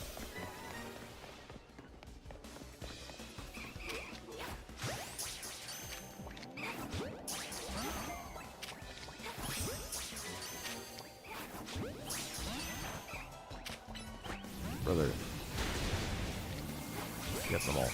Brother, get them all.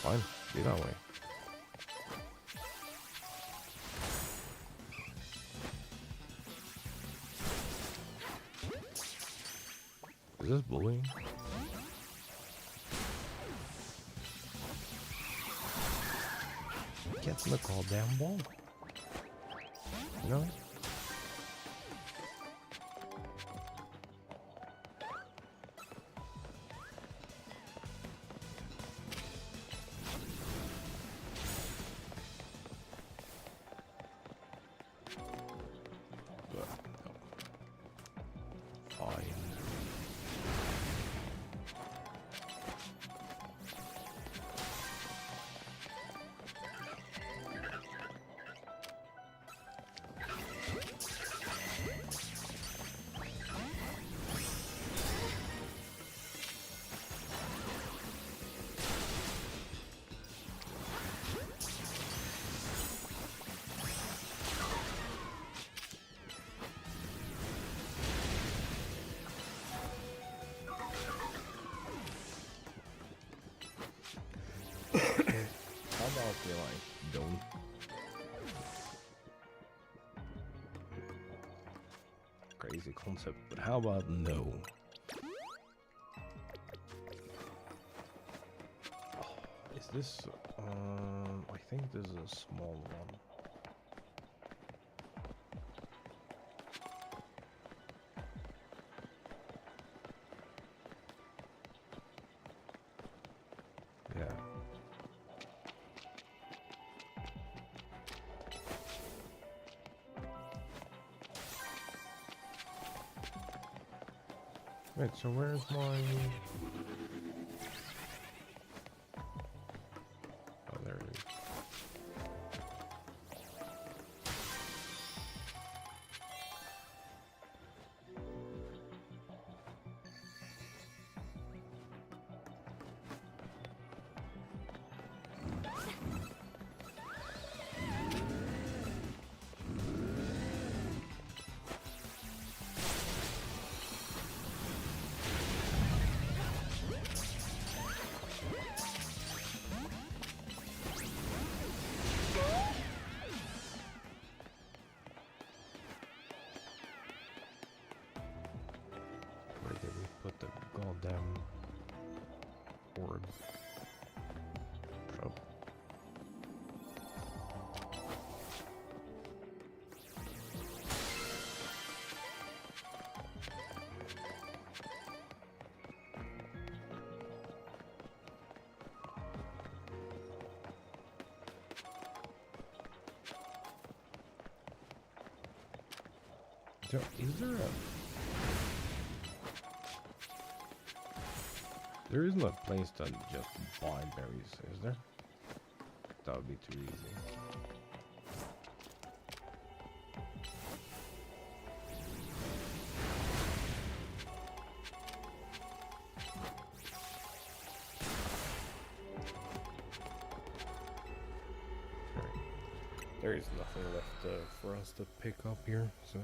fine. Be that way. Is this bullying? Get the goddamn ball. No? How about the like don't? Crazy concept, but how about no? Is this I think this is a small one. Yeah. Wait, so where's my... Oh, there it is. Put the goddamn orb. Drop. So, is there a... There isn't a place to just buy berries, is there? That would be too easy. There is nothing left for us to pick up here, so...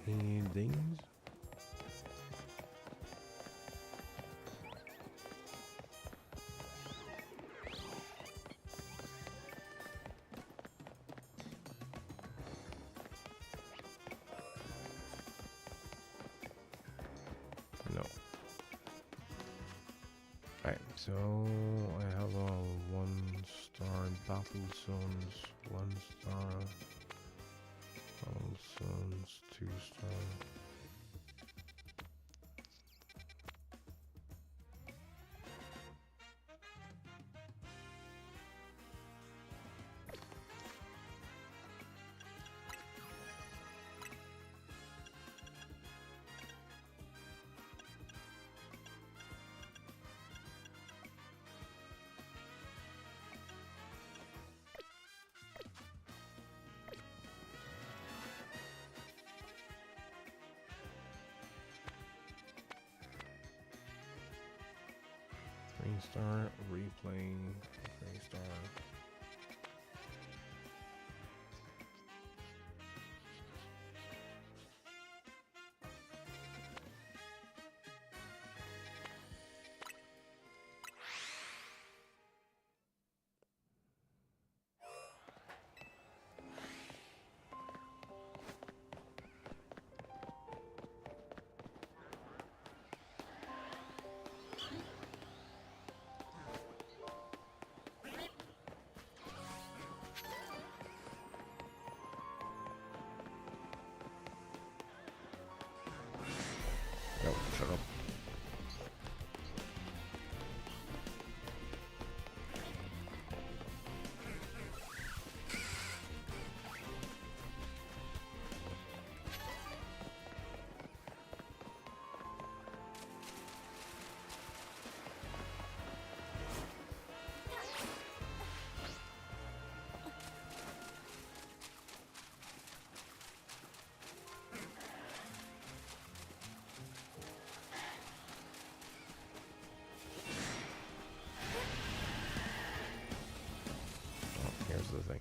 Any dings? No. Alright, so I have a 1-star battle zones, 1-star battle zones, 2-star. Star, replaying, Grey Star. Yo, shut up. Here's the thing.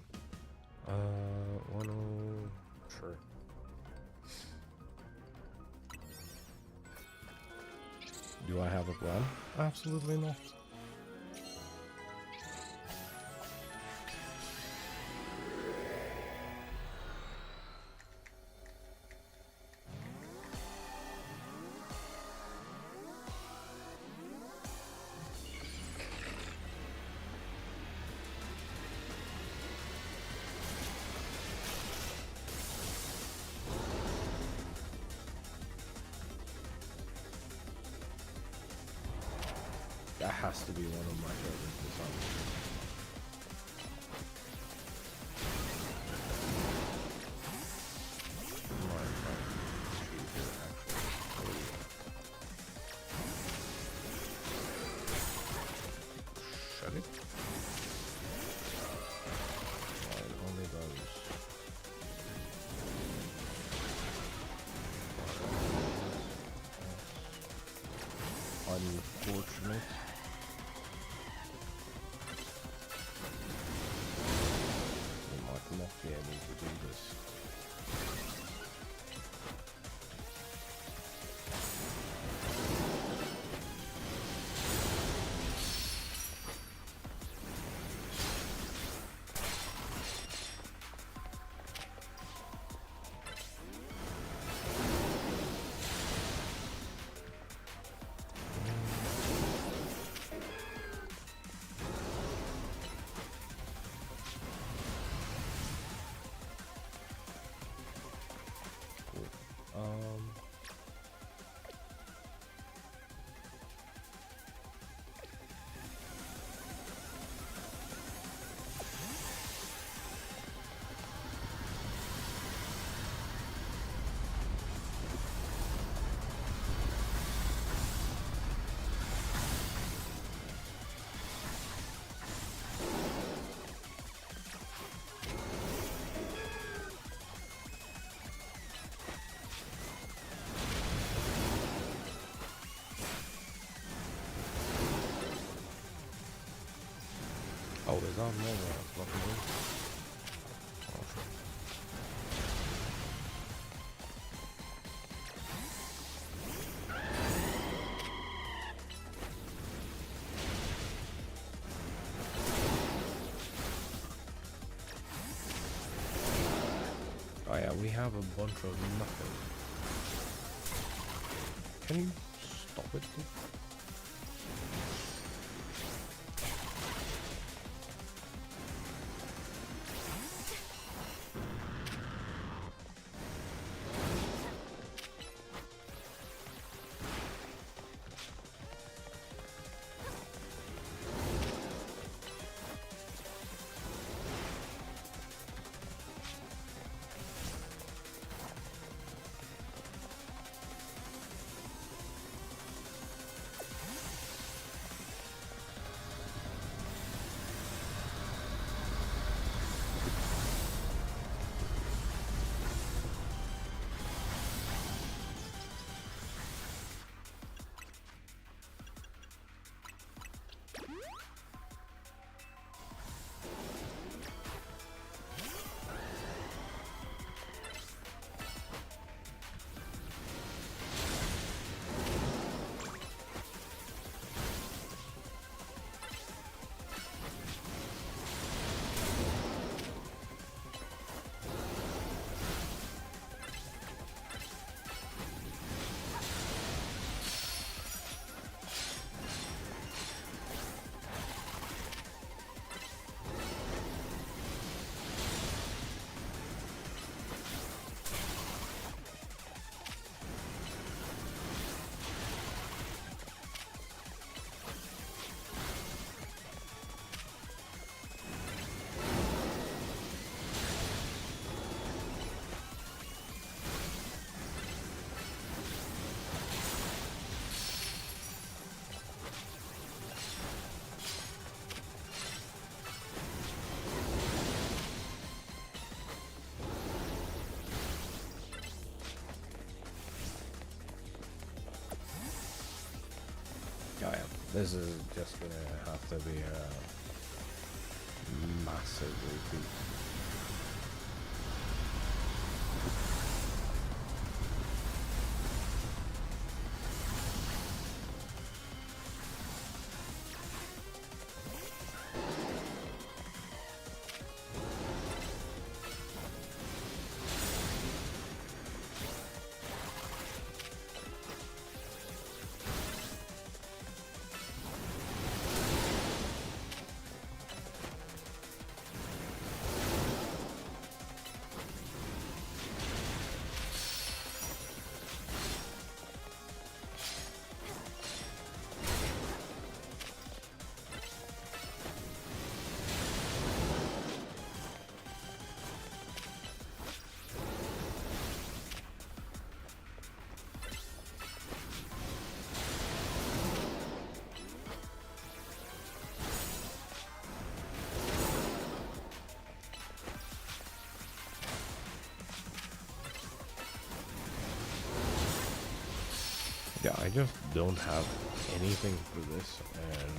10, sure. Do I have a plan? Absolutely not. That has to be one of my favorite designs. Shut it. It only does. Unfortunate. Not be able to do this. Oh, there's not more fucking. Oh yeah, we have a bunch of nothing. Can you stop it, please? This is just gonna have to be a massive repeat. Yeah, I just don't have anything for this, and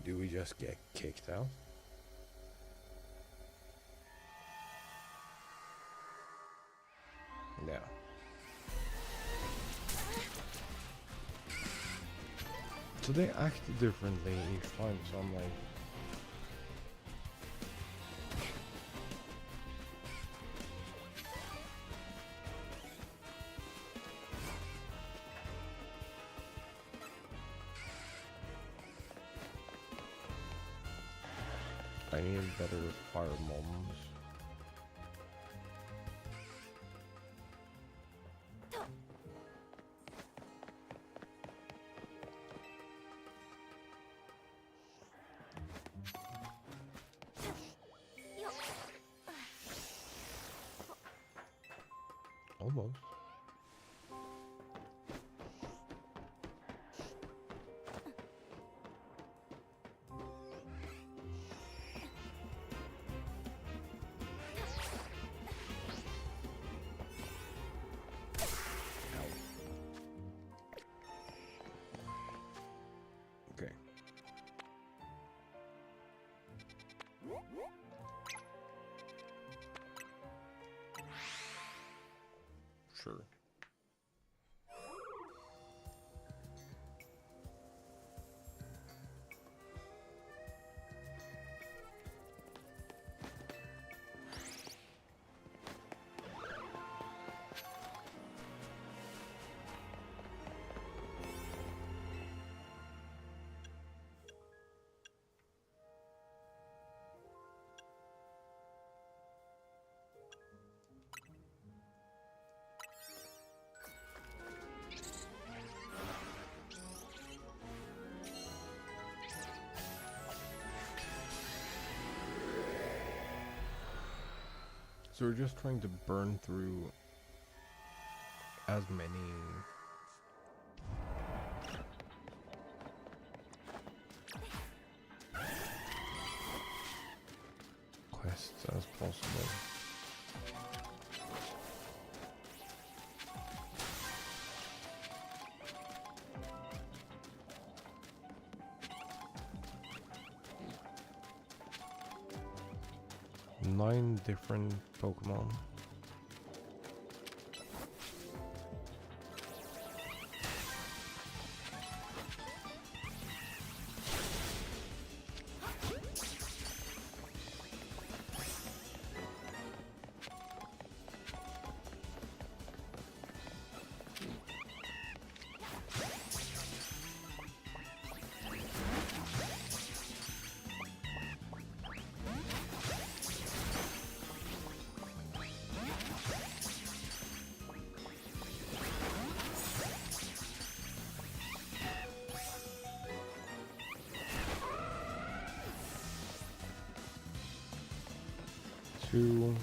do we just get kicked out? No. So they act differently each time, so I'm like... I need better fire molds. Almost. Okay. Sure. So we're just trying to burn through as many quests as possible. 9 different Pokemon. Two.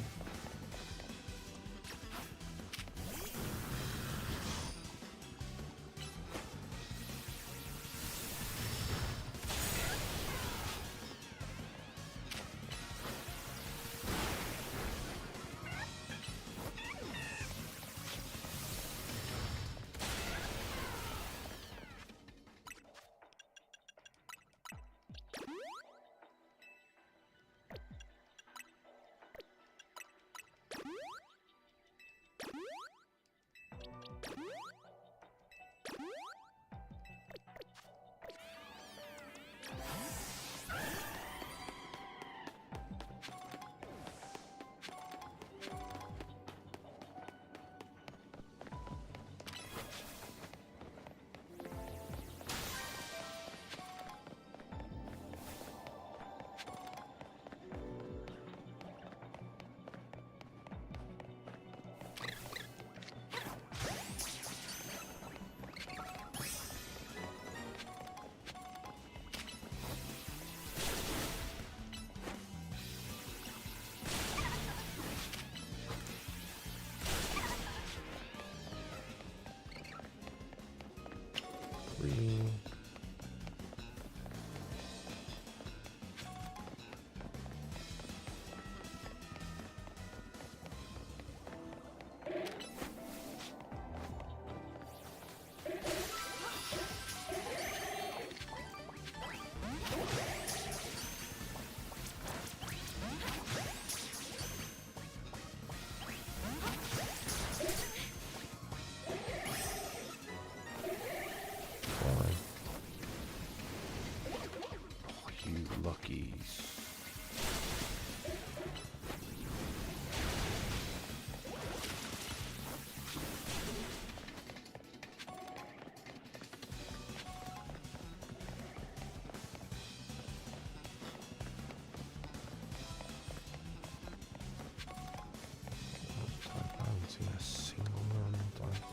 Three. Luckies. I haven't seen a single normal type.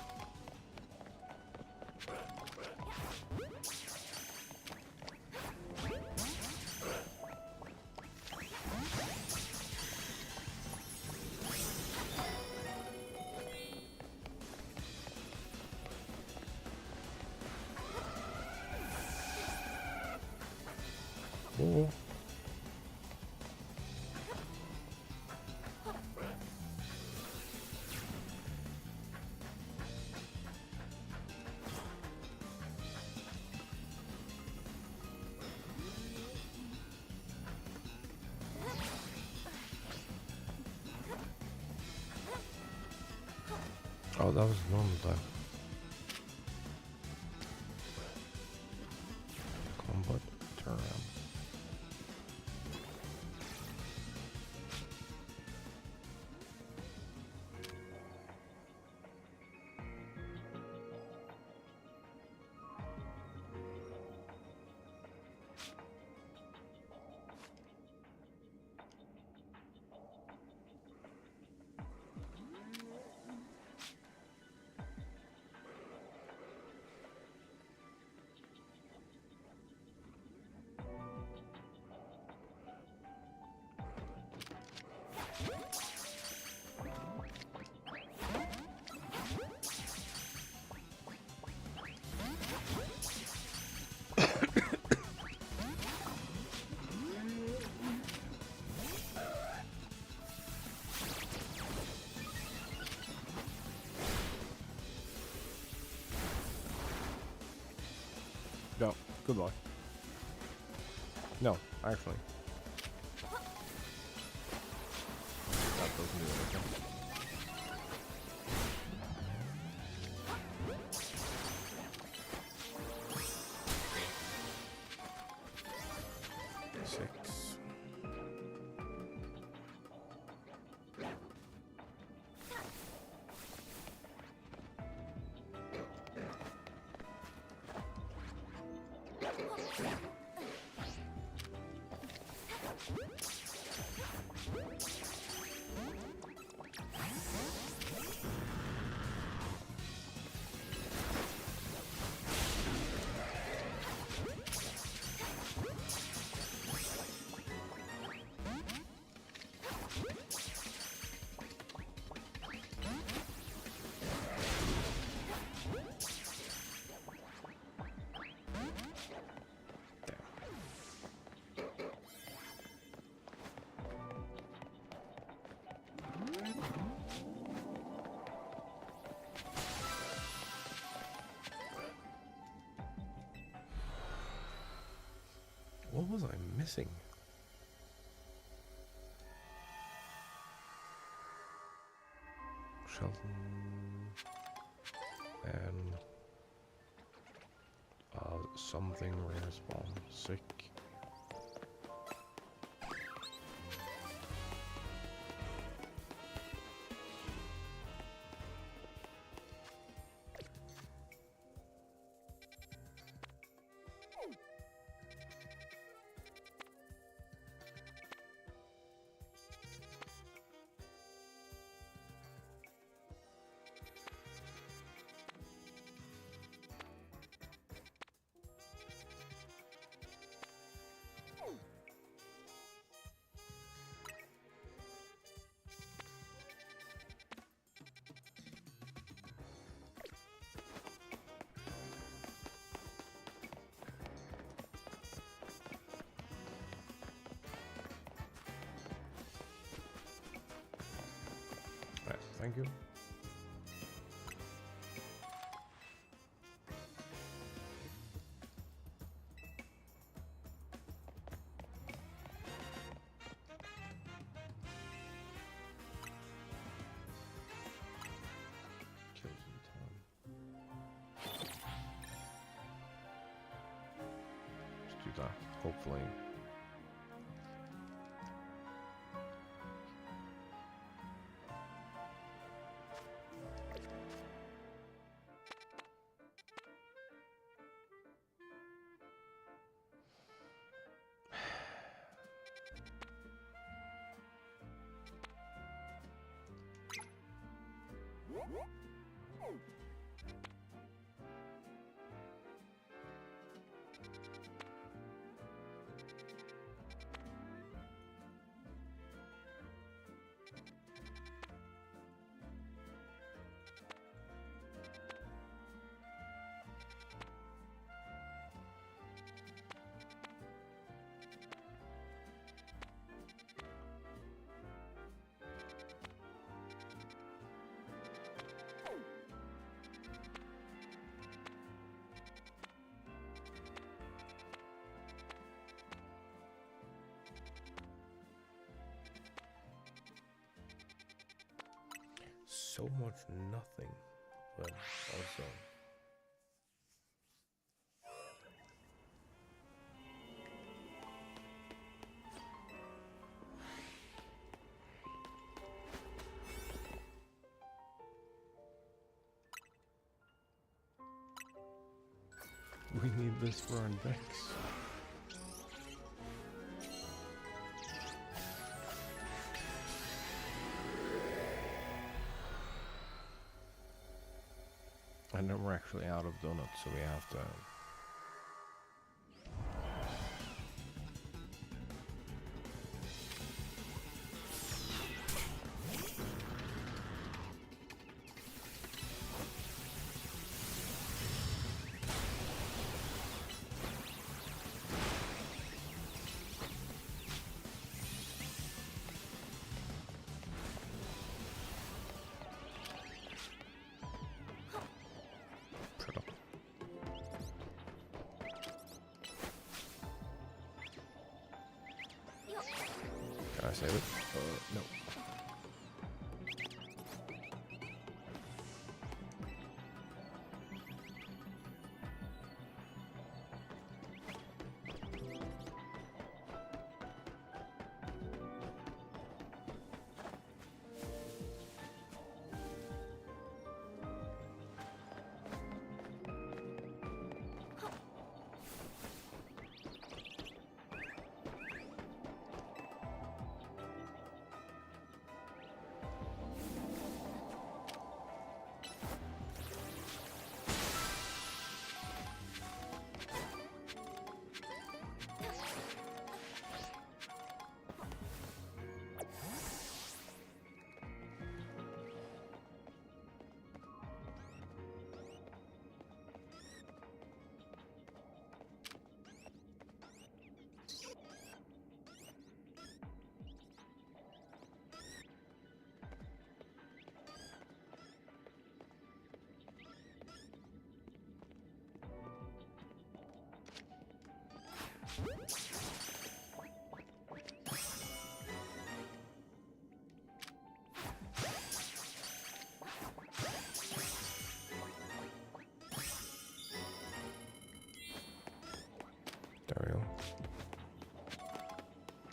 Oh. Oh, that was normal type. Combat term. No, good luck. No, actually. What was I missing? Shelton and something rare spawn. Sick. Right, thank you. Let's do that, hopefully. So much nothing, but also we need this for our decks. And then we're actually out of donuts, so we have to... Can I save it? No.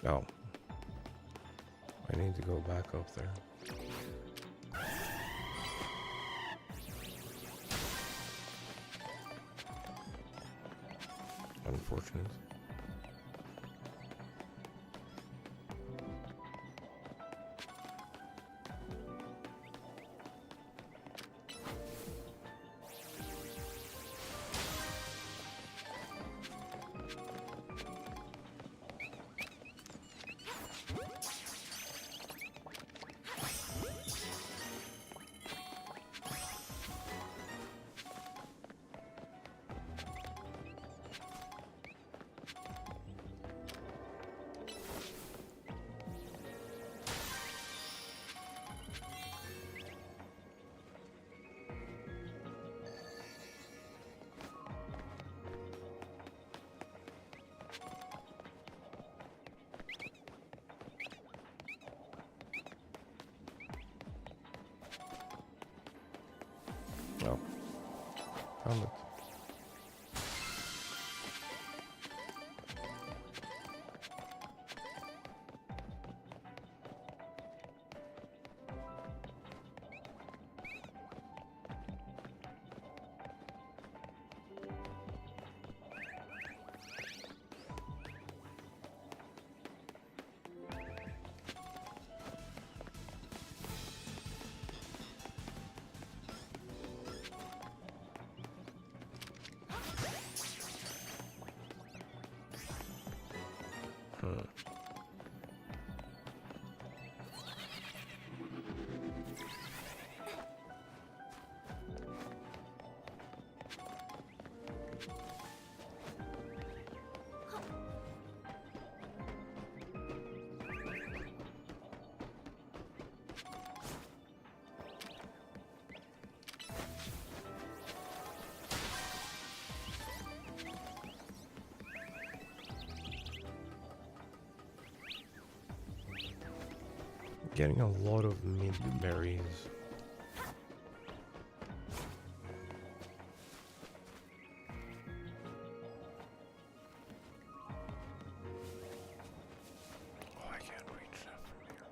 Oh. I need to go back up there. Unfortunate. Oh, found it. Getting a lot of mid berries. Oh, I can't reach that from here.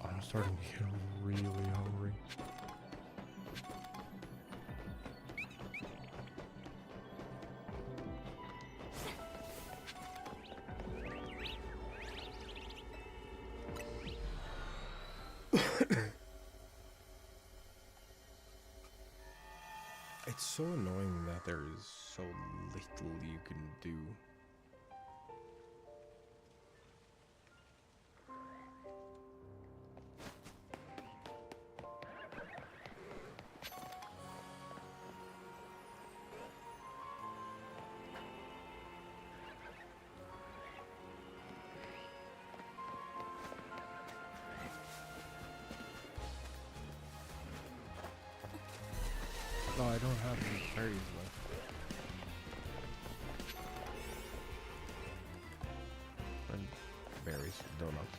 I'm starting to get really hungry. It's so annoying that there is so little you can do. No, I don't have any berries left. And berries, donuts.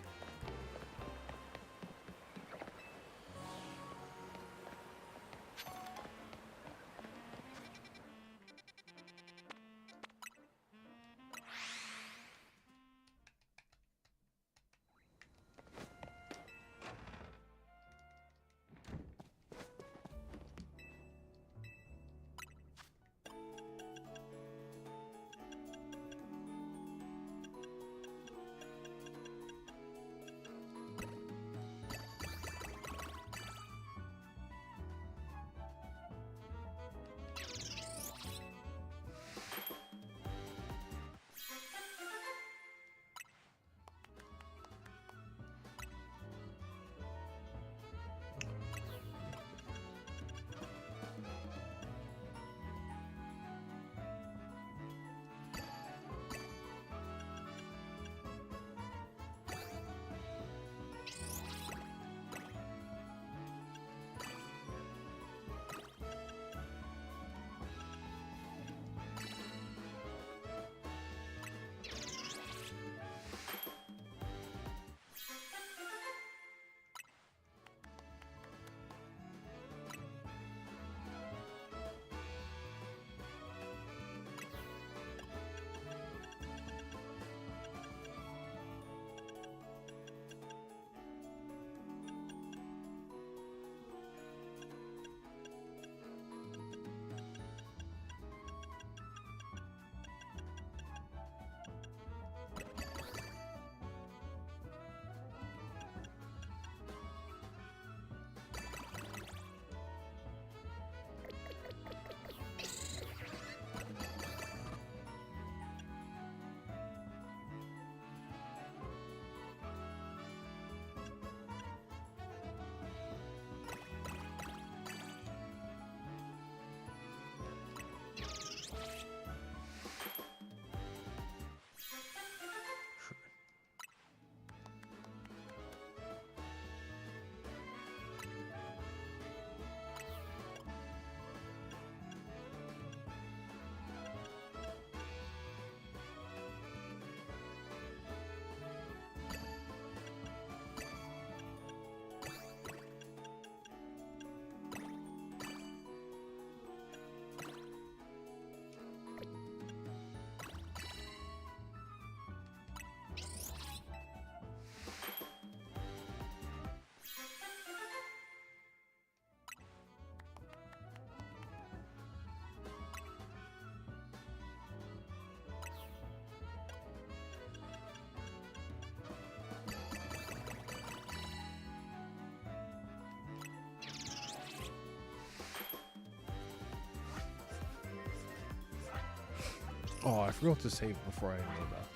Oh, I forgot to save before I did that.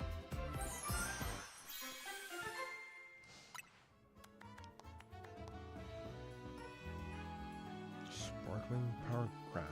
Sparkling power grass.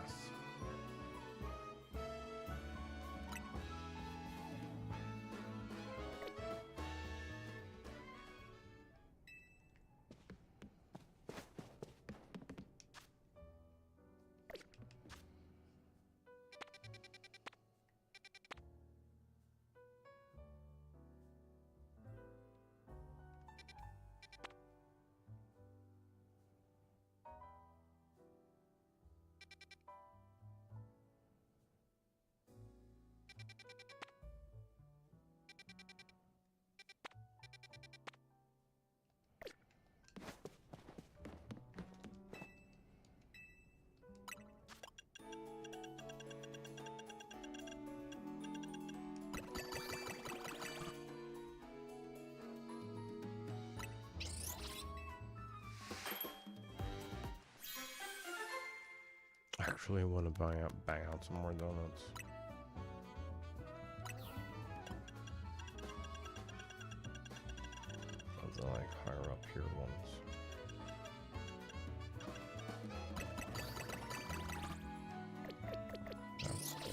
I actually want to bang out some more donuts. Of the like higher up here ones. That's a little.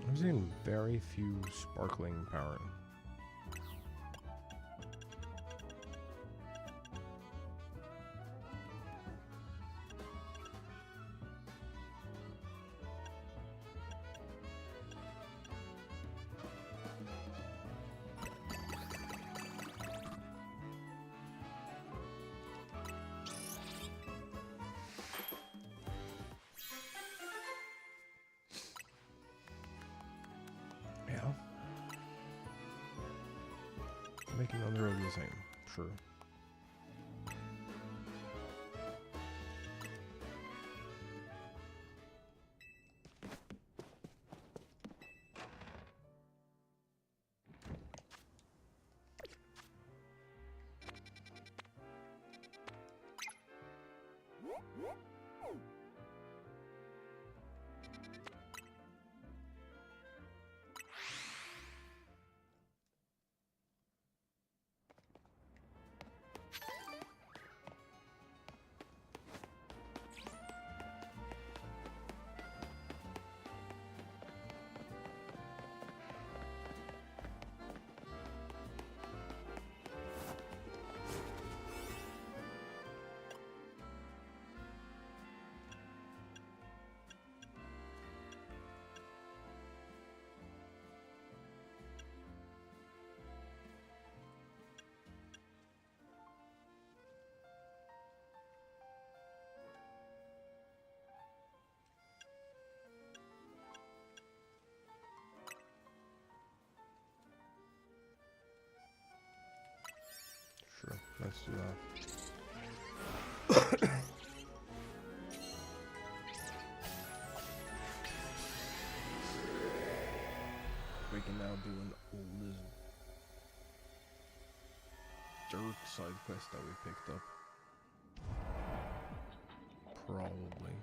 I'm seeing very few sparkling power. Make another of the same, sure. Sure, let's do that. We can now do an old dirt side quest that we picked up. Probably.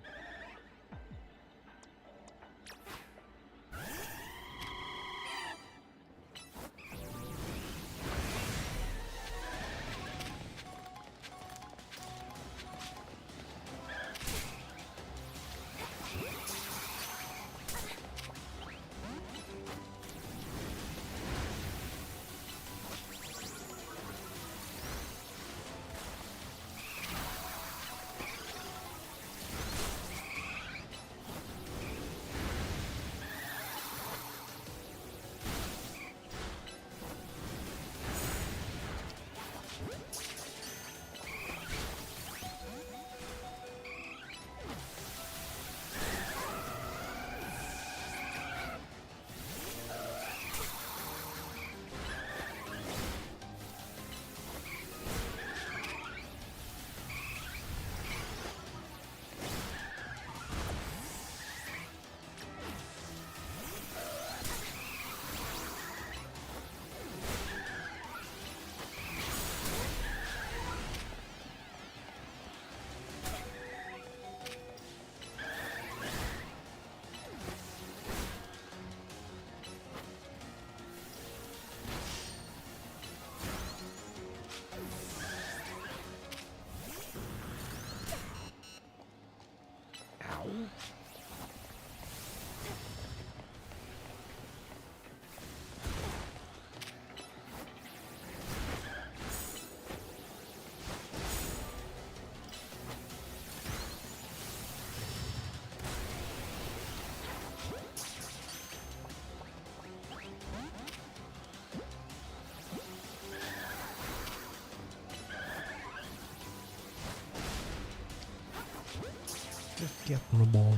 Get on the ball.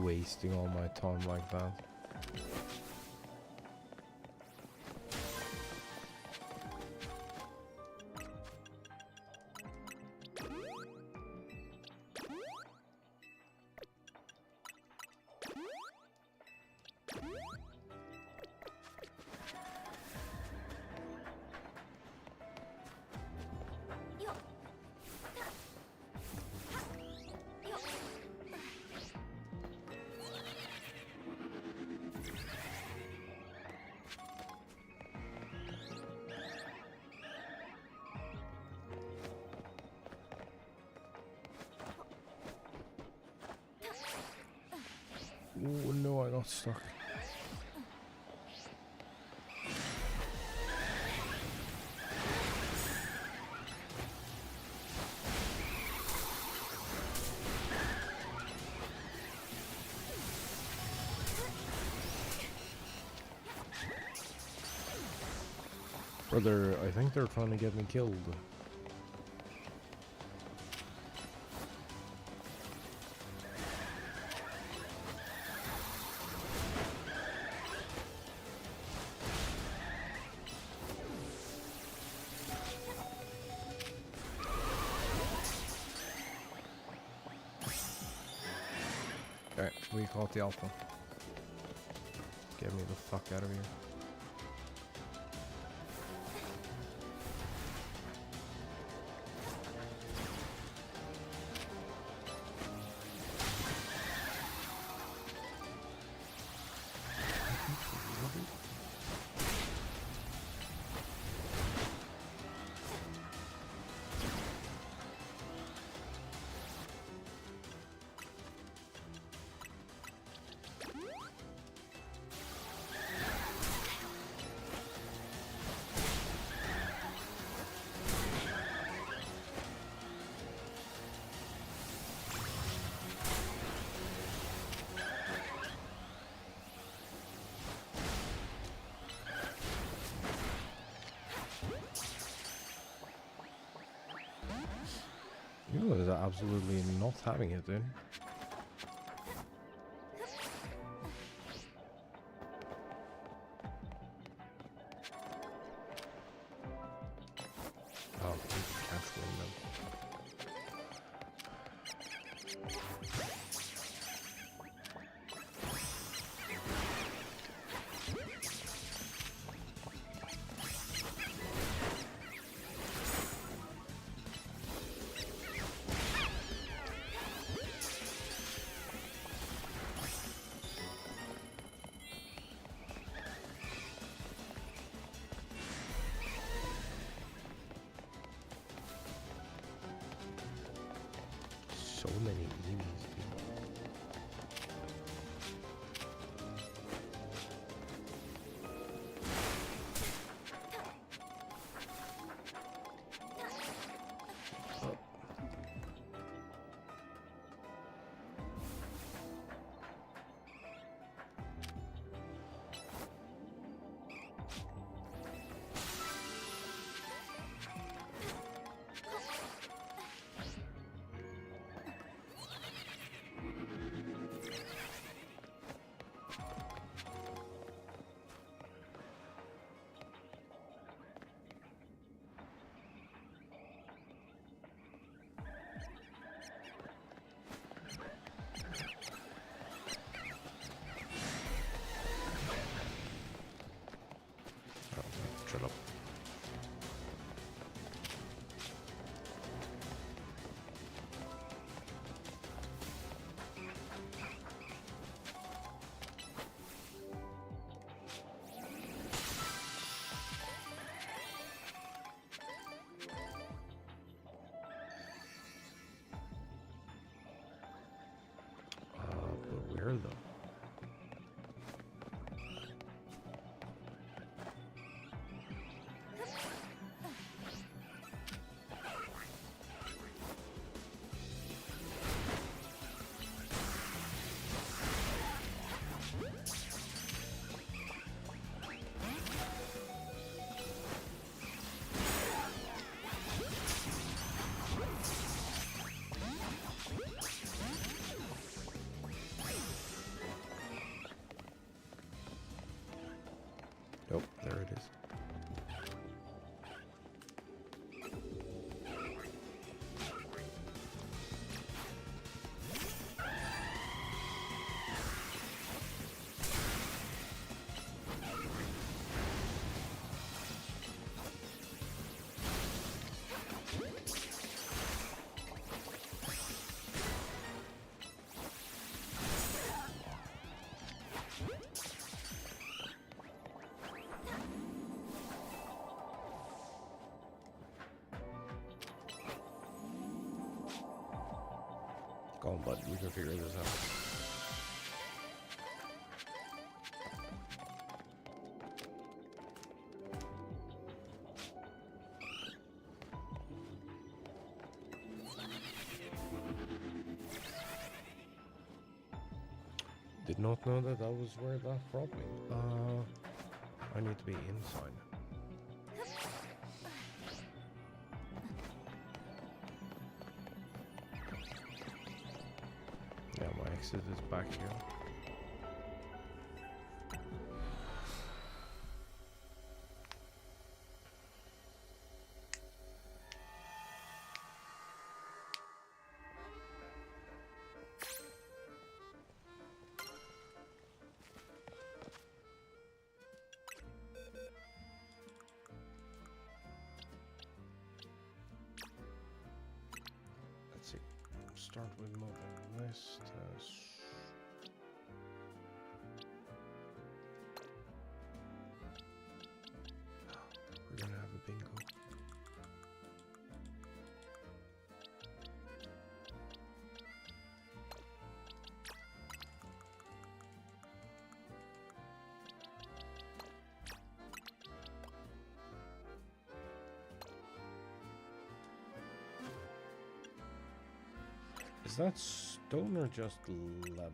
Wasting all my time like that. Oh no, I got stuck. Brother, I think they're trying to get me killed. Okay, we caught the alpha. Get me the fuck out of here. You guys are absolutely not having it, dude. Oh, canceling them. So many enemies, dude. Shut up. But where though? Oh, there it is. Go on, bud. We can figure this out. Did not know that was where that brought me. I need to be inside. Yeah, my exit is back here. Let's see. Start with moving this test. We're gonna have a bingo. Is that stone or just levels?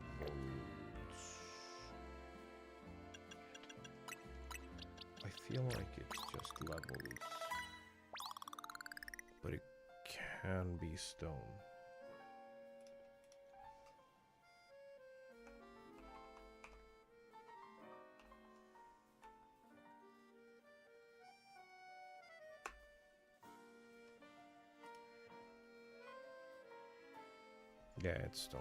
I feel like it's just levels, but it can be stone. Yeah, it's stone.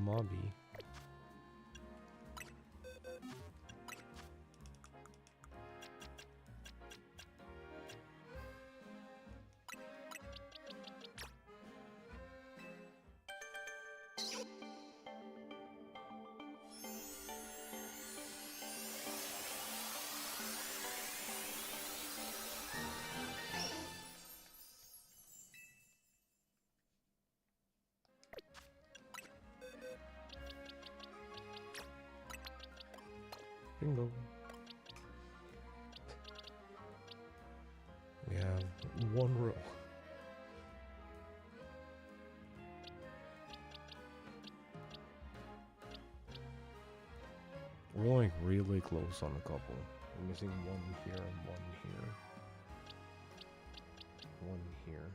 Mobby. Bingo. We have one row. We're like really close on a couple. We're missing one here and one here. One here.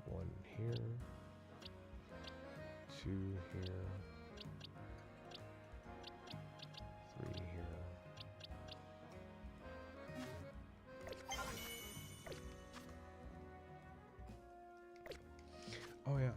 One here. Two here. Three here. Oh yeah.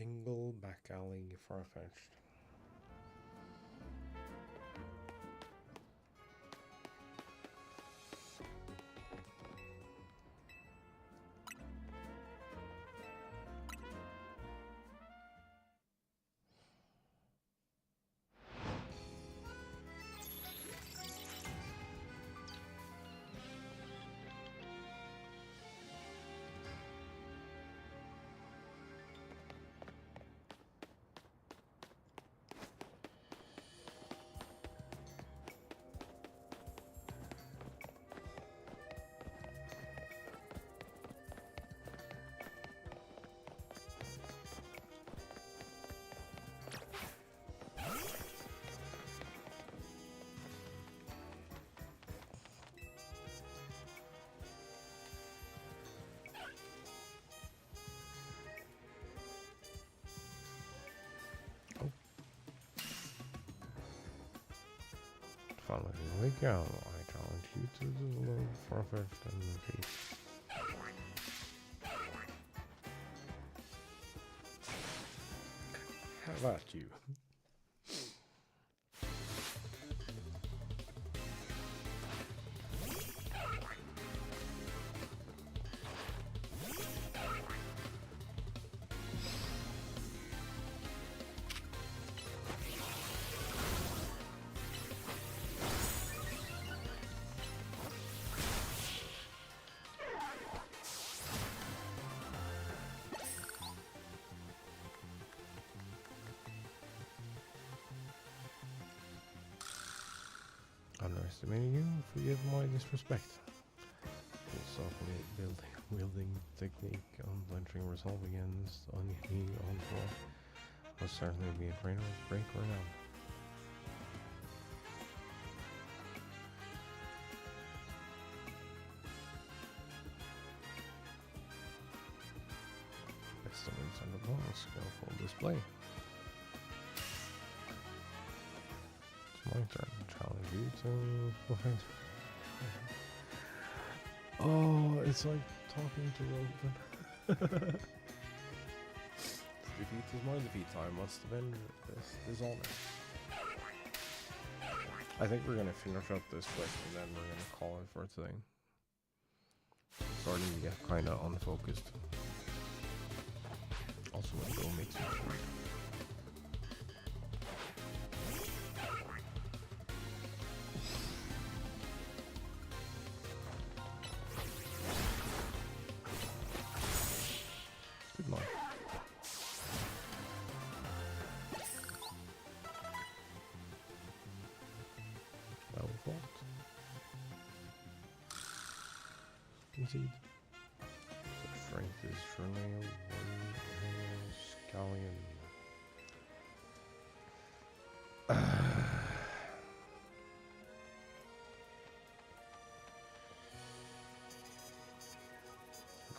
single back alley far-fetched. Following the go, I challenge you to the low far-fetched and repeat. How about you? Underestimating you, forgive my disrespect. Full softly wielding technique, unblenching resolve against any onslaught. I'll certainly be afraid of break or now. Estimates on the bonus skillful display. It's my turn. Challenge you to find. Oh, it's like talking to Rogan. Defeat is my defeat. I must avenge this dishonor. I think we're gonna finish up this quick and then we're gonna call it for today. Starting to get kinda unfocused. Also, I'm gonna go make some food. Good night. Well fought. Indeed. The strength is surely a one scallion.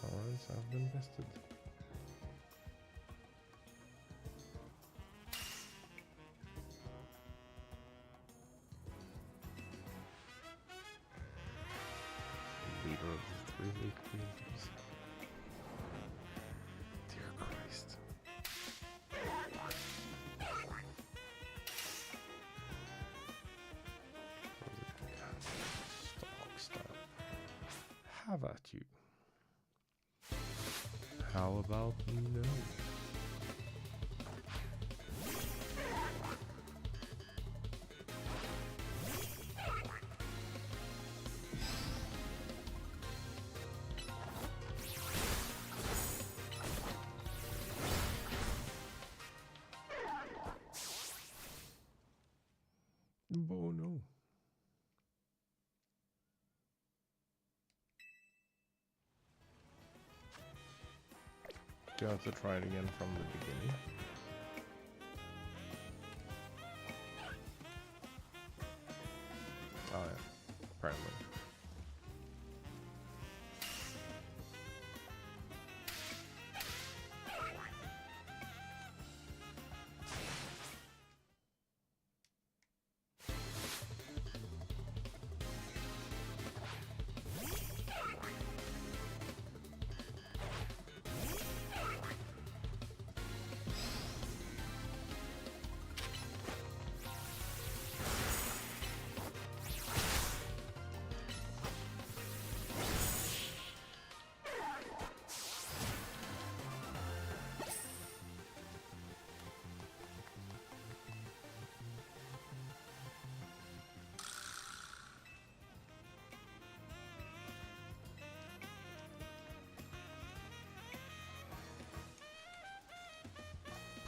Guards have been vested. Leader of the 3 League communities. Dear Christ. Stop. How about you? How about no? Oh no. Do you have to try it again from the beginning? Oh yeah, apparently.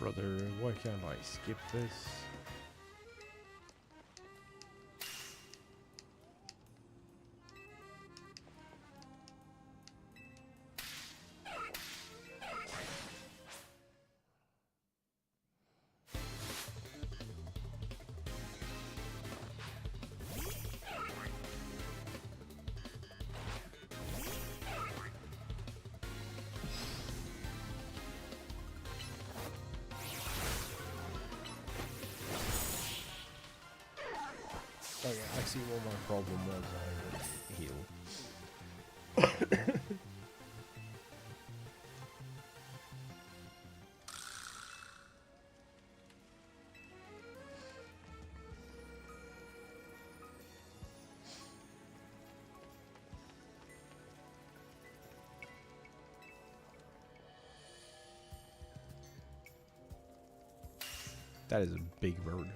brother, why can't I skip this? Okay, I see what my problem was. I would heal. That is a big bird.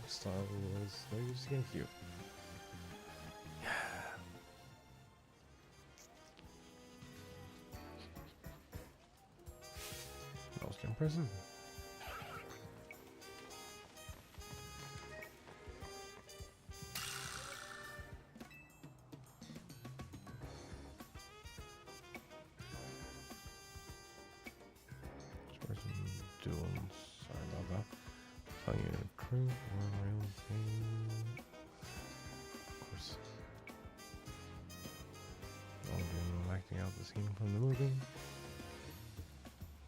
Style was no use against you. Most impressive. Sorry about that. Telling you the truth. Of course. Acting out the scene from the movie.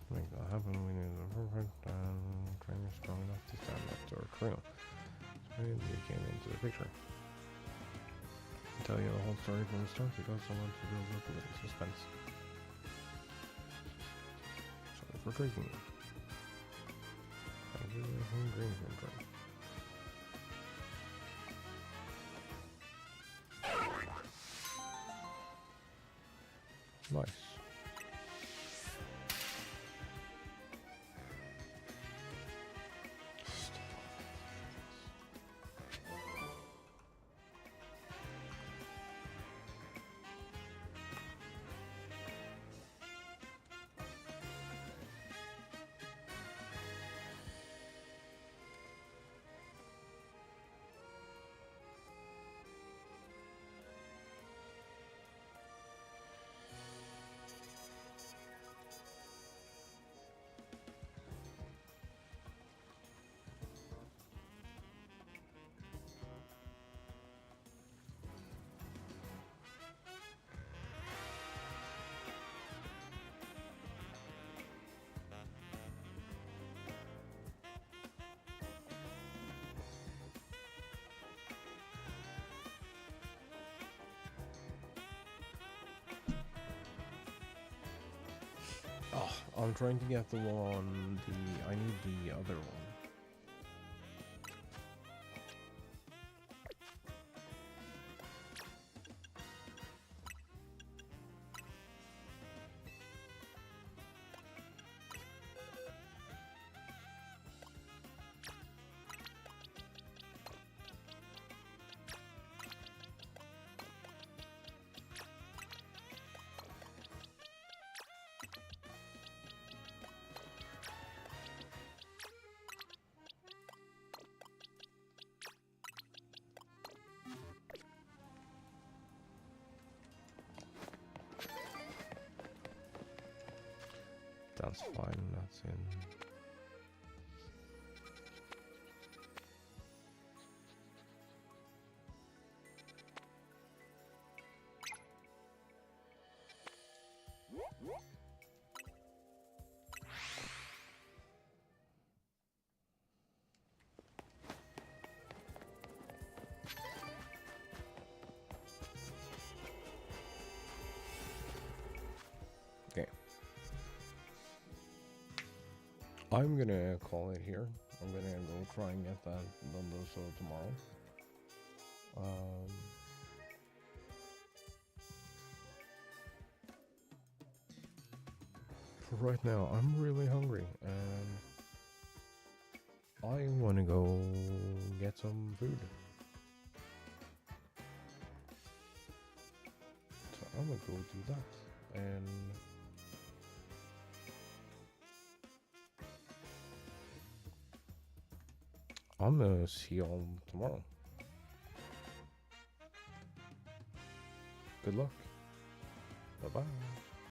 To make that happen, we need a perfect trainer strong enough to stand up to our crew. So you came into the picture. I'll tell you the whole story from the start because I want to build up a little suspense. Sorry for tricking you. I really home green control. Nice. Oh, I'm trying to get the one, I need the other one. That's fine, that's in. I'm gonna call it here. I'm gonna go try and get that done so tomorrow. For right now, I'm really hungry and I want to go get some food. So I'm gonna go do that, and I'm gonna see y'all tomorrow. Good luck. Bye bye.